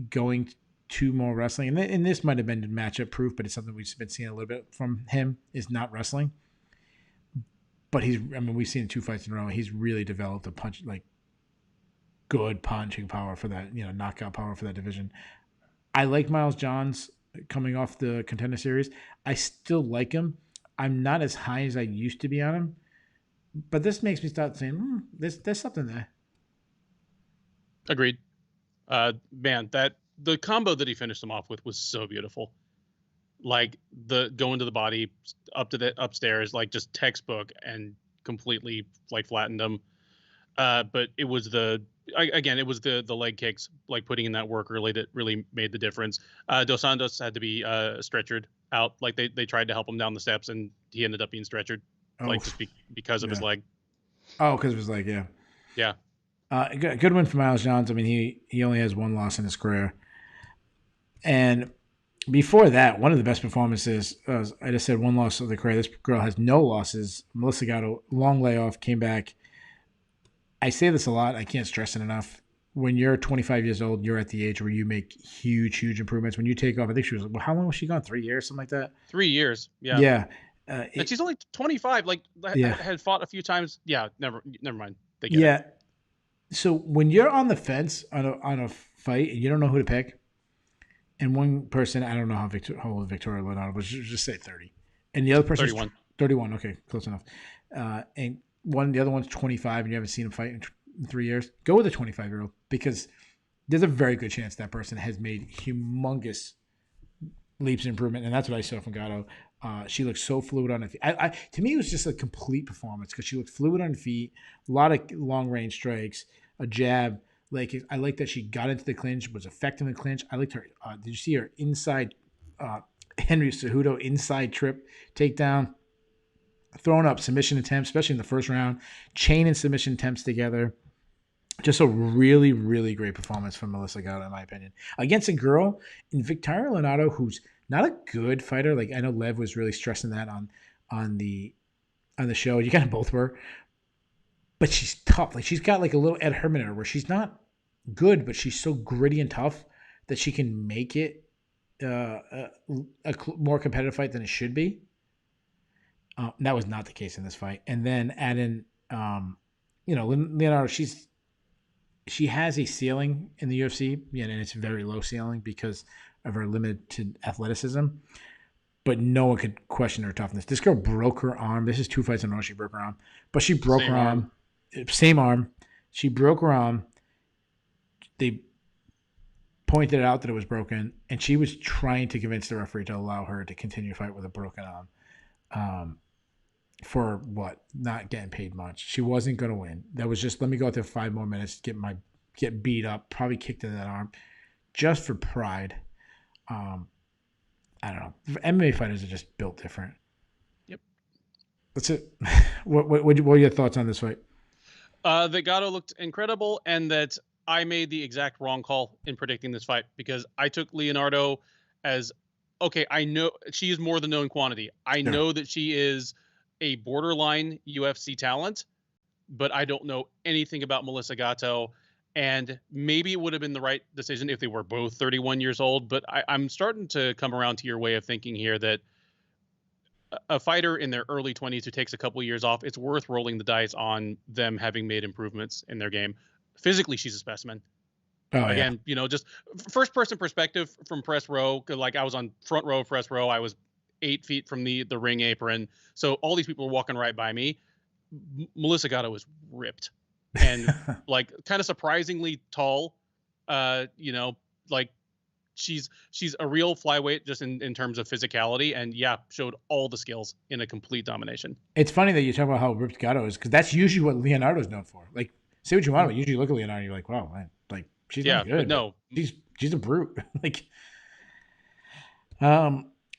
going to more wrestling, and this might have been matchup proof, but it's something we've been seeing a little bit from him, is not wrestling. But we've seen 2 fights in a row. He's really developed a punch, good punching power for that, knockout power for that division. I like Miles Johns coming off the Contender Series. I still like him. I'm not as high as I used to be on him, but this makes me start saying, there's something there. Agreed. Man, the combo that he finished him off with was so beautiful. Like the going to the body up to the upstairs, like just textbook, and completely like flattened him. But it was the leg kicks, like putting in that work early, that really made the difference. Dos Santos had to be stretchered out. Like they tried to help him down the steps, and he ended up being stretchered, because of his leg. Oh, because of his leg, yeah. Yeah. Good win for Miles Johns. I mean, he only has one loss in his career. And before that, one of the best performances, I just said one loss of the career. This girl has no losses. Melissa Gatto, long layoff, came back. I say this a lot. I can't stress it enough. When you're 25 years old, you're at the age where you make huge, huge improvements. When you take off, I think she was, how long was she gone? 3 years, something like that? 3 years, yeah. Yeah. And she's only 25, had fought a few times. Yeah, never mind. Yeah. So when you're on the fence on a fight and you don't know who to pick, and one person, I don't know how old Victoria Leonardo was, just say 30, and the other person 31. 31. Okay, close enough. And the other one's 25, and you haven't seen him fight in 3 years. Go with a 25-year-old, because there's a very good chance that person has made humongous leaps in improvement, and that's what I saw from Gatto. She looked so fluid on her feet. To me, it was just a complete performance, because she looked fluid on her feet, a lot of long-range strikes, a jab. Like, I like that she got into the clinch, was effective in the clinch. I liked her. Did you see her inside Henry Cejudo inside trip takedown? Throwing up submission attempts, especially in the first round, chain and submission attempts together. Just a really, really great performance from Melissa Gatto, in my opinion, against a girl in Victoria Leonardo, who's not a good fighter. Like, I know Lev was really stressing that on the show. You kind of both were, but she's tough. Like, she's got like a little Ed Herman in her, where she's not good, but she's so gritty and tough that she can make it a more competitive fight than it should be. That was not the case in this fight. And then add in, Leonardo, she has a ceiling in the UFC, and it's a very low ceiling because of her limited athleticism. But no one could question her toughness. This girl broke her arm. This is 2 fights in a row she broke her arm. But she broke her arm. Same arm. She broke her arm. They pointed out that it was broken, and she was trying to convince the referee to allow her to continue to fight with a broken arm. For what? Not getting paid much. She wasn't going to win. That was just, let me go out there 5 more minutes, get beat up, probably kicked in that arm, just for pride. I don't know. MMA fighters are just built different. Yep. That's it. What were your thoughts on this fight? That Gatto looked incredible, and that I made the exact wrong call in predicting this fight, because I took Leonardo as, okay, I know she is more than known quantity. I know that she is a borderline UFC talent, but I don't know anything about Melissa Gatto. And maybe it would have been the right decision if they were both 31 years old. But I'm starting to come around to your way of thinking here, that a fighter in their early 20s who takes a couple of years off, it's worth rolling the dice on them having made improvements in their game. Physically, she's a specimen. Again, just first person perspective from press row. Like, I was on front row of press row. I was 8 feet from the ring apron. So all these people were walking right by me. Melissa Gatto was ripped and like kind of surprisingly tall. Like she's a real flyweight just in terms of physicality, and showed all the skills in a complete domination. It's funny that you talk about how ripped Gatto is, because that's usually what Leonardo's known for. Like, say what you want, but usually look at Leonardo and you're like, wow, man, like, she's not good. But no, she's a brute. Like,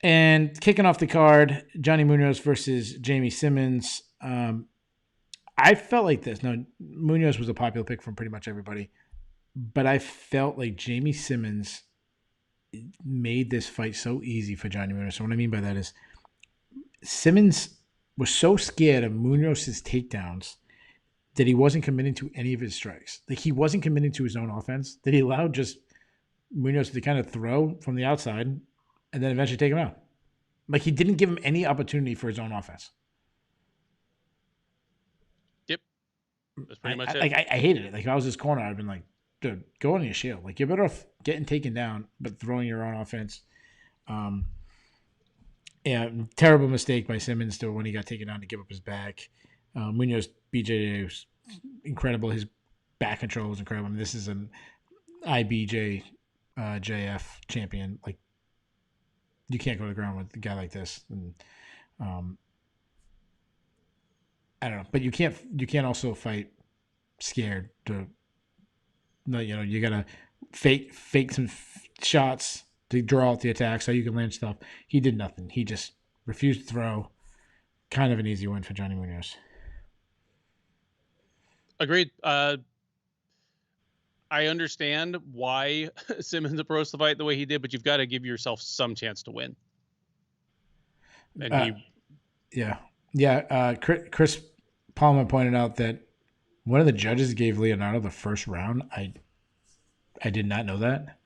and kicking off the card, Johnny Munhoz versus Jamie Simmons. I felt like this. Now, Munhoz was a popular pick from pretty much everybody, but I felt like Jamie Simmons made this fight so easy for Johnny Munhoz. So what I mean by that is, Simmons was so scared of Munhoz's takedowns that he wasn't committing to any of his strikes. Like, he wasn't committing to his own offense, that he allowed just Munhoz to kind of throw from the outside and then eventually take him out. Like, he didn't give him any opportunity for his own offense. Yep. That's pretty much it. Like I hated it. Like if I was his corner, I'd been like, dude, go on your shield. Like you're better off getting taken down, but throwing your own offense. Yeah, terrible mistake by Simmons to when he got taken down to give up his back. Munhoz BJJ was incredible. His back control was incredible. I mean, this is an IBJ JF champion. Like you can't go to the ground with a guy like this. And I don't know, but you can't also fight scared. You gotta fake some shots to draw out the attack so you can land stuff. He did nothing. He just refused to throw. Kind of an easy win for Johnny Munhoz. Agreed. I understand why Simmons approached the fight the way he did, but you've got to give yourself some chance to win. And Chris Palmer pointed out that one of the judges gave Leonardo the first round. I did not know that.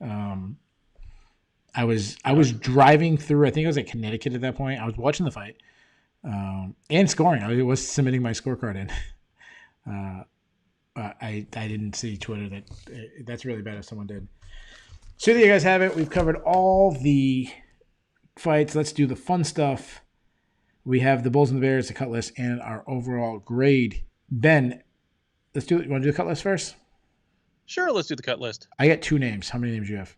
I was driving through. I think I was at Connecticut at that point. I was watching the fight and scoring. I was submitting my scorecard in. I didn't see Twitter that's really bad if someone did. So there you guys have it. We've covered all the fights. Let's do the fun stuff. We have the Bulls and the Bears, the cut list, and our overall grade. Ben, let's do it. You want to do the cut list first? Sure, let's do the cut list. I got 2 names. How many names do you have?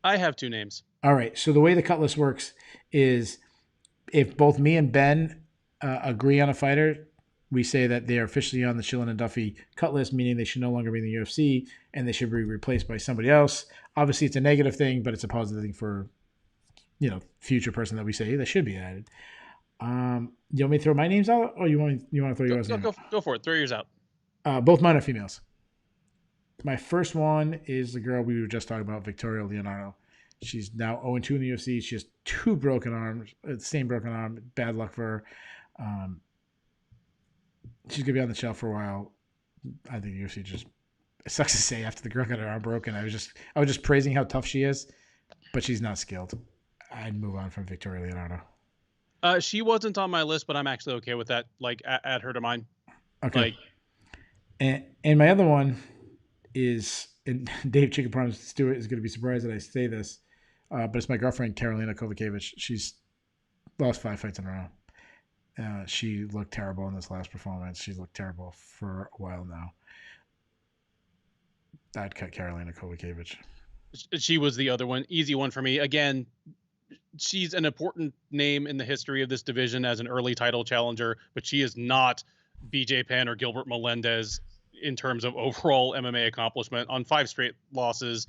I have 2 names. All right. So the way the cut list works is if both me and Ben agree on a fighter, we say that they are officially on the Shillen and Duffy cut list, meaning they should no longer be in the UFC and they should be replaced by somebody else. Obviously, it's a negative thing, but it's a positive thing for future person that we say that should be added. You want me to throw my names out, or you want to throw yours out? Go for it. Throw yours out. Both mine are females. My first one is the girl we were just talking about, Victoria Leonardo. She's now 0-2 in the UFC. She has 2 broken arms, same broken arm. Bad luck for her. She's gonna be on the shelf for a while. I think the UFC just, it sucks to say after the girl got her arm broken. I was just praising how tough she is, but she's not skilled. I'd move on from Victoria Leonardo. She wasn't on my list, but I'm actually okay with that. Like, add her to mine. Okay. And my other one is, and Dave Chicken Promise Stewart is going to be surprised that I say this, but it's my girlfriend, Karolina Kowalkiewicz. She's lost 5 fights in a row. She looked terrible in this last performance. She's looked terrible for a while now. I'd cut Karolina Kowalkiewicz. She was the other one. Easy one for me. Again, she's an important name in the history of this division as an early title challenger, but she is not BJ Penn or Gilbert Melendez in terms of overall MMA accomplishment. On 5 straight losses,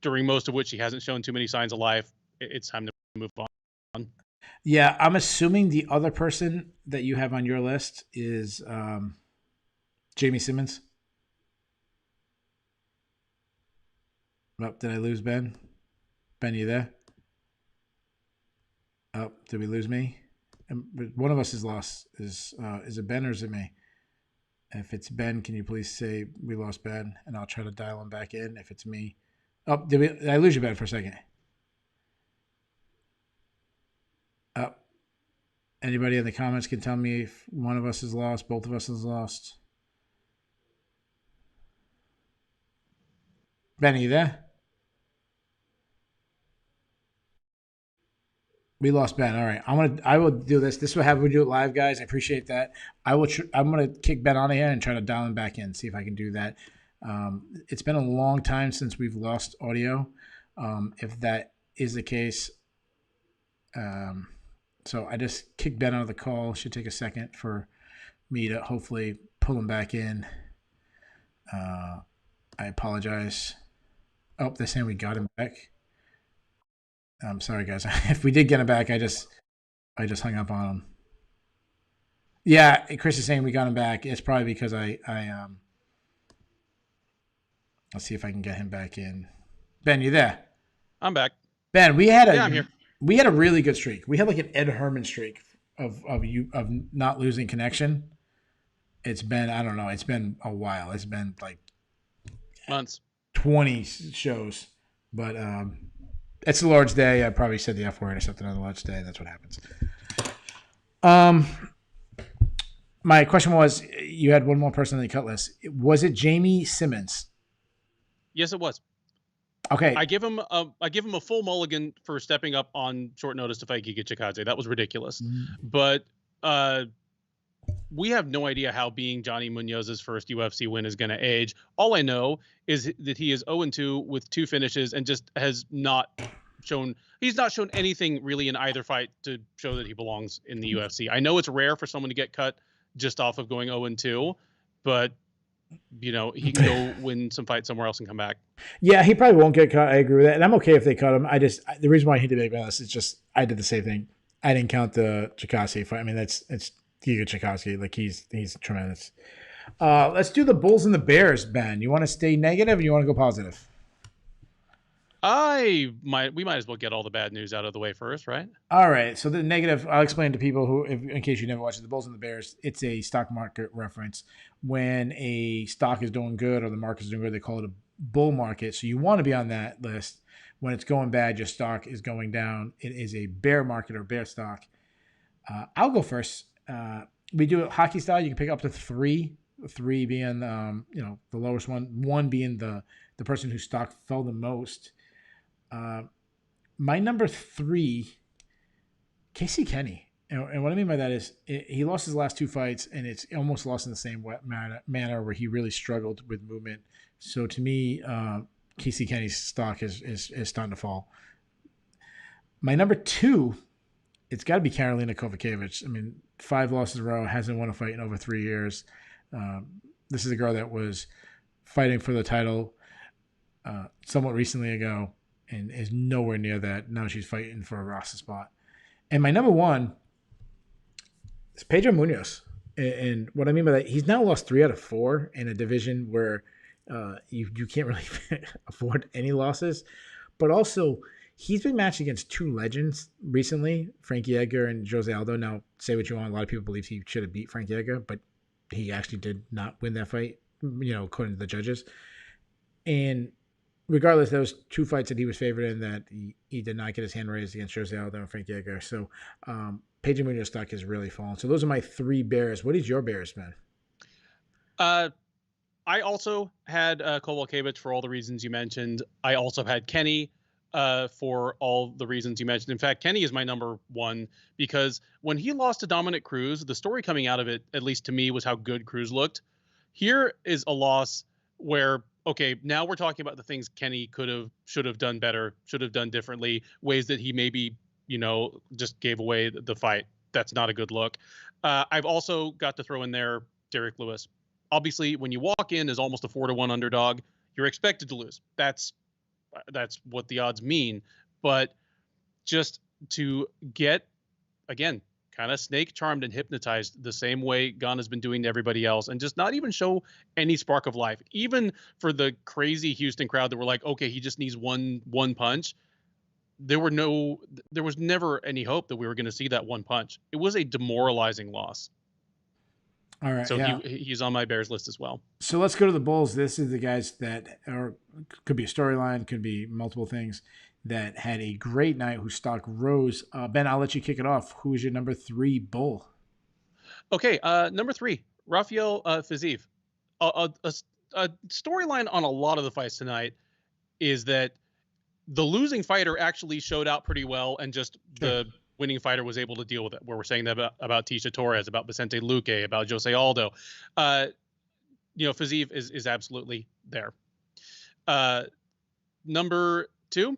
during most of which she hasn't shown too many signs of life, it's time to move on. Yeah, I'm assuming the other person that you have on your list is Jamie Simmons. Oh, did I lose Ben? Ben, you there? Oh, did we lose me? One of us is lost. Is it Ben or is it me? If it's Ben, can you please say we lost Ben, and I'll try to dial him back in. If it's me, oh, did I lose you, Ben, for a second? Oh, anybody in the comments can tell me if one of us is lost, both of us is lost. Ben, are you there? We lost Ben. All right, I will do this. This is how we do it live, guys. I appreciate that. I'm gonna kick Ben out of here and try to dial him back in. See if I can do that. It's been a long time since we've lost audio. If that is the case, so I just kicked Ben out of the call. Should take a second for me to hopefully pull him back in. I apologize. Oh, they're saying we got him back. I'm sorry, guys. If we did get him back, I just hung up on him. Yeah, Chris is saying we got him back. It's probably because I I'll see if I can get him back in. Ben, you there? I'm back. Ben, I'm here. We had a really good streak. We had like an Ed Herman streak of not losing connection. It's been, I don't know, it's been a while. It's been like months, 20 shows, but it's a large day. I probably said the F word or something on the large day. That's what happens. My question was, you had one more person on the cut list. Was it Jamie Simmons? Yes, it was. Okay. I give him a full mulligan for stepping up on short notice to fight Giga Chikadze. That was ridiculous. But we have no idea how being Johnny Munhoz's first UFC win is going to age. All I know is that he is 0-2 with 2 finishes and just has not shown anything really in either fight to show that he belongs in the UFC. I know it's rare for someone to get cut just off of going 0-2, but he can go win some fights somewhere else and come back. Yeah, he probably won't get cut. I agree with that. And I'm okay if they cut him. The reason why he did make my list is just I did the same thing. I didn't count the Chikadze fight. I mean, it's Giga Chikadze. Like he's tremendous. Let's do the Bulls and the Bears, Ben. You want to stay negative or you want to go positive? We might as well get all the bad news out of the way first, right? All right. So the negative, I'll explain to people who, in case you never watched the Bulls and the Bears, it's a stock market reference. When a stock is doing good or the market is doing good, they call it a bull market. So you want to be on that list. When it's going bad, your stock is going down. It is a bear market or bear stock. I'll go first. We do it hockey style. You can pick up to 3. 3 being the lowest one. 1 being the person whose stock fell the most. My number 3, Casey Kenny. And what I mean by that is he lost his last 2 fights, and it's almost lost in the same manner where he really struggled with movement. So to me, Casey Kenny's stock is starting to fall. My number 2, it's got to be Karolina Kowalkiewicz. I mean, 5 losses in a row, hasn't won a fight in over 3 years. This is a girl that was fighting for the title somewhat recently ago and is nowhere near that. Now she's fighting for a roster spot. And my number 1 is Pedro Munhoz. And what I mean by that, he's now lost 3 out of 4 in a division where you can't really afford any losses. But also, he's been matched against 2 legends recently, Frankie Edgar and Jose Aldo. Now, say what you want. A lot of people believe he should have beat Frankie Edgar, but he actually did not win that fight, according to the judges. And regardless, those 2 fights that he was favored in that he did not get his hand raised against Jose Aldo and Frankie Edgar. So Pedro Munhoz stock has really fallen. So those are my 3 bears. What is your bears, man? I also had Kowalkiewicz for all the reasons you mentioned. I also had Kenny for all the reasons you mentioned. In fact, Kenny is my number 1 because when he lost to Dominic Cruz, the story coming out of it, at least to me, was how good Cruz looked. Here is a loss where, okay, now we're talking about the things Kenny should have done better, should have done differently, ways that he maybe, just gave away the fight. That's not a good look. I've also got to throw in there Derek Lewis. Obviously, when you walk in as almost a 4-1 underdog, you're expected to lose. That's what the odds mean. But just to get, again, kind of snake charmed and hypnotized the same way Gane has been doing to everybody else, and just not even show any spark of life, even for the crazy Houston crowd that were like, okay, he just needs one punch. There was never any hope that we were going to see that one punch. It was a demoralizing loss. All right. So yeah. He's on my Bears list as well. So let's go to the Bulls. This is the guys that could be a storyline, could be multiple things, that had a great night, whose stock rose. Ben, I'll let you kick it off. Who is your number 3 Bull? Okay, number 3, Rafael Fiziev. A storyline on a lot of the fights tonight is that the losing fighter actually showed out pretty well, and just the winning fighter was able to deal with it. Where we're saying that about Tecia Torres, about Vicente Luque, about Jose Aldo. Fiziev is absolutely there. Number 2,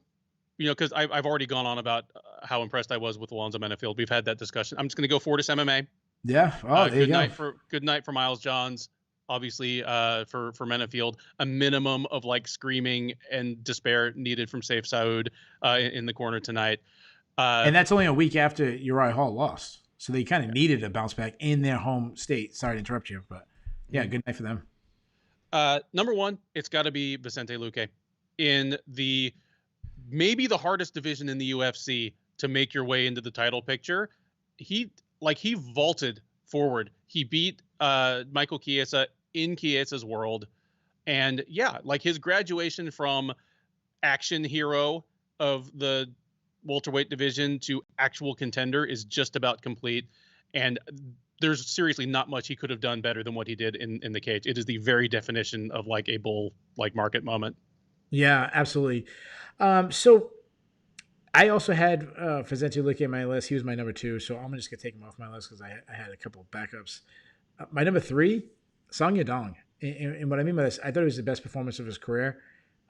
because I've already gone on about how impressed I was with Alonzo Menifield. We've had that discussion. I'm just going to go Fortis MMA. Yeah. Oh, there you go. Good night for Miles Johns. Obviously, for Menifield, a minimum of screaming and despair needed from Saif Saud in the corner tonight. And that's only a week after Uriah Hall lost. So they kind of needed a bounce back in their home state. Sorry to interrupt you, but yeah, good night for them. Number 1, it's got to be Vicente Luque in maybe the hardest division in the UFC to make your way into the title picture. He vaulted forward. He beat Michael Chiesa in Chiesa's world. And yeah, his graduation from action hero of the welterweight division to actual contender is just about complete. And there's seriously not much he could have done better than what he did in the cage. It is the very definition of like a bull like market moment. Yeah, absolutely. So I also had Vicente Luque in my list. He was my number 2, so I'm just gonna take him off my list because I had a couple of backups. My number 3, Song Yadong. And what I mean by this, I thought it was the best performance of his career.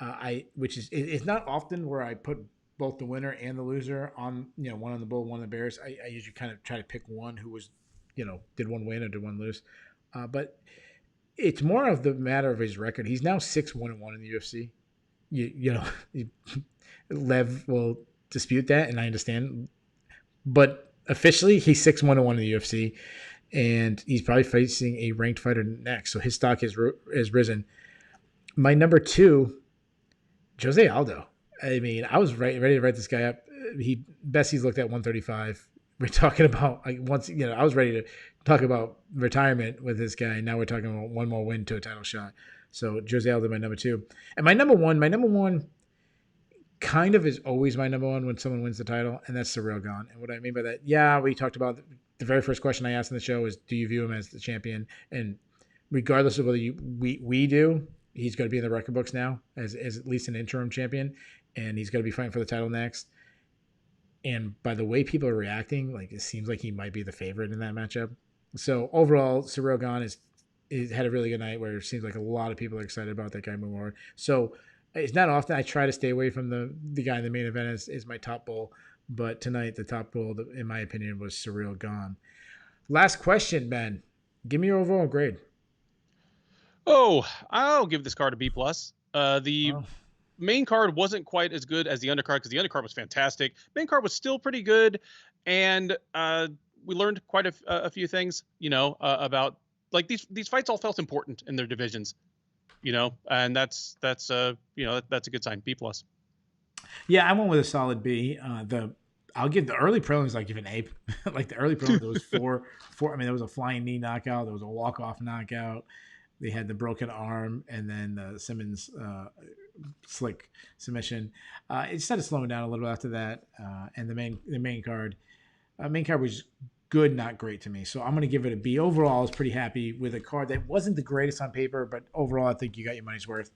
It's not often where I put both the winner and the loser on, one on the bull, one on the bears. I usually kind of try to pick one who was, did one win or did one lose. But it's more of the matter of his record. He's now 6-1-1 in the UFC. Lev will dispute that, and I understand. But officially, he's 6-1-1 in the UFC, and he's probably facing a ranked fighter next. So his stock has risen. My number 2, Jose Aldo. I mean, I was ready to write this guy up. Best he's looked at 135. We're talking about I was ready to talk about retirement with this guy. Now we're talking about one more win to a title shot. So Jose Aldo, my number 2, and my number one kind of is always my number 1 when someone wins the title, and that's Ciryl Gane. And what I mean by that, we talked about the very first question I asked in the show is, do you view him as the champion? And regardless of whether we do, he's going to be in the record books now as at least an interim champion, and he's going to be fighting for the title next. And by the way people are reacting, like it seems like he might be the favorite in that matchup. So overall, Ciryl Gane is had a really good night where it seems like a lot of people are excited about that guy moving forward. So it's not often I try to stay away from the guy in the main event is my top bull, but tonight the top bull, in my opinion, was Ciryl Gane. Last question, Ben. Give me your overall grade. Oh, I'll give this card a B+. Main card wasn't quite as good as the undercard because the undercard was fantastic. Main card was still pretty good, and we learned quite a few things, about like these fights all felt important in their divisions, and that's a good sign. B+. Yeah, I went with a solid B. I'll give the early prelims. I give an A. Like the early prelims, there was four. I mean, there was a flying knee knockout. There was a walk-off knockout. They had the broken arm, and then the Simmons slick submission. It started slowing down a little bit after that, and the main card was good, not great to me. So I'm going to give it a B. Overall, I was pretty happy with a card that wasn't the greatest on paper, but overall, I think you got your money's worth.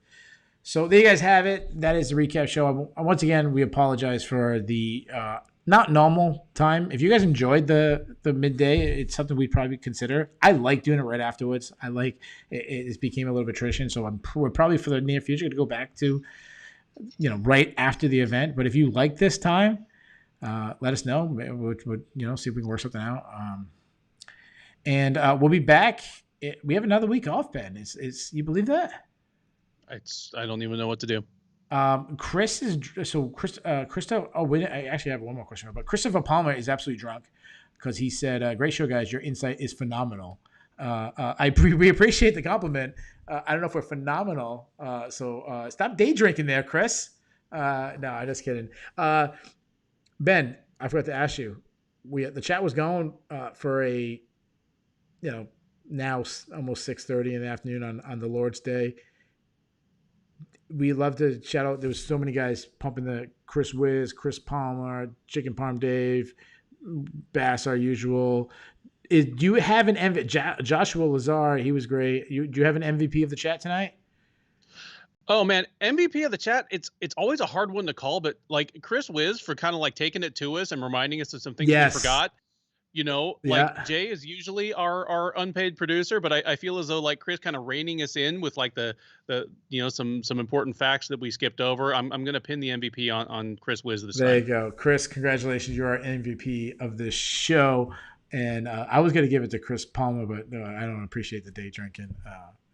So there you guys have it. That is the recap show. Once again, we apologize for the not normal time. If you guys enjoyed the midday, it's something we'd probably consider. I like doing it right afterwards. I like it became a little bit tradition. So we're probably for the near future to go back to, right after the event. But if you like this time, let us know. We'll see if we can work something out. And we'll be back. We have another week off, Ben. You believe that? I don't even know what to do. Christopher. Oh, wait, I actually have one more question. But Christopher Palmer is absolutely drunk because he said, "Great show, guys. Your insight is phenomenal." We appreciate the compliment. I don't know if we're phenomenal. So stop day drinking there, Chris. No, I'm just kidding. Ben, I forgot to ask you. The chat was going for a, now almost 6:30 in the afternoon on the Lord's Day. We love to shout out. There was so many guys pumping the Chris Wiz, Chris Palmer, Chicken Parm Dave, Bass, our usual. Do you have an MVP? Joshua Lazar, he was great. Do you have an MVP of the chat tonight? Oh man, MVP of the chat. It's always a hard one to call, but like Chris Wiz for kind of like taking it to us and reminding us of some things we forgot. Jay is usually our unpaid producer, but I feel as though like Chris kind of reining us in with like the some important facts that we skipped over. I'm going to pin the MVP on Chris Wiz this time. There you go. Chris, congratulations. You're our MVP of this show. And I was going to give it to Chris Palmer, but no, I don't appreciate the day drinking.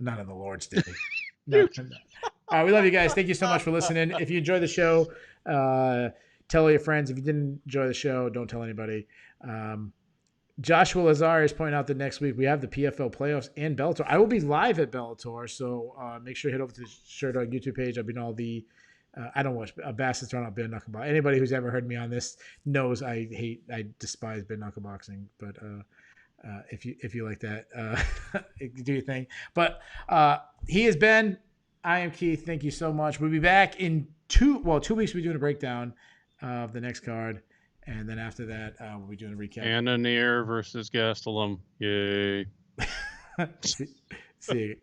Not on the Lord's Day. No. We love you guys. Thank you so much for listening. If you enjoy the show, tell all your friends. If you didn't enjoy the show, don't tell anybody. Joshua Lazar is pointing out that next week we have the PFL playoffs and Bellator. I will be live at Bellator, so make sure you head over to the Sherdog YouTube page. I've been all the I don't watch Bass's Thrown Out Bare Knuckle Boxing. Anybody who's ever heard me on this knows I despise bare knuckle boxing. But if you like that, do your thing. But he has been. I am Keith. Thank you so much. We'll be back in 2 weeks. We're doing a breakdown of the next card. And then after that, we'll be doing a recap. Cannonier versus Gastelum. Yay. See you.